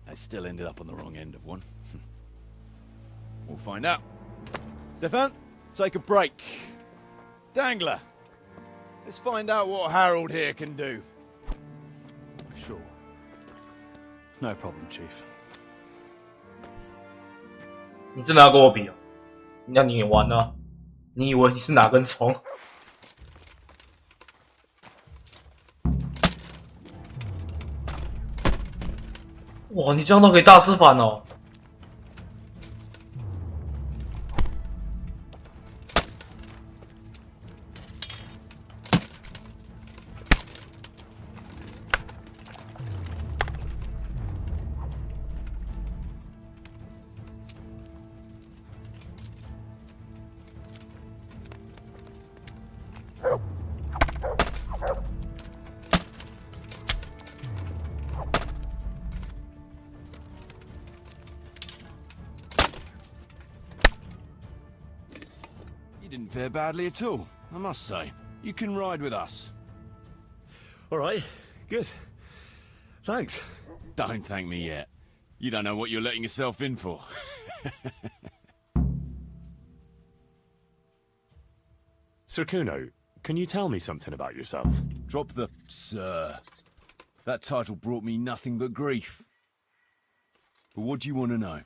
They still ended up on the wrong end of one. We'll find out. Stefan, take a break. Dangler, let's find out what Harold here can do. Sure. No problem, Chief. 你真的要跟我比哦？那你也玩呢？你以为你是哪根葱？哇，你这样都可以大师反哦！You didn't fare badly at all, I must say. You can ride with us. All right, good. Thanks. Don't thank me yet. You don't know what you're letting yourself in for. Sir Kuno, can you tell me something about yourself? Drop the sir. That title brought me nothing but grief. But what do you want to know?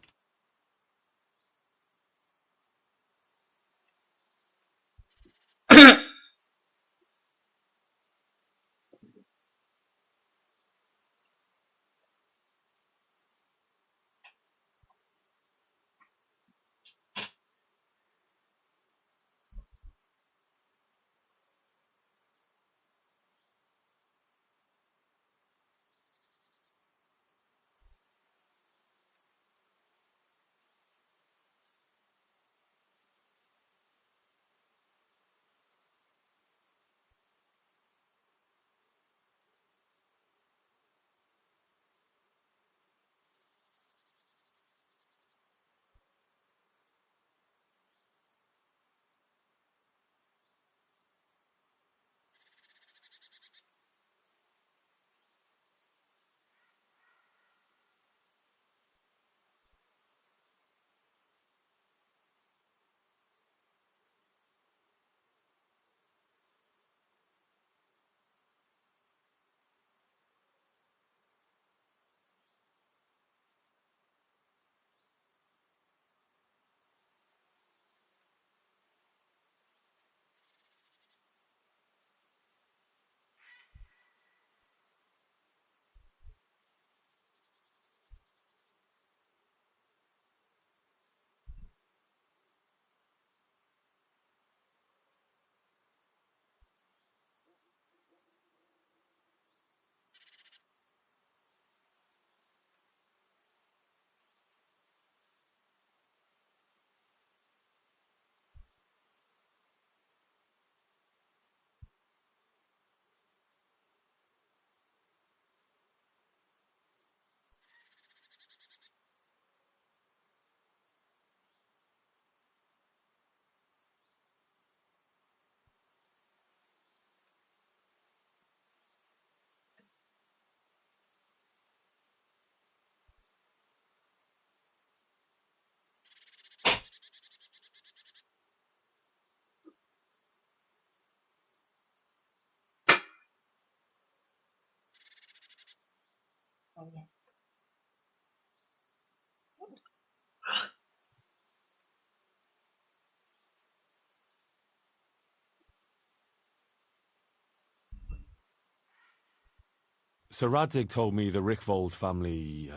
Sir Radzig told me the Rickvold family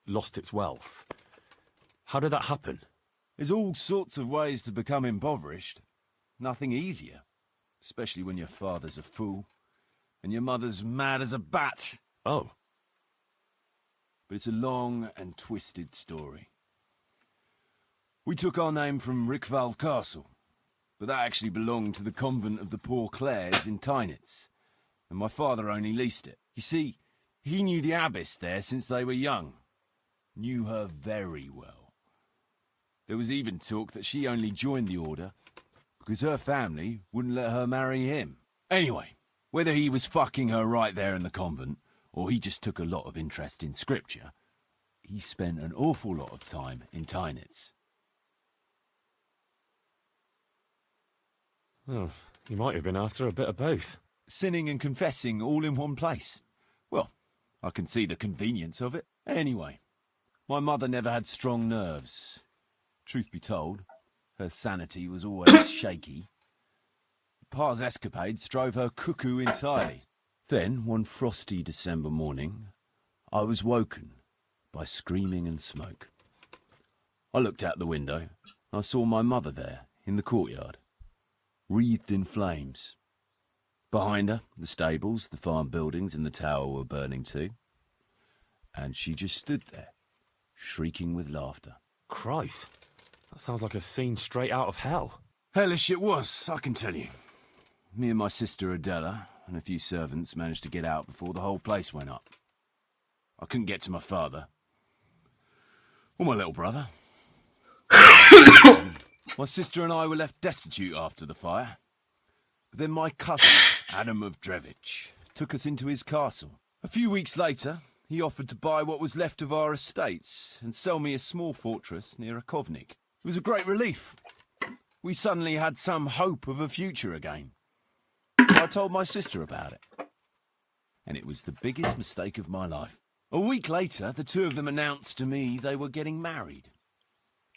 lost its wealth. How did that happen? There's all sorts of ways to become impoverished. Nothing easier. Especially when your father's a fool. And your mother's mad as a bat. Oh. But it's a long and twisted story. We took our name from Rickval Castle. But that actually belonged to the convent of the Poor Clares in Tynitz. And my father only leased it. You see, he knew the abbess there since they were young. Knew her very well. There was even talk that she only joined the order because her family wouldn't let her marry him. Anyway, whether he was fucking her right there in the convent, or he just took a lot of interest in scripture, he spent an awful lot of time in Tynitz. Oh, he might have been after a bit of both. Sinning and confessing all in one place. Well, I can see the convenience of it. Anyway, my mother never had strong nerves. Truth be told, her sanity was always shaky. Pa's escapades drove her cuckoo entirely. Then, one frosty December morning, I was woken by screaming and smoke. I looked out the window. I saw my mother there, in the courtyard, wreathed in flames. Behind her, the stables, the farm buildings and the tower were burning too. And she just stood there, shrieking with laughter. Christ, that sounds like a scene straight out of hell. Hellish it was, I can tell you. Me and my sister Adela and a few servants managed to get out before the whole place went up. I couldn't get to my father. Or my little brother. My sister and I were left destitute after the fire. But then my cousin, Adam of Drevich, took us into his castle. A few weeks later, he offered to buy what was left of our estates and sell me a small fortress near a Kovnik. It was a great relief. We suddenly had some hope of a future again. So I told my sister about it. And it was the biggest mistake of my life. A week later, the two of them announced to me they were getting married.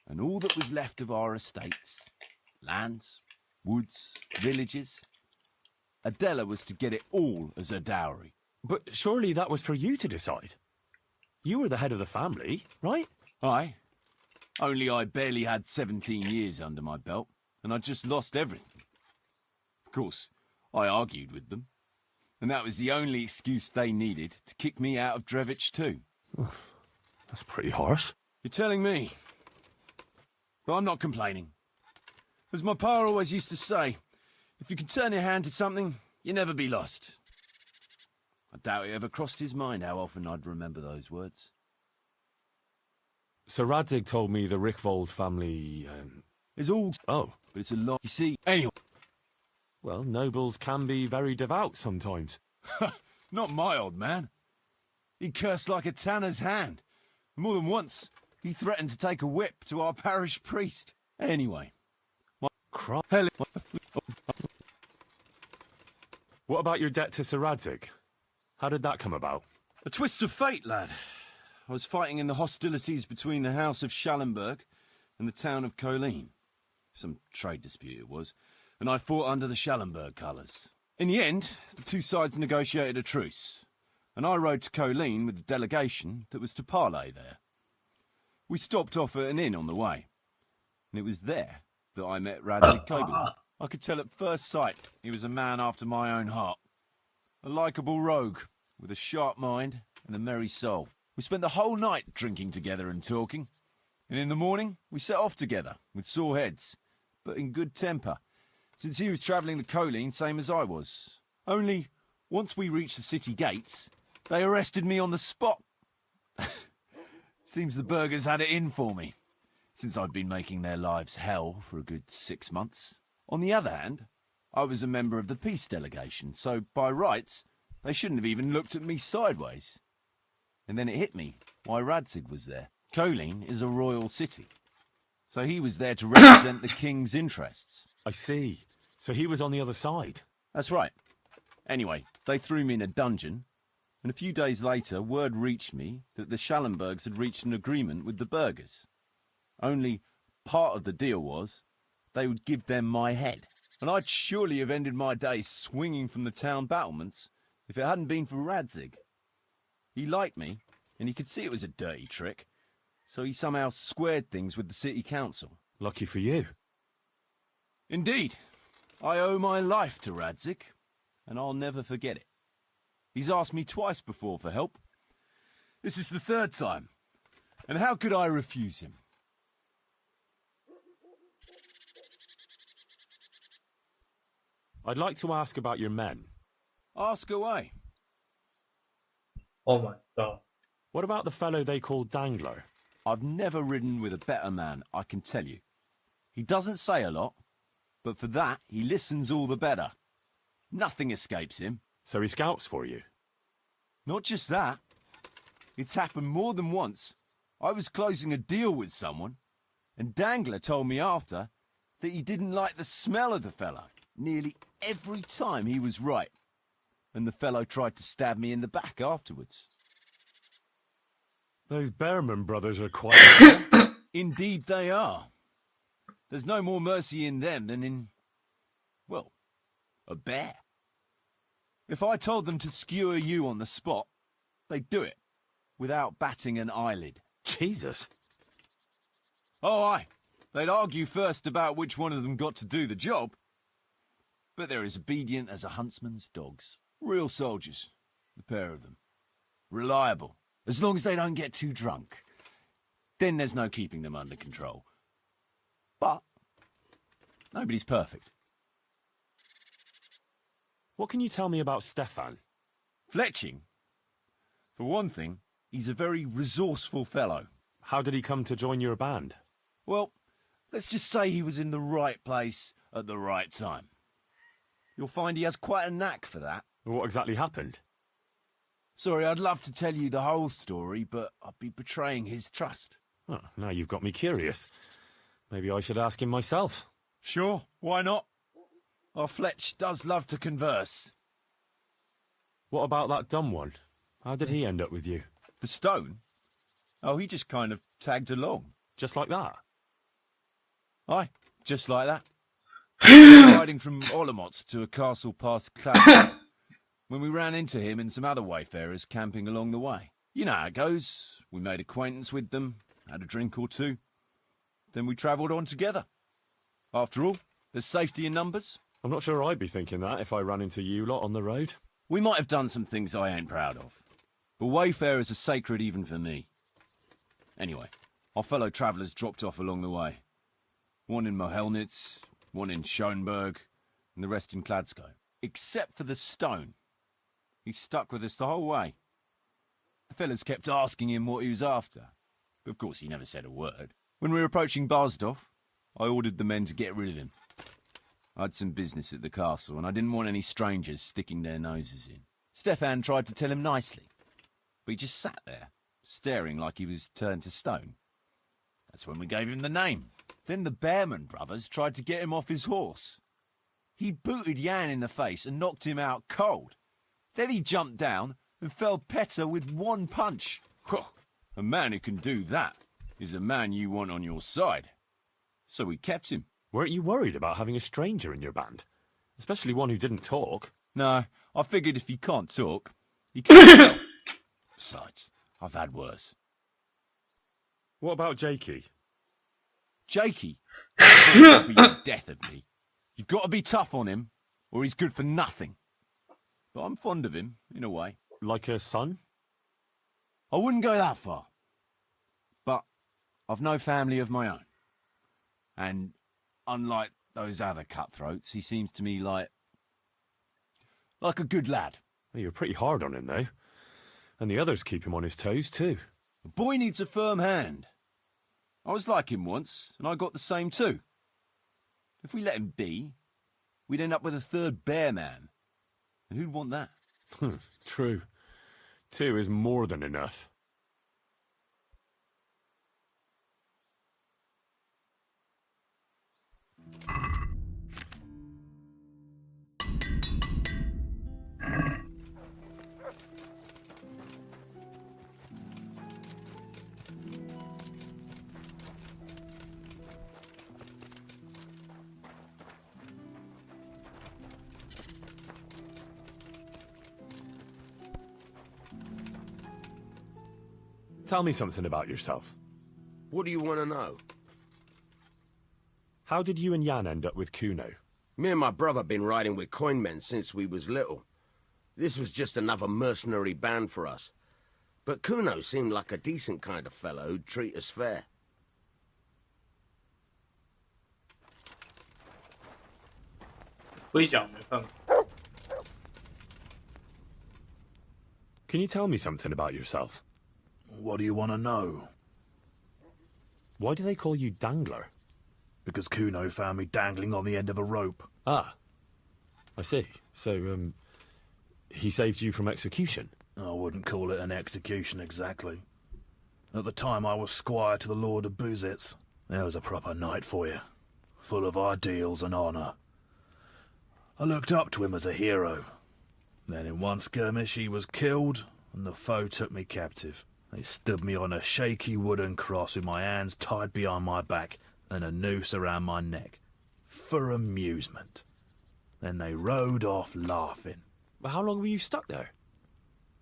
And all that was left of our estates, lands, woods, villages, Adela was to get it all as a dowry. But surely that was for you to decide. You were the head of the family, right? Aye. Only I barely had 17 years under my belt, and I'd just lost everything. Of course, I argued with them, and that was the only excuse they needed to kick me out of Drevich too. That's pretty harsh. You're telling me. But I'm not complaining. As my pa always used to say, if you can turn your hand to something, you'll never be lost. I doubt it ever crossed his mind how often I'd remember those words. Sir Radzig told me the Rickvold family, is all... Oh. But it's a lot... You see, anyway... Well, nobles can be very devout sometimes. Not my old man. He cursed like a tanner's hand. More than once, he threatened to take a whip to our parish priest. Anyway... What about your debt to Sir Radzig? How did that come about? A twist of fate, lad. I was fighting in the hostilities between the House of Schallenberg and the town of Colleen. Some trade dispute it was, and I fought under the Schallenberg colours. In the end, the two sides negotiated a truce, and I rode to Colleen with the delegation that was to parley there. We stopped off at an inn on the way, and it was there that I met Radzig Kobyl. I could tell at first sight he was a man after my own heart. A likeable rogue, with a sharp mind and a merry soul. We spent the whole night drinking together and talking, and in the morning we set off together, with sore heads, but in good temper, since he was travelling to Colleen same as I was. Only, once we reached the city gates, they arrested me on the spot. Seems the burghers had it in for me, since I'd been making their lives hell for a good 6 months. On the other hand, I was a member of the peace delegation, so by rights, they shouldn't have even looked at me sideways. And then it hit me why Radzig was there. Colleen is a royal city, so he was there to represent the king's interests. I see. So he was on the other side. That's right. Anyway, they threw me in a dungeon And a few days later, word reached me that the Schallenbergs had reached an agreement with the burghers. Only part of the deal was they would give them my head. And I'd surely have ended my days swinging from the town battlements if it hadn't been for Radzig. He liked me, and he could see it was a dirty trick, so he somehow squared things with the city council. Lucky for you. Indeed. I owe my life to Radzig, and I'll never forget it. He's asked me twice before for help. This is the third time. And how could I refuse him? I'd like to ask about your men. Ask away. Oh my god. What about the fellow they call Dangler? I've never ridden with a better man, I can tell you. He doesn't say a lot, but for that, he listens all the better. Nothing escapes him. So he scouts for you? Not just that. It's happened more than once. I was closing a deal with someone, and Dangler told me after that he didn't like the smell of the fellow nearly every time he was right. And the fellow tried to stab me in the back afterwards. Those Behrman brothers are quite... Indeed they are. There's no more mercy in them than in, well, a bear. If I told them to skewer you on the spot, they'd do it, without batting an eyelid. Jesus. Oh, aye. They'd argue first about which one of them got to do the job. But they're as obedient as a huntsman's dogs. Real soldiers, the pair of them. Reliable, as long as they don't get too drunk. Then there's no keeping them under control. But nobody's perfect. What can you tell me about Stefan? Fletching? For one thing, he's a very resourceful fellow. How did he come to join your band? Well, let's just say he was in the right place at the right time. You'll find he has quite a knack for that. What exactly happened? Sorry, I'd love to tell you the whole story, but I'd be betraying his trust. Oh, now you've got me curious. Maybe I should ask him myself. Sure, why not? Our Fletch does love to converse. What about that dumb one? How did he end up with you? The stone? Oh, he just kind of tagged along. Just like that? Aye, just like that. Riding from Olomouc to a castle past Clad when we ran into him and some other wayfarers camping along the way. You know how it goes. We made acquaintance with them, had a drink or two. Then we travelled on together. After all, there's safety in numbers. I'm not sure I'd be thinking that if I ran into you lot on the road. We might have done some things I ain't proud of. But wayfarers are sacred even for me. Anyway, our fellow travellers dropped off along the way. One in Mohelnitz, one in Schoenberg, and the rest in Kladsko. Except for the stone. He stuck with us the whole way. The fellas kept asking him what he was after, but of course he never said a word. When we were approaching Barsdorf, I ordered the men to get rid of him. I had some business at the castle, and I didn't want any strangers sticking their noses in. Stefan tried to tell him nicely, but he just sat there, staring like he was turned to stone. That's when we gave him the name. Then the Behrman brothers tried to get him off his horse. He booted Jan in the face and knocked him out cold. Then he jumped down and felled Petter with one punch. A man who can do that is a man you want on your side. So we kept him. Weren't you worried about having a stranger in your band? Especially one who didn't talk. No, I figured if he can't talk, he can't help. Besides, I've had worse. What about Jakey? Jakey? He'll be the death of me. You've got to be tough on him, or he's good for nothing. But I'm fond of him, in a way. Like a son? I wouldn't go that far. But I've no family of my own. And unlike those other cutthroats, he seems to me like a good lad. Well, you're pretty hard on him, though. And the others keep him on his toes, too. A boy needs a firm hand. I was like him once, and I got the same too. If we let him be, we'd end up with a third bear man. And who'd want that? True. 2 is more than enough. Tell me something about yourself. What do you want to know? How did you and Jan end up with Kuno? Me and my brother been riding with coinmen since we was little. This was just another mercenary band for us. But Kuno seemed like a decent kind of fellow who'd treat us fair. Can you tell me something about yourself? What do you want to know? Why do they call you Dangler? Because Kuno found me dangling on the end of a rope. Ah, I see. So, he saved you from execution? I wouldn't call it an execution exactly. At the time I was squire to the Lord of Buzitz. There was a proper knight for you, full of ideals and honour. I looked up to him as a hero. Then in one skirmish he was killed, and the foe took me captive. They stood me on a shaky wooden cross with my hands tied behind my back and a noose around my neck, for amusement. Then they rode off laughing. But how long were you stuck there?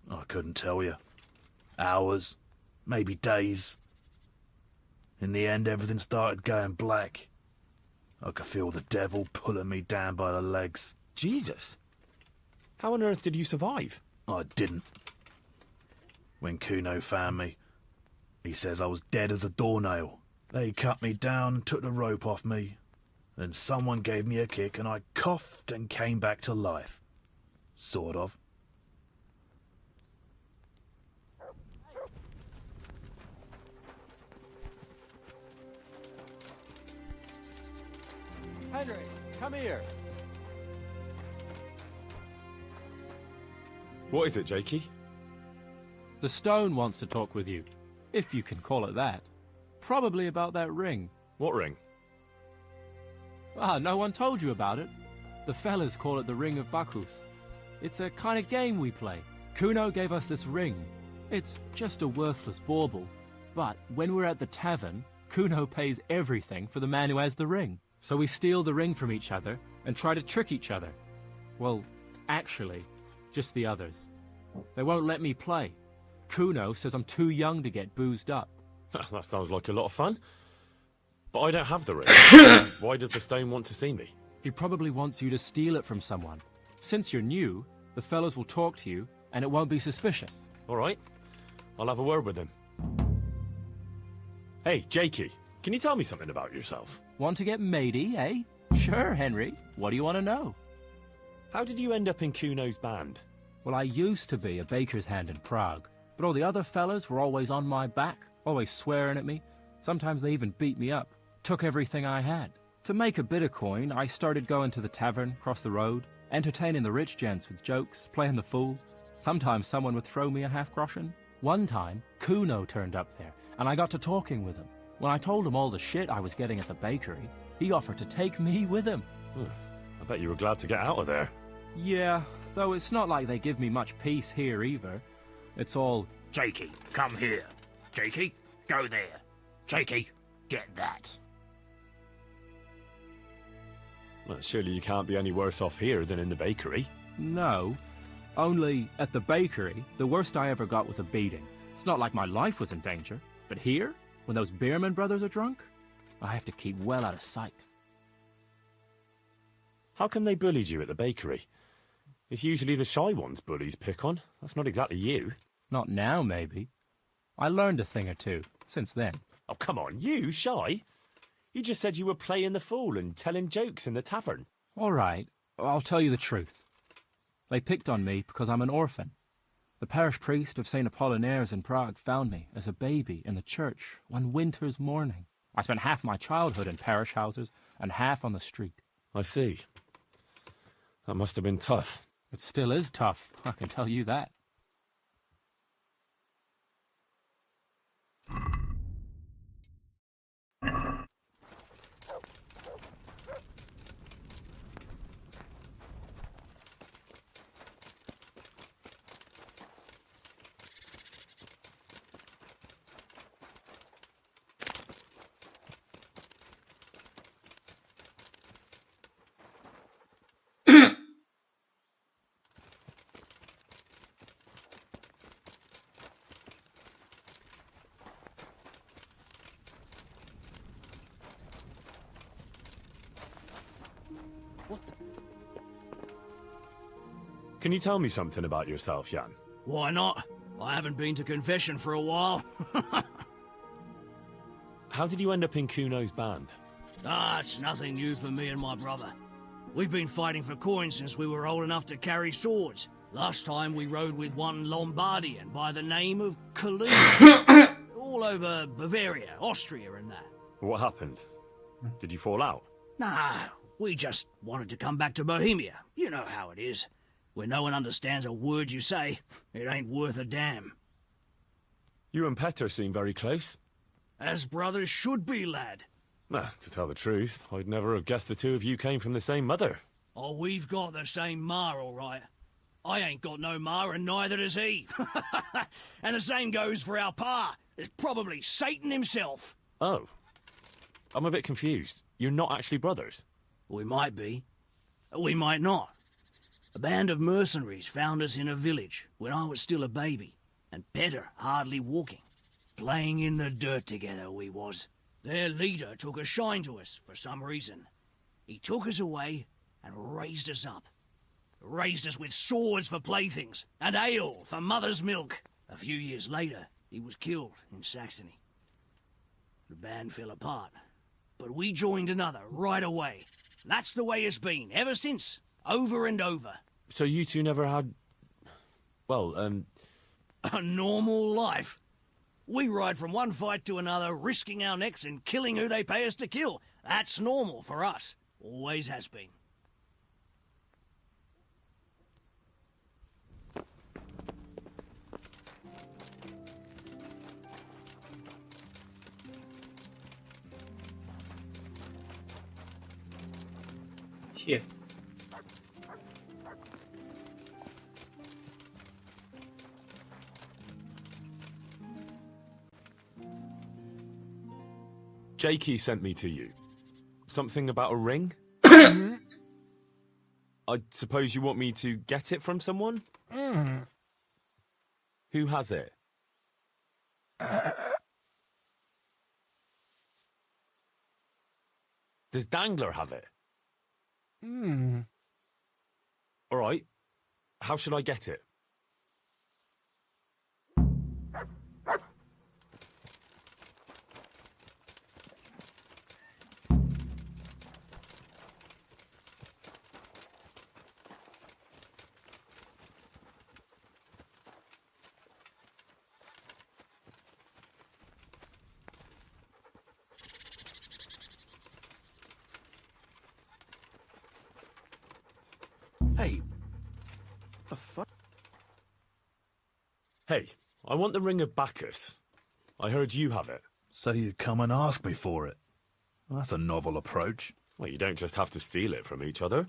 I couldn't tell you. Hours, maybe days. In the end, everything started going black. I could feel the devil pulling me down by the legs. Jesus! How on earth did you survive? I didn't. When Kuno found me, he says I was dead as a doornail. They cut me down, took the rope off me, then someone gave me a kick and I coughed and came back to life. Sort of. Henry, come here. What is it, Jakey? The stone wants to talk with you, if you can call it that. Probably about that ring. What ring? Ah, no one told you about it. The fellas call it the Ring of Bacchus. It's a kind of game we play. Kuno gave us this ring. It's just a worthless bauble. But when we're at the tavern, Kuno pays everything for the man who has the ring. So we steal the ring from each other and try to trick each other. Well, actually, just the others. They won't let me play. Kuno says I'm too young to get boozed up. That sounds like a lot of fun. But I don't have the ring. Why does the stone want to see me? He probably wants you to steal it from someone. Since you're new, the fellows will talk to you, and it won't be suspicious. All right. I'll have a word with him. Hey, Jakey, can you tell me something about yourself? Want to get matey, eh? Sure, Henry. What do you want to know? How did you end up in Kuno's band? Well, I used to be a baker's hand in Prague, but all the other fellas were always on my back, always swearing at me. Sometimes they even beat me up, took everything I had. To make a bit of coin, I started going to the tavern across the road, entertaining the rich gents with jokes, playing the fool. Sometimes someone would throw me a half-groschen. One time, Kuno turned up there, and I got to talking with him. When I told him all the shit I was getting at the bakery, he offered to take me with him. I bet you were glad to get out of there. Yeah, though it's not like they give me much peace here either. It's all, Jakey, come here. Jakey, go there. Jakey, get that. Well, surely you can't be any worse off here than in the bakery. no. Only, at the bakery, the worst I ever got was a beating. It's not like my life was in danger. But here, when those Beerman brothers are drunk, I have to keep well out of sight. How come they bullied you at the bakery? It's usually the shy ones bullies pick on. That's not exactly you. Not now, maybe. I learned a thing or two since then. Oh, come on, you shy? You just said you were playing the fool and telling jokes in the tavern. All right, I'll tell you the truth. They picked on me because I'm an orphan. The parish priest of St. Apollinaire's in Prague found me as a baby in the church one winter's morning. I spent half my childhood in parish houses and half on the street. I see. That must have been tough. It still is tough, I can tell you that. Can you tell me something about yourself, Jan? Why not? I haven't been to confession for a while. How did you end up in Kuno's band? Ah, it's nothing new for me and my brother. We've been fighting for coins since we were old enough to carry swords. Last time we rode with one Lombardian by the name of Kaluna. All over Bavaria, Austria and that. What happened? Did you fall out? Nah, we just wanted to come back to Bohemia. You know how it is. Where no one understands a word you say, it ain't worth a damn. You and Petter seem very close. As brothers should be, lad. To tell the truth, I'd never have guessed the two of you came from the same mother. Oh, we've got the same ma, all right. I ain't got no ma, and neither does he. And the same goes for our pa. It's probably Satan himself. Oh. I'm a bit confused. You're not actually brothers? We might be. We might not. A band of mercenaries found us in a village when I was still a baby, and Petter hardly walking. Playing in the dirt together we was. Their leader took a shine to us for some reason. He took us away and raised us up. Raised us with swords for playthings and ale for mother's milk. A few years later, he was killed in Saxony. The band fell apart, but we joined another right away. That's the way it's been ever since, over and over. So you two never had... well, A normal life. We ride from one fight to another, risking our necks and killing who they pay us to kill. That's normal for us. Always has been. Shit. Jakey sent me to you. Something about a ring? I suppose you want me to get it from someone? Who has it? Does Dangler have it? All right. How should I get it? Hey. The fuck? Hey, I want the Ring of Bacchus. I heard you have it. So you come and ask me for it? Well, that's a novel approach. Well, you don't just have to steal it from each other.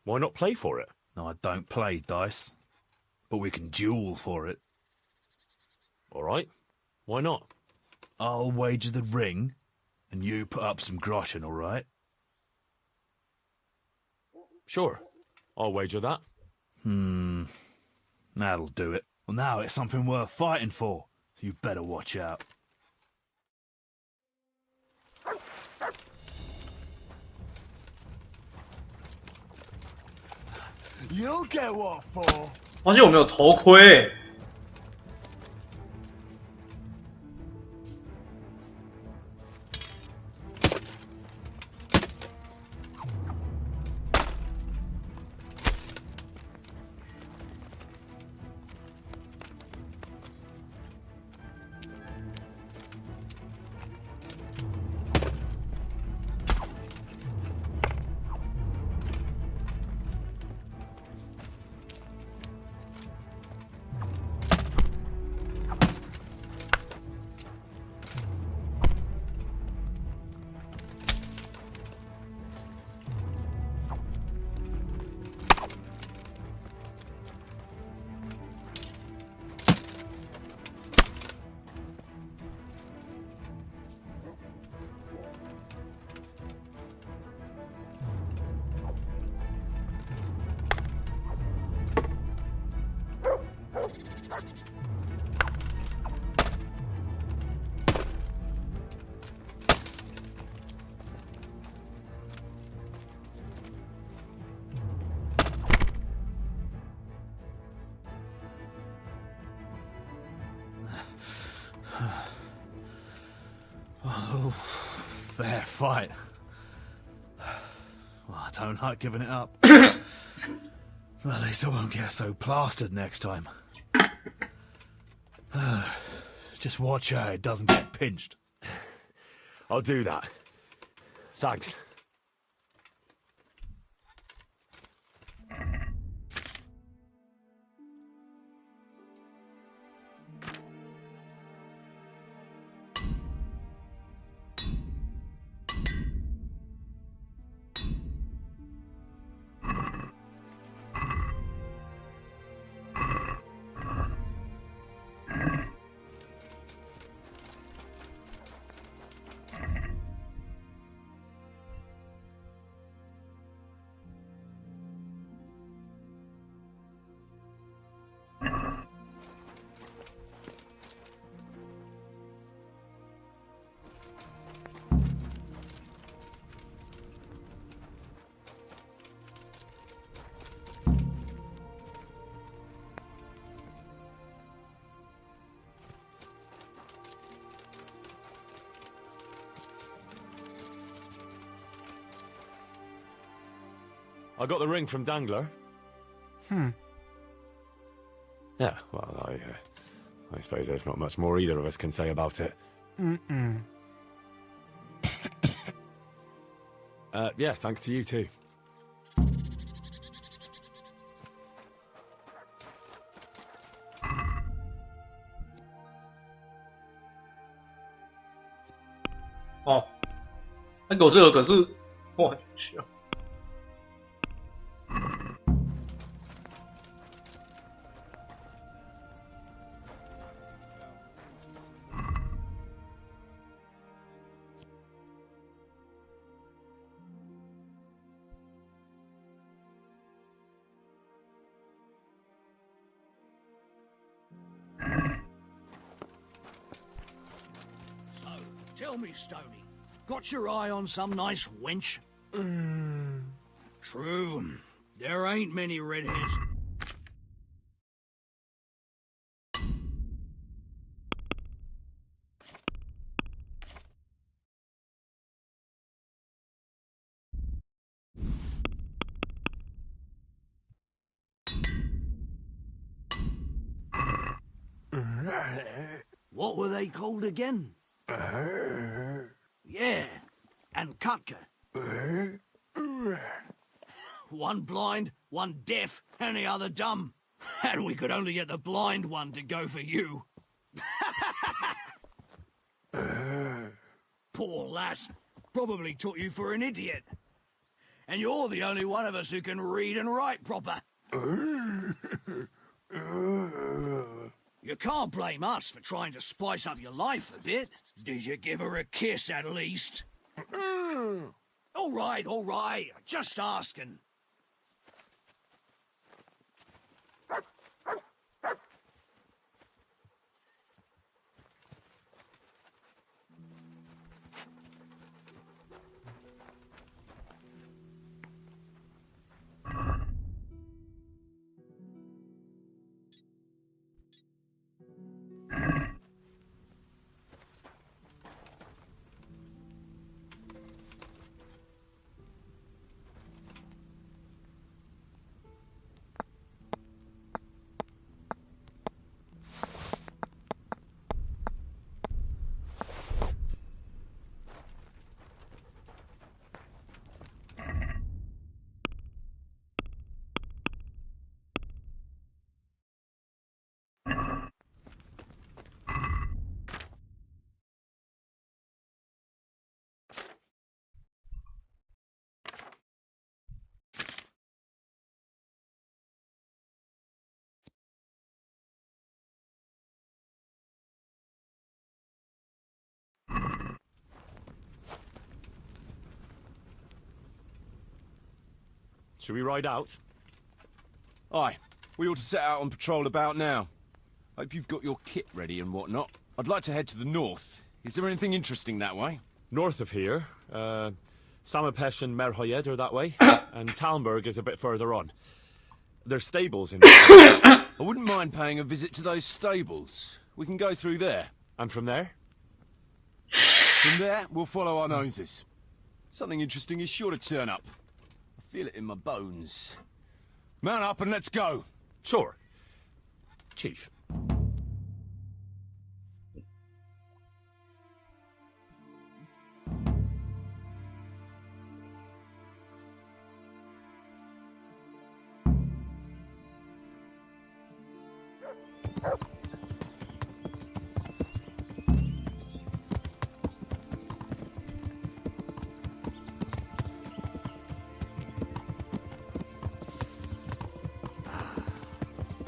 Why not play for it? No, I don't play dice. But we can duel for it. All right. Why not? I'll wager the ring, and you put up some groschen, all right? Sure. I'll wager that. That'll do it. Well, now it's something worth fighting for, so you better watch out. You'll get what for. 发现我没有头盔。Oh, fair fight. Well, I don't like giving it up. Well, at least I won't get so plastered next time. Just watch out it doesn't get pinched. I'll do that. Thanks. I got the ring from Dangler. Hmm. Yeah, well, I suppose there's not much more either of us can say about it. Mm-mm. Yeah, thanks to you too.哦，那狗这个可是哇，去啊！So, tell me, Stoney, got your eye on some nice wench? True, there ain't many redheads. What were they called again? Yeah, and Kutka. One blind, one deaf, and the other dumb. And we could only get the blind one to go for you. Poor lass. Probably took you for an idiot. And you're the only one of us who can read and write proper. You can't blame us for trying to spice up your life a bit. Did you give her a kiss at least? All right. Just asking. Should we ride out? Aye, we ought to set out on patrol about now. Hope you've got your kit ready and whatnot. I'd like to head to the north. Is there anything interesting that way? North of here, Samapesh and Merhoyed are that way, and Talmberg is a bit further on. There's stables in there. I wouldn't mind paying a visit to those stables. We can go through there. And from there? From there, we'll follow our noses. Something interesting is sure to turn up. I feel it in my bones. Mount up and let's go. Sure. Chief.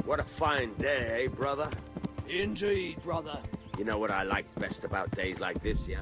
What a fine day, eh, brother? Indeed, brother. You know what I like best about days like this, yeah?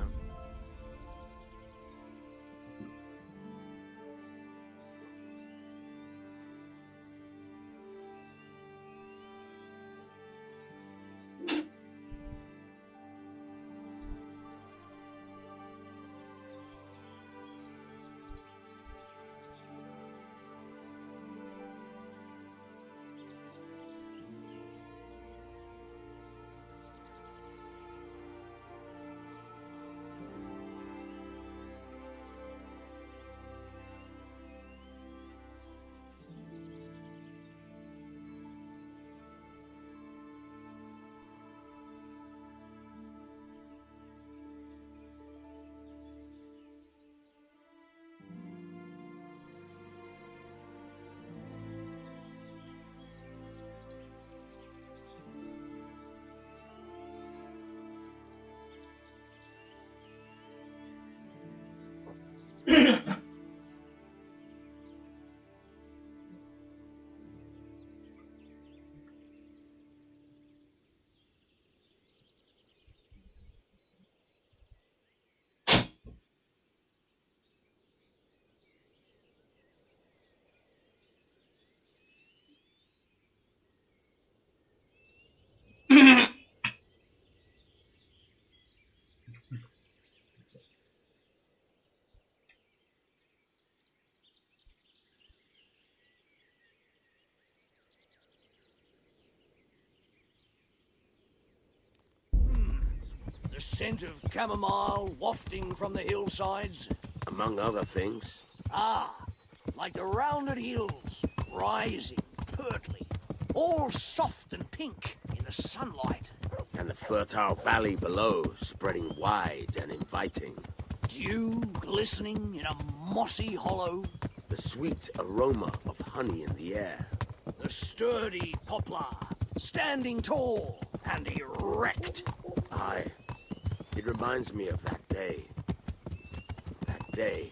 The scent of chamomile wafting from the hillsides. Among other things. Ah, like the rounded hills, rising, pertly, all soft and pink in the sunlight. And the fertile valley below, spreading wide and inviting. Dew glistening in a mossy hollow. The sweet aroma of honey in the air. The sturdy poplar, standing tall and erect. Aye. It reminds me of that day. That day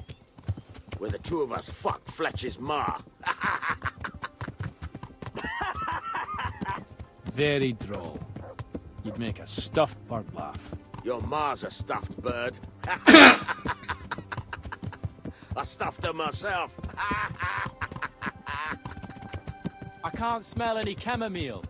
when the two of us fucked Fletcher's ma. Very droll. You'd make a stuffed bird laugh. Your ma's a stuffed bird. I stuffed her myself. I can't smell any chamomile.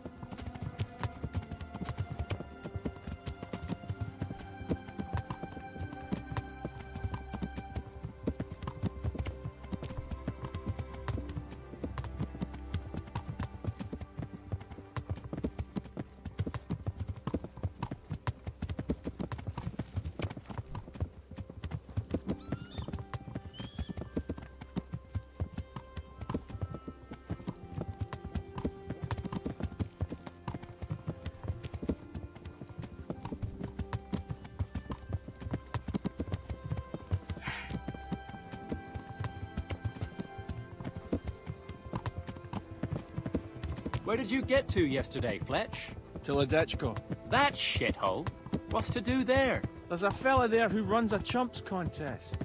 Where did you get to yesterday, Fletch? To Ledechko. That shithole? What's to do there? There's a fella there who runs a chumps contest.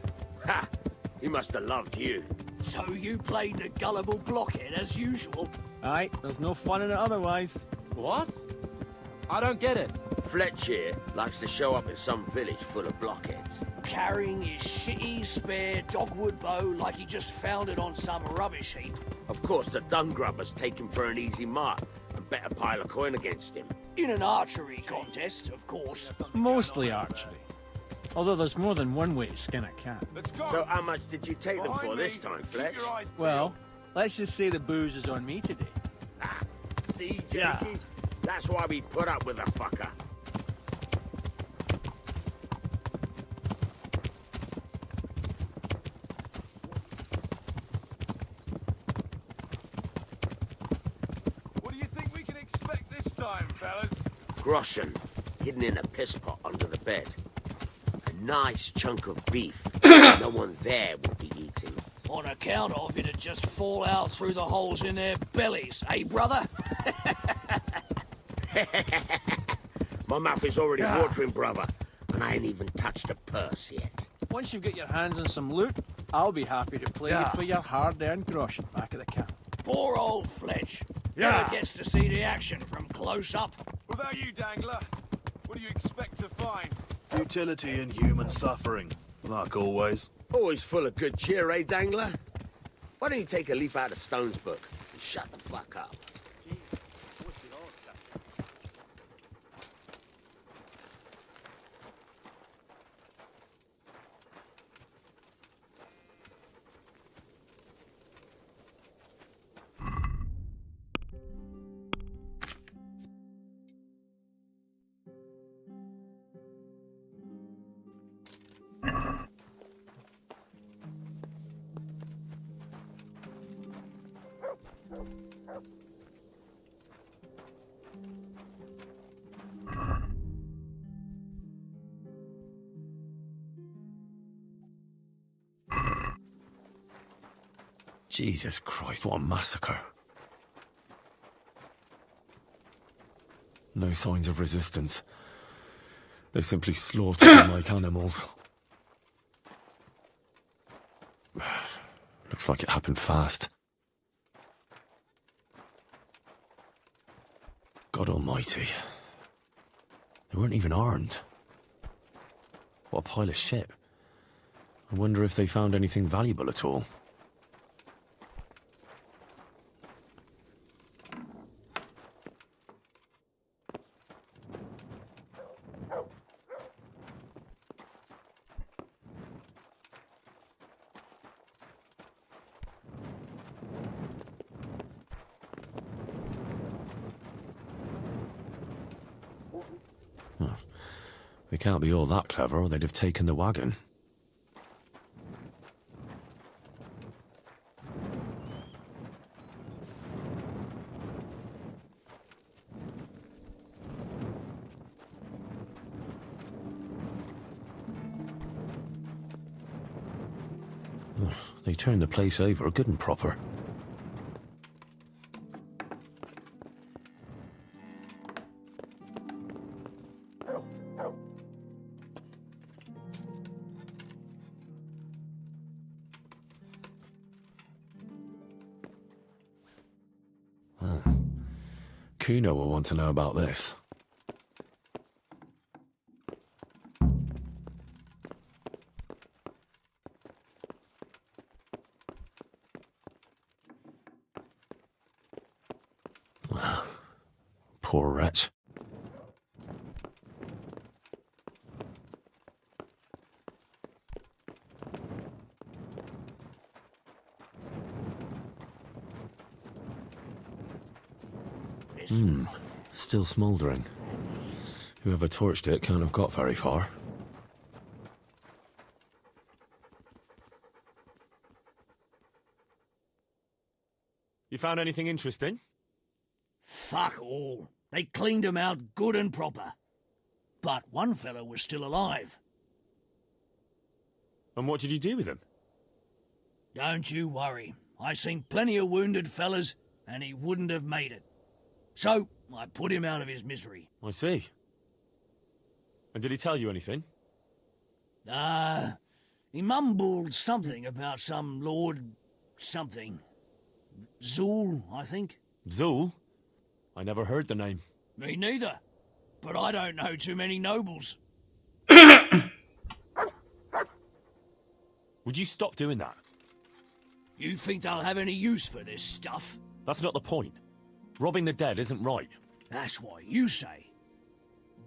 Ha! He must have loved you. So you played the gullible blockhead as usual? Aye, there's no fun in it otherwise. What? I don't get it. Fletch here likes to show up in some village full of blockheads. Carrying his shitty spare dogwood bow like he just found it on some rubbish heap. Of course, the dung grubbers take him for an easy mark and bet a pile of coin against him. In an archery contest, of course. Mostly archery. Although there's more than one way to skin a cat. So how much did you take them for this time, Fletch? Well, let's just say the booze is on me today. Ah, see, Jakey? That's why we put up with a fucker. time, fellas. Groschen, hidden in a piss pot under the bed. A nice chunk of beef no one there would be eating. On account of it'd just fall out through the holes in their bellies, eh, brother? My mouth is already watering, brother, and I ain't even touched a purse yet. Once you get your hands on some loot, I'll be happy to play you for your hard-earned groschen back at the camp. Poor old Fletch. Never gets to see the action from close up. What about you, Dangler? What do you expect to find? Utility and human suffering, like always. Always full of good cheer, eh, Dangler? Why don't you take a leaf out of Stone's book and shut the fuck up? Jesus Christ, what a massacre. No signs of resistance. They simply slaughtered them like animals. Looks like it happened fast. God almighty. They weren't even armed. What a pile of shit. I wonder if they found anything valuable at all. They can't be all that clever, or they'd have taken the wagon. They turned the place over good and proper. Kuno will want to know about this. Poor wretch. Still smouldering. Whoever torched it can't have got very far. You found anything interesting? Fuck all. They cleaned him out good and proper. But one fellow was still alive. And what did you do with him? Don't you worry. I seen plenty of wounded fellas, and he wouldn't have made it. So, I put him out of his misery. I see. And did he tell you anything? He mumbled something about some Lord something. Zool, I think. Zool? I never heard the name. Me neither. But I don't know too many nobles. Would you stop doing that? You think they'll have any use for this stuff? That's not the point. Robbing the dead isn't right. That's what you say.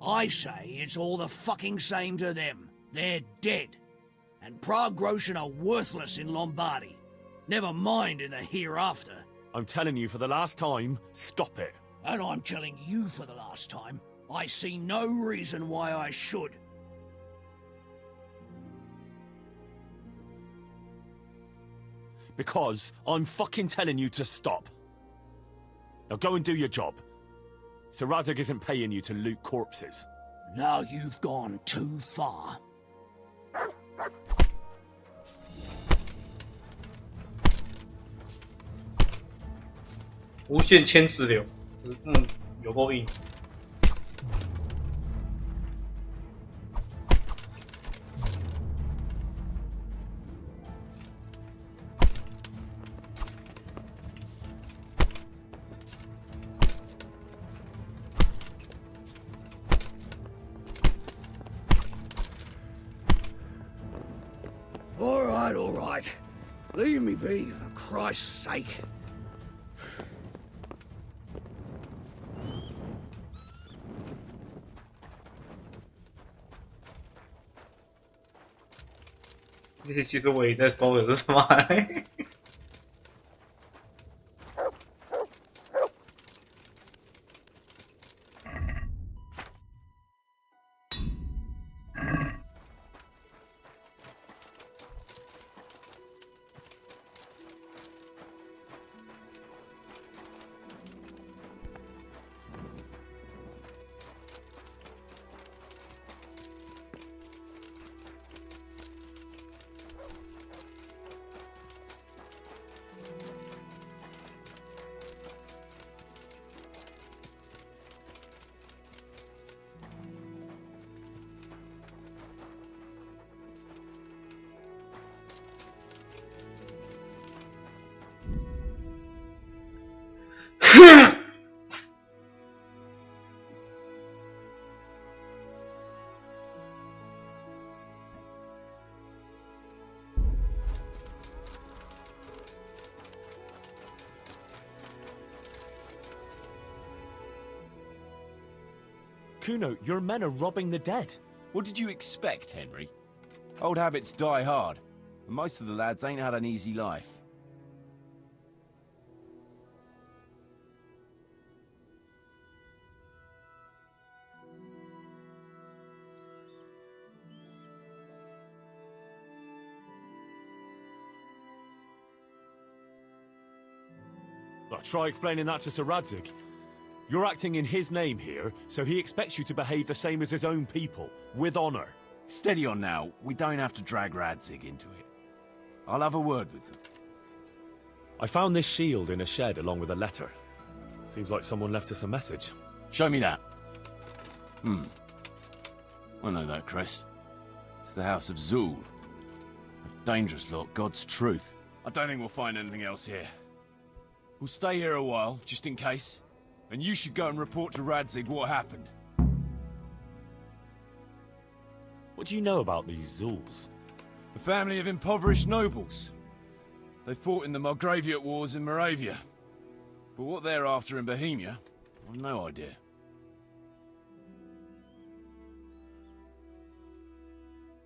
I say it's all the fucking same to them. They're dead. And Prague Groschen are worthless in Lombardy. Never mind in the hereafter. I'm telling you for the last time, stop it. And I'm telling you for the last time, I see no reason why I should. Because I'm fucking telling you to stop. Now go and do your job. Sir Radzig isn't paying you to loot corpses. Now you've gone too far. 无限牵制流，有够硬。All right. Leave me be, for Christ's sake. " 其实我也在搜有这他妈的。Kuno, your men are robbing the dead. What did you expect, Henry? Old habits die hard, and most of the lads ain't had an easy life. Well, try explaining that to Sir Radzig. You're acting in his name here, so he expects you to behave the same as his own people, with honor. Steady on now. We don't have to drag Radzig into it. I'll have a word with them. I found this shield in a shed along with a letter. Seems like someone left us a message. Show me that. I know that crest. It's the House of Zul. A dangerous lot, God's truth. I don't think we'll find anything else here. We'll stay here a while, just in case. And you should go and report to Radzig what happened. What do you know about these Zuls? A family of impoverished nobles. They fought in the Margraviate Wars in Moravia. But what they're after in Bohemia, I've no idea.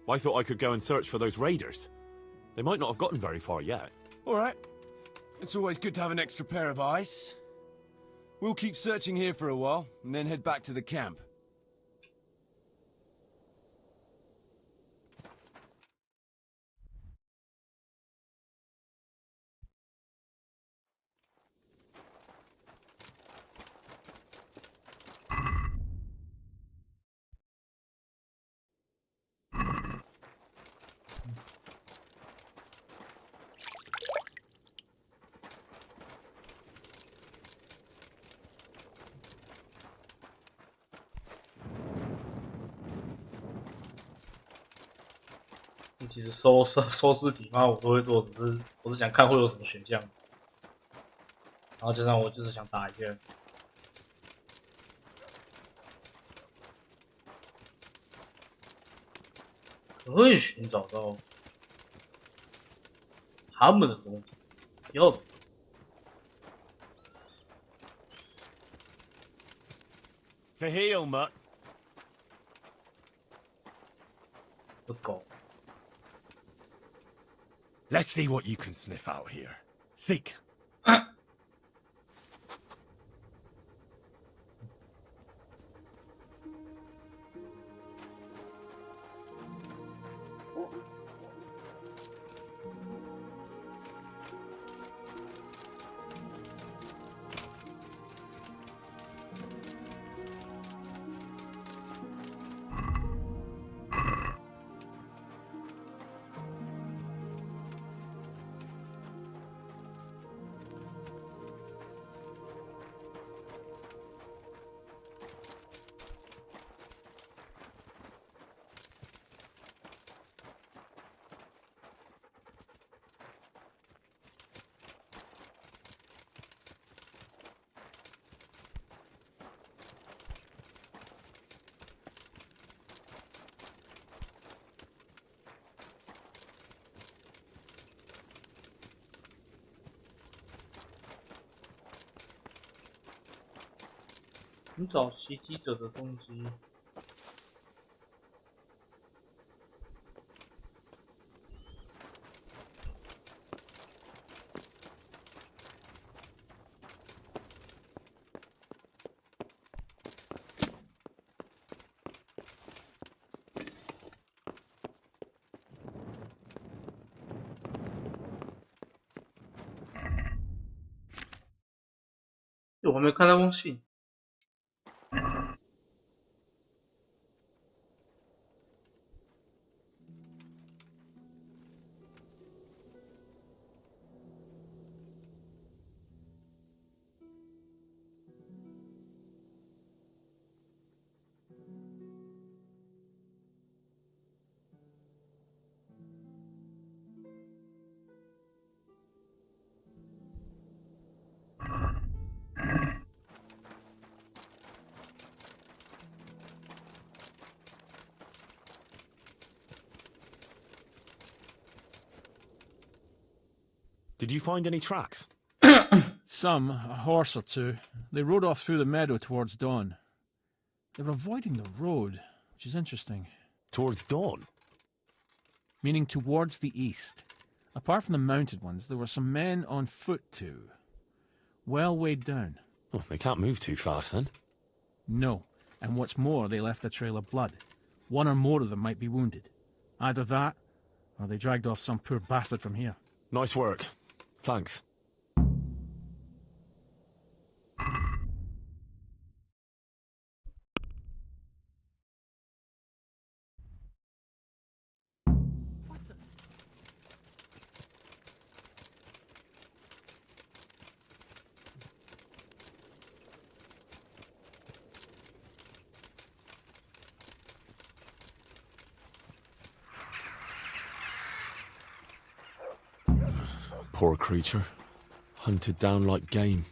I thought I could go and search for those raiders. They might not have gotten very far yet. All right. It's always good to have an extra pair of eyes. We'll keep searching here for a while, and then head back to the camp.其实收尸体嘛，我都会做，只是我是想看会有什么选项，然后加上我就是想打一下。可以寻找到他们的东西，要的。To heal, Mutt. 不狗。Let's see what you can sniff out here. Seek. 寻找袭击者的动机。我还没看那封信。Did you find any tracks? Some, a horse or two. They rode off through the meadow towards dawn. They're avoiding the road, which is interesting. Towards dawn? Meaning towards the east. Apart from the mounted ones, there were some men on foot too. Well weighed down. Oh, they can't move too fast then. No, and what's more, they left a trail of blood. One or more of them might be wounded. Either that, or they dragged off some poor bastard from here. Nice work. Thanks. Poor creature. Hunted down like game.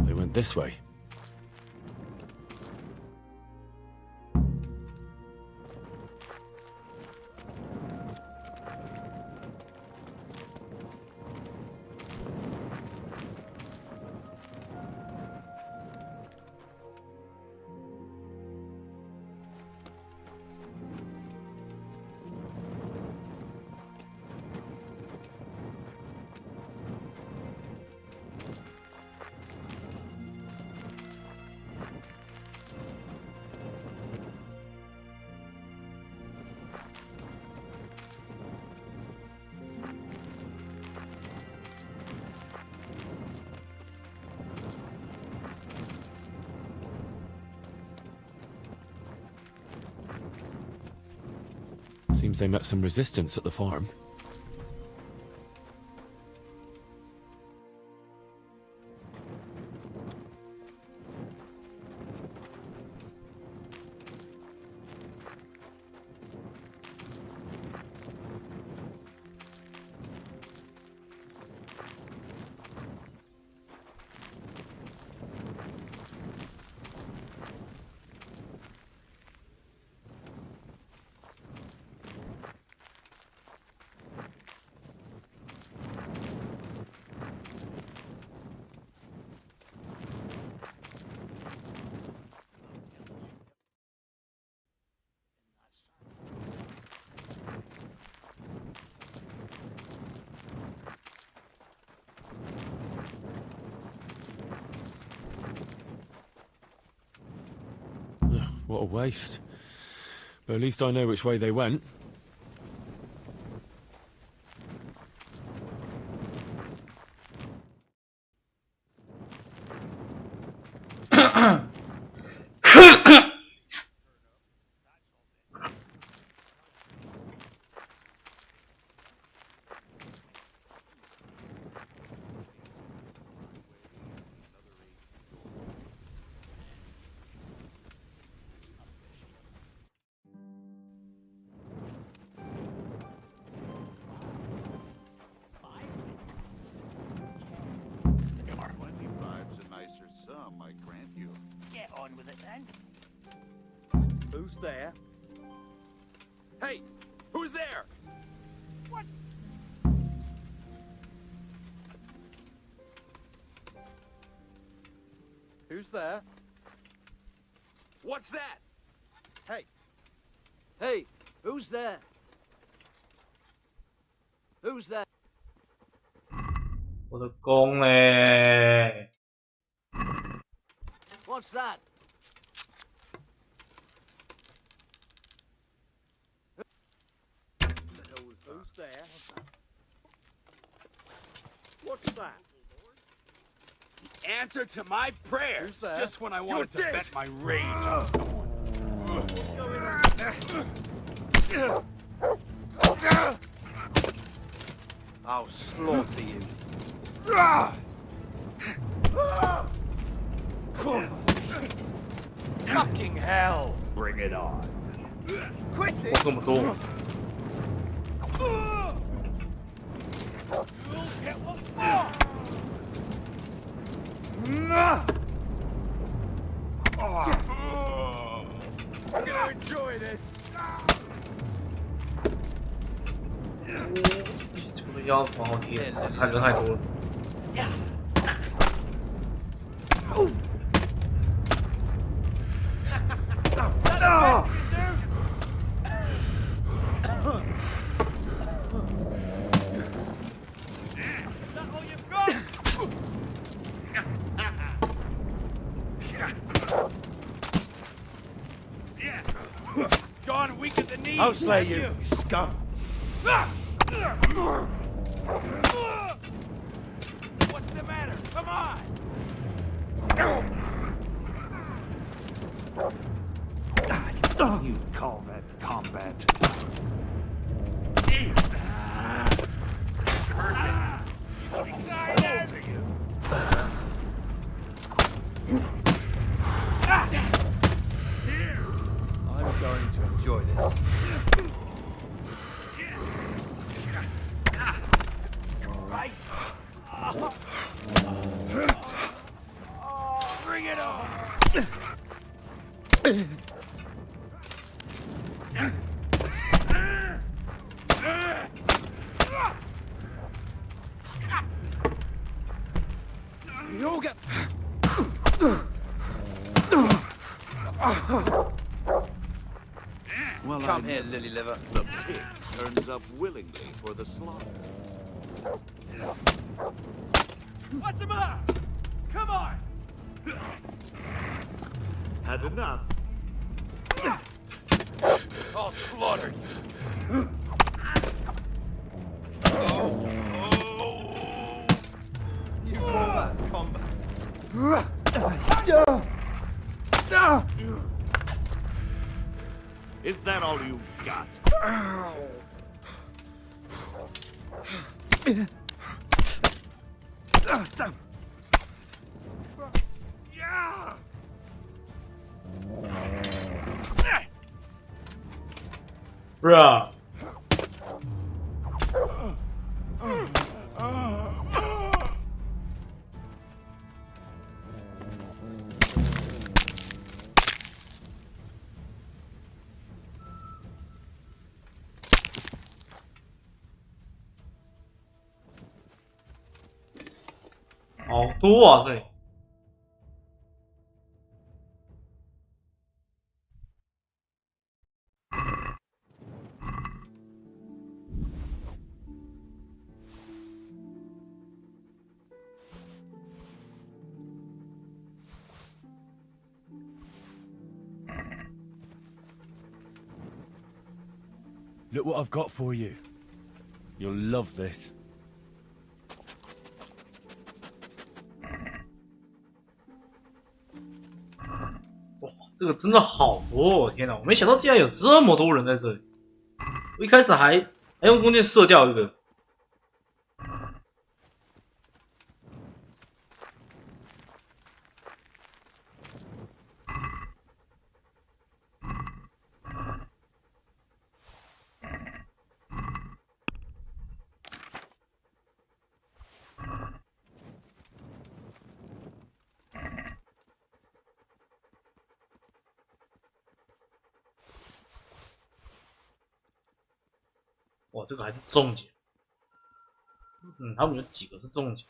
They went this way. Seems they met some resistance at the farm. What a waste. But at least I know which way they went. then. Who's there? Hey, who's there? What? Who's there? What's that? Hey. Hey, who's there? Who's there? 我的弓嘞！ What's that? Who's there? What's that? The answer to my prayers, Who's there? just when I wanted to You're dead. vent my rage on someone. I'll slaughter you. Fucking hell! Bring it on. Quit 我 it! 这么多， You'll get what for! I'm gonna enjoy this. 这个腰蛮好贴，太人太多了。 Gone weak at the knees. I'll slay you, scum. What's the matter? Come on. You call that combat? Curse it. Soul to you. Here. I'm going to enjoy this. Christ. Bring it on. You all get. Well, Come here, lily liver. The pig turns up willingly for the slaughter. What's the matter? Come on! Had enough. I'll slaughter you. You call that combat? Is that all you got? Yeah. Bruh， 好多啊这里。 Look what I've got for you. You'll love this. 哇，这个真的好多！我天哪，我没想到竟然有这么多人在这里。我一开始还用弓箭射掉一个。哇，这个还是重奖。他们有几个是重奖？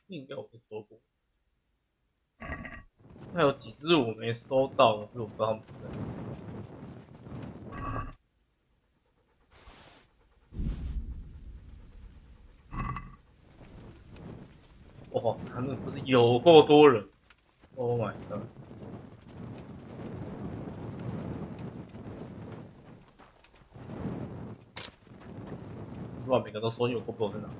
应该我是说过，还有几只我没收到，可是我不知道他们在哪。哇，他们不是有够多人 ！Oh my god！ 不知道每个都说有够多在哪。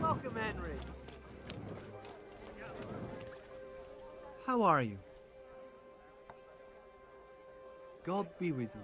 Welcome, Henry. How are you? God be with you.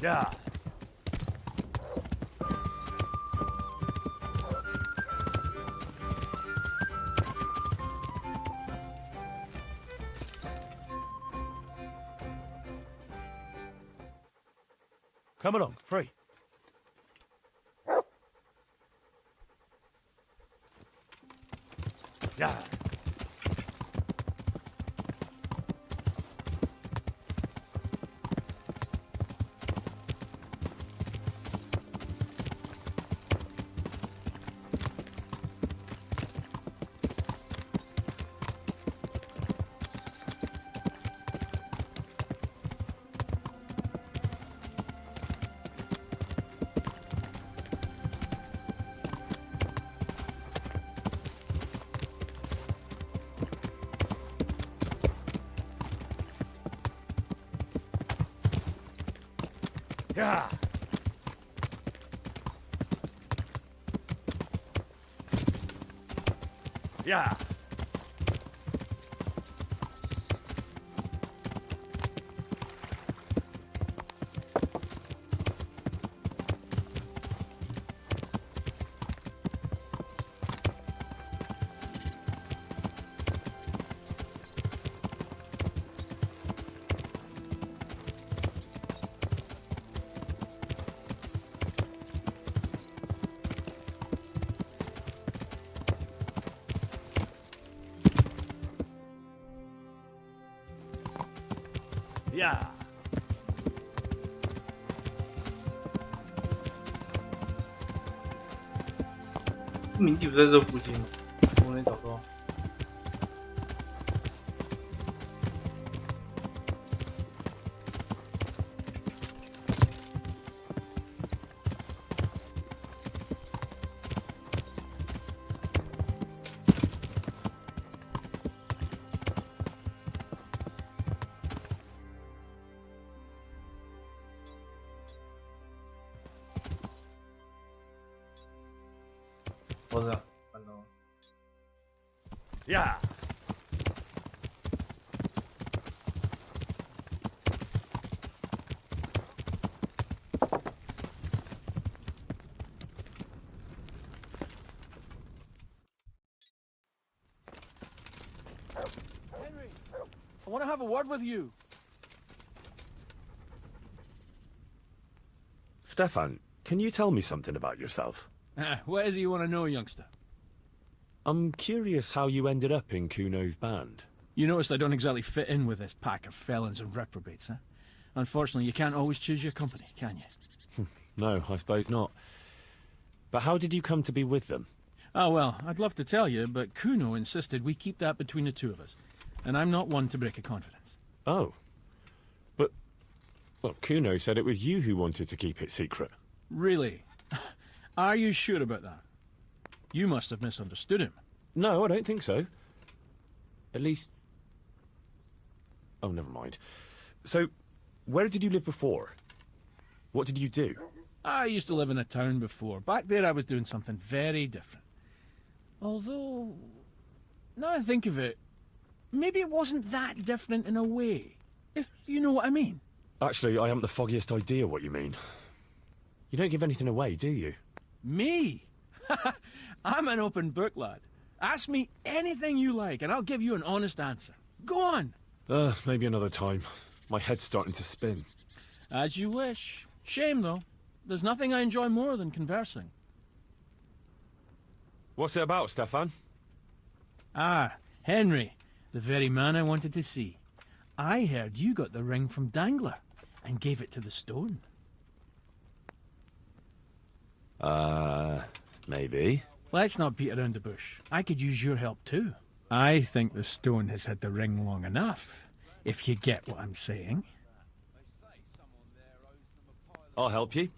Yeah. Come along, free. Yeah. Yeah. Yeah. Yeah.鸣笛不在这附近吗？我没找到。我这，看到了。Yeah. Henry, I want to have a word with you. Stefan, can you tell me something about yourself? What is it you want to know, youngster? I'm curious how you ended up in Kuno's band. You noticed I don't exactly fit in with this pack of felons and reprobates, huh? Unfortunately, you can't always choose your company, can you? No, I suppose not. But how did you come to be with them? Ah, well, I'd love to tell you, but Kuno insisted we keep that between the two of us. And I'm not one to break a confidence. Oh. But, well, Kuno said it was you who wanted to keep it secret. Really? Are you sure about that? You must have misunderstood him. No, I don't think so. At least... Oh, never mind. So, where did you live before? What did you do? I used to live in a town before. Back there I was doing something very different. Although, now I think of it, maybe it wasn't that different in a way. If you know what I mean. Actually, I haven't the foggiest idea what you mean. You don't give anything away, do you? Me? I'm an open book, lad. Ask me anything you like, and I'll give you an honest answer. Go on. Maybe another time. My head's starting to spin. As you wish. Shame, though. There's nothing I enjoy more than conversing. What's it about, Stefan? Ah, Henry. The very man I wanted to see. I heard you got the ring from Dangler, and gave it to the stone. Maybe. Let's not beat around the bush. I could use your help too. I think the stone has had the ring long enough, if you get what I'm saying. I'll help you.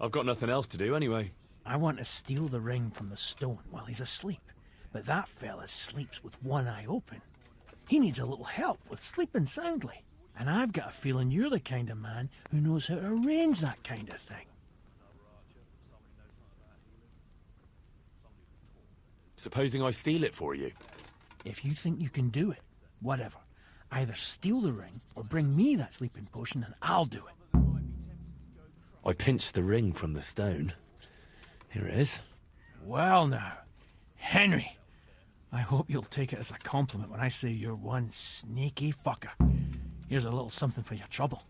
I've got nothing else to do anyway. I want to steal the ring from the stone while he's asleep, but that fella sleeps with one eye open. He needs a little help with sleeping soundly, and I've got a feeling you're the kind of man who knows how to arrange that kind of thing. Supposing I steal it for you? If you think you can do it, whatever. Either steal the ring or bring me that sleeping potion and I'll do it. I pinched the ring from the stone. Here it is. Well now, Henry, I hope you'll take it as a compliment when I say you're one sneaky fucker. Here's a little something for your trouble.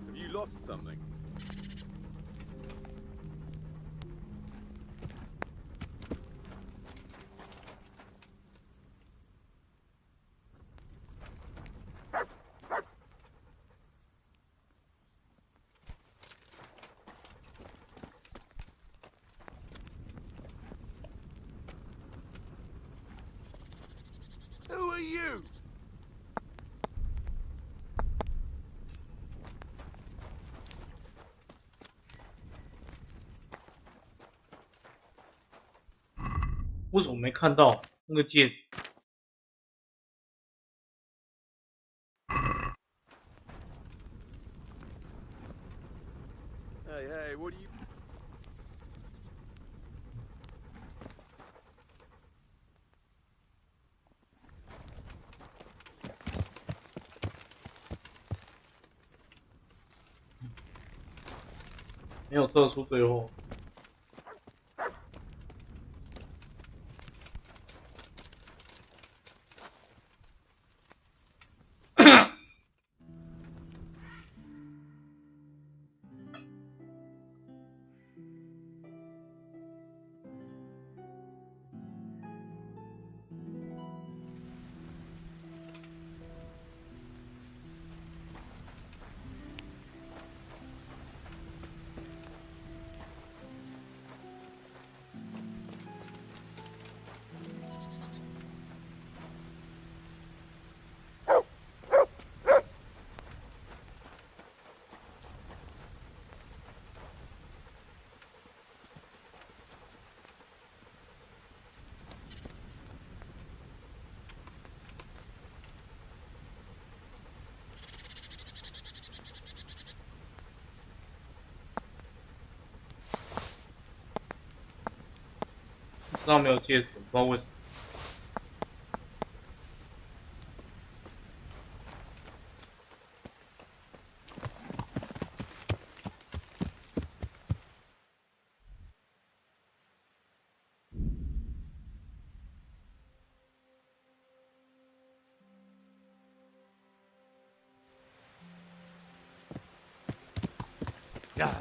Have you lost something? Who are you? “为什么没看到那个戒指？” Hey, hey, what are you... 没有特殊最后。知道没有戒指，不知道为什么。呀！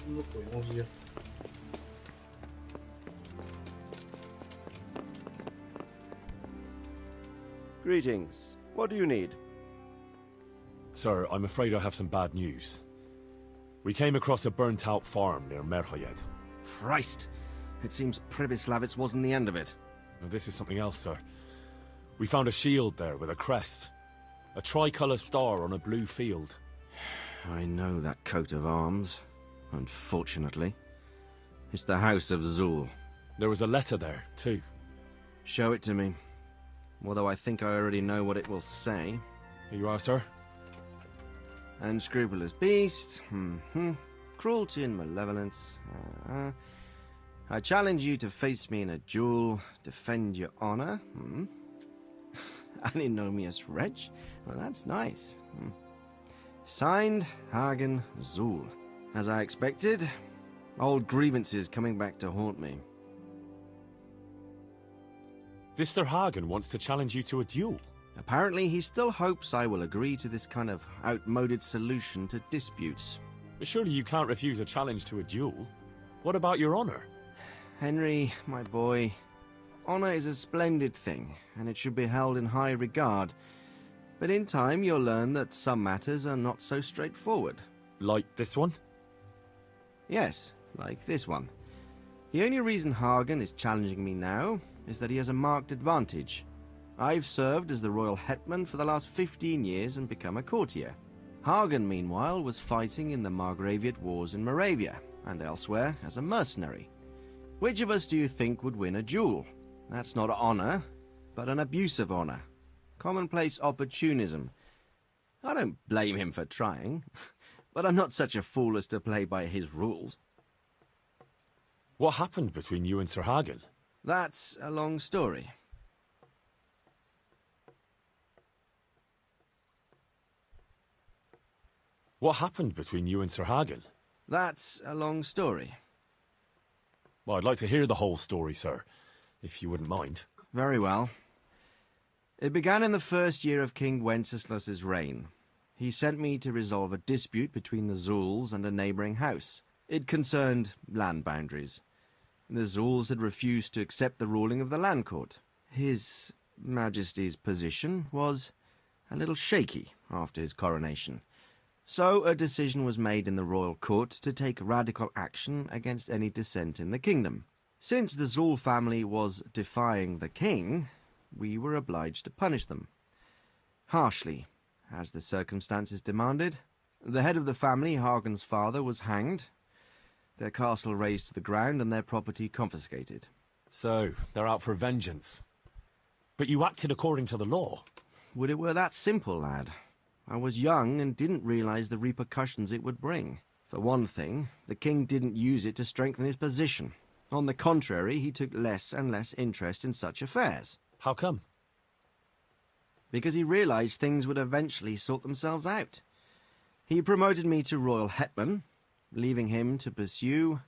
什么鬼东西？ Greetings. What do you need? Sir, I'm afraid I have some bad news. We came across a burnt-out farm near Merhoyed. Christ! It seems Pribyslavitz wasn't the end of it. Now, this is something else, sir. We found a shield there with a crest. A tricolour star on a blue field. I know that coat of arms, unfortunately. It's the House of Zul. There was a letter there, too. Show it to me. Although I think I already know what it will say. Here you are, sir. Unscrupulous beast. Cruelty and malevolence. I challenge you to face me in a duel. Defend your honor. An ignominious wretch. Well, that's nice. Signed, Hagen Zul. As I expected, old grievances coming back to haunt me. This Sir Hagen wants to challenge you to a duel. Apparently, he still hopes I will agree to this kind of outmoded solution to disputes. But surely you can't refuse a challenge to a duel. What about your honor? Henry, my boy, Honor is a splendid thing, and it should be held in high regard. But in time, you'll learn that some matters are not so straightforward. Like this one? Yes, like this one. The only reason Hagen is challenging me now is that he has a marked advantage. I've served as the royal hetman for the last 15 years and become a courtier. Hagen, meanwhile, was fighting in the Margraviate Wars in Moravia, and elsewhere as a mercenary. Which of us do you think would win a duel? That's not honor, but an abuse of honor. Commonplace opportunism. I don't blame him for trying, but I'm not such a fool as to play by his rules. What happened between you and Sir Hagen? That's a long story. What happened between you and Sir Hagen? That's a long story. Well, I'd like to hear the whole story, sir, if you wouldn't mind. Very well. It began in the first year of King Wenceslas's reign. He sent me to resolve a dispute between the Zuuls and a neighbouring house. It concerned land boundaries. The Zuuls had refused to accept the ruling of the land court. His Majesty's position was a little shaky after his coronation. So a decision was made in the royal court to take radical action against any dissent in the kingdom. Since the Zuul family was defying the king, we were obliged to punish them. Harshly, as the circumstances demanded. The head of the family, Hagen's father, was hanged, their castle razed to the ground and their property confiscated. So, they're out for vengeance. But you acted according to the law. Would it were that simple, lad. I was young and didn't realize the repercussions it would bring. For one thing, the king didn't use it to strengthen his position. On the contrary, he took less and less interest in such affairs. How come? Because he realized things would eventually sort themselves out. He promoted me to royal hetman, leaving him to pursue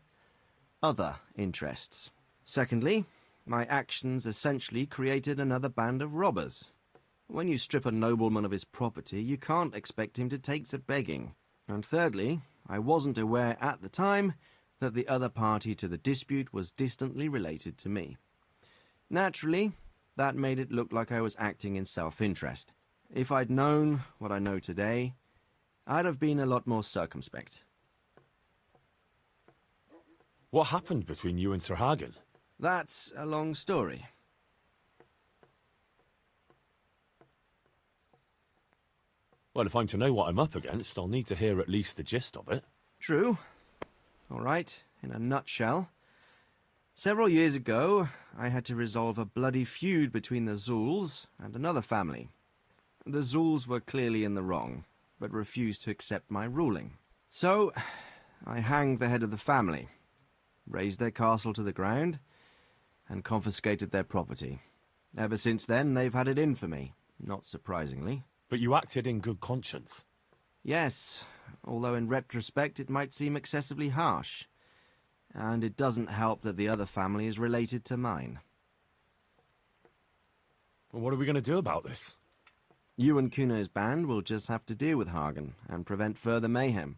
other interests. Secondly, my actions essentially created another band of robbers. When you strip a nobleman of his property, you can't expect him to take to begging. And thirdly, I wasn't aware at the time that the other party to the dispute was distantly related to me. Naturally, that made it look like I was acting in self-interest. If I'd known what I know today, I'd have been a lot more circumspect. What happened between you and Sir Hagen? That's a long story. Well, if I'm to know what I'm up against, I'll need to hear at least the gist of it. True. All right, in a nutshell. Several years ago, I had to resolve a bloody feud between the Zuuls and another family. The Zuuls were clearly in the wrong, but refused to accept my ruling. So, I hanged the head of the family, razed their castle to the ground, and confiscated their property. Ever since then, they've had it in for me, not surprisingly. But you acted in good conscience. Yes, although in retrospect it might seem excessively harsh. And it doesn't help that the other family is related to mine. Well, what are we going to do about this? You and Kuno's band will just have to deal with Hagen and prevent further mayhem.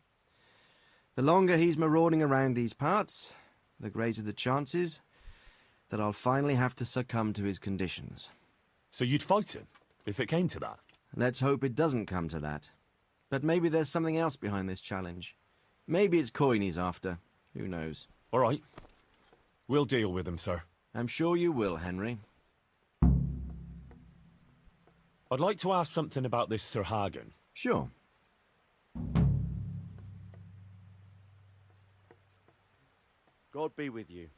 The longer he's marauding around these parts, the greater the chances that I'll finally have to succumb to his conditions. So you'd fight him, if it came to that? Let's hope it doesn't come to that. But maybe there's something else behind this challenge. Maybe it's coin he's after. Who knows? All right. We'll deal with him, sir. I'm sure you will, Henry. I'd like to ask something about this Sir Hagen. Sure. God be with you.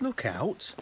Look out.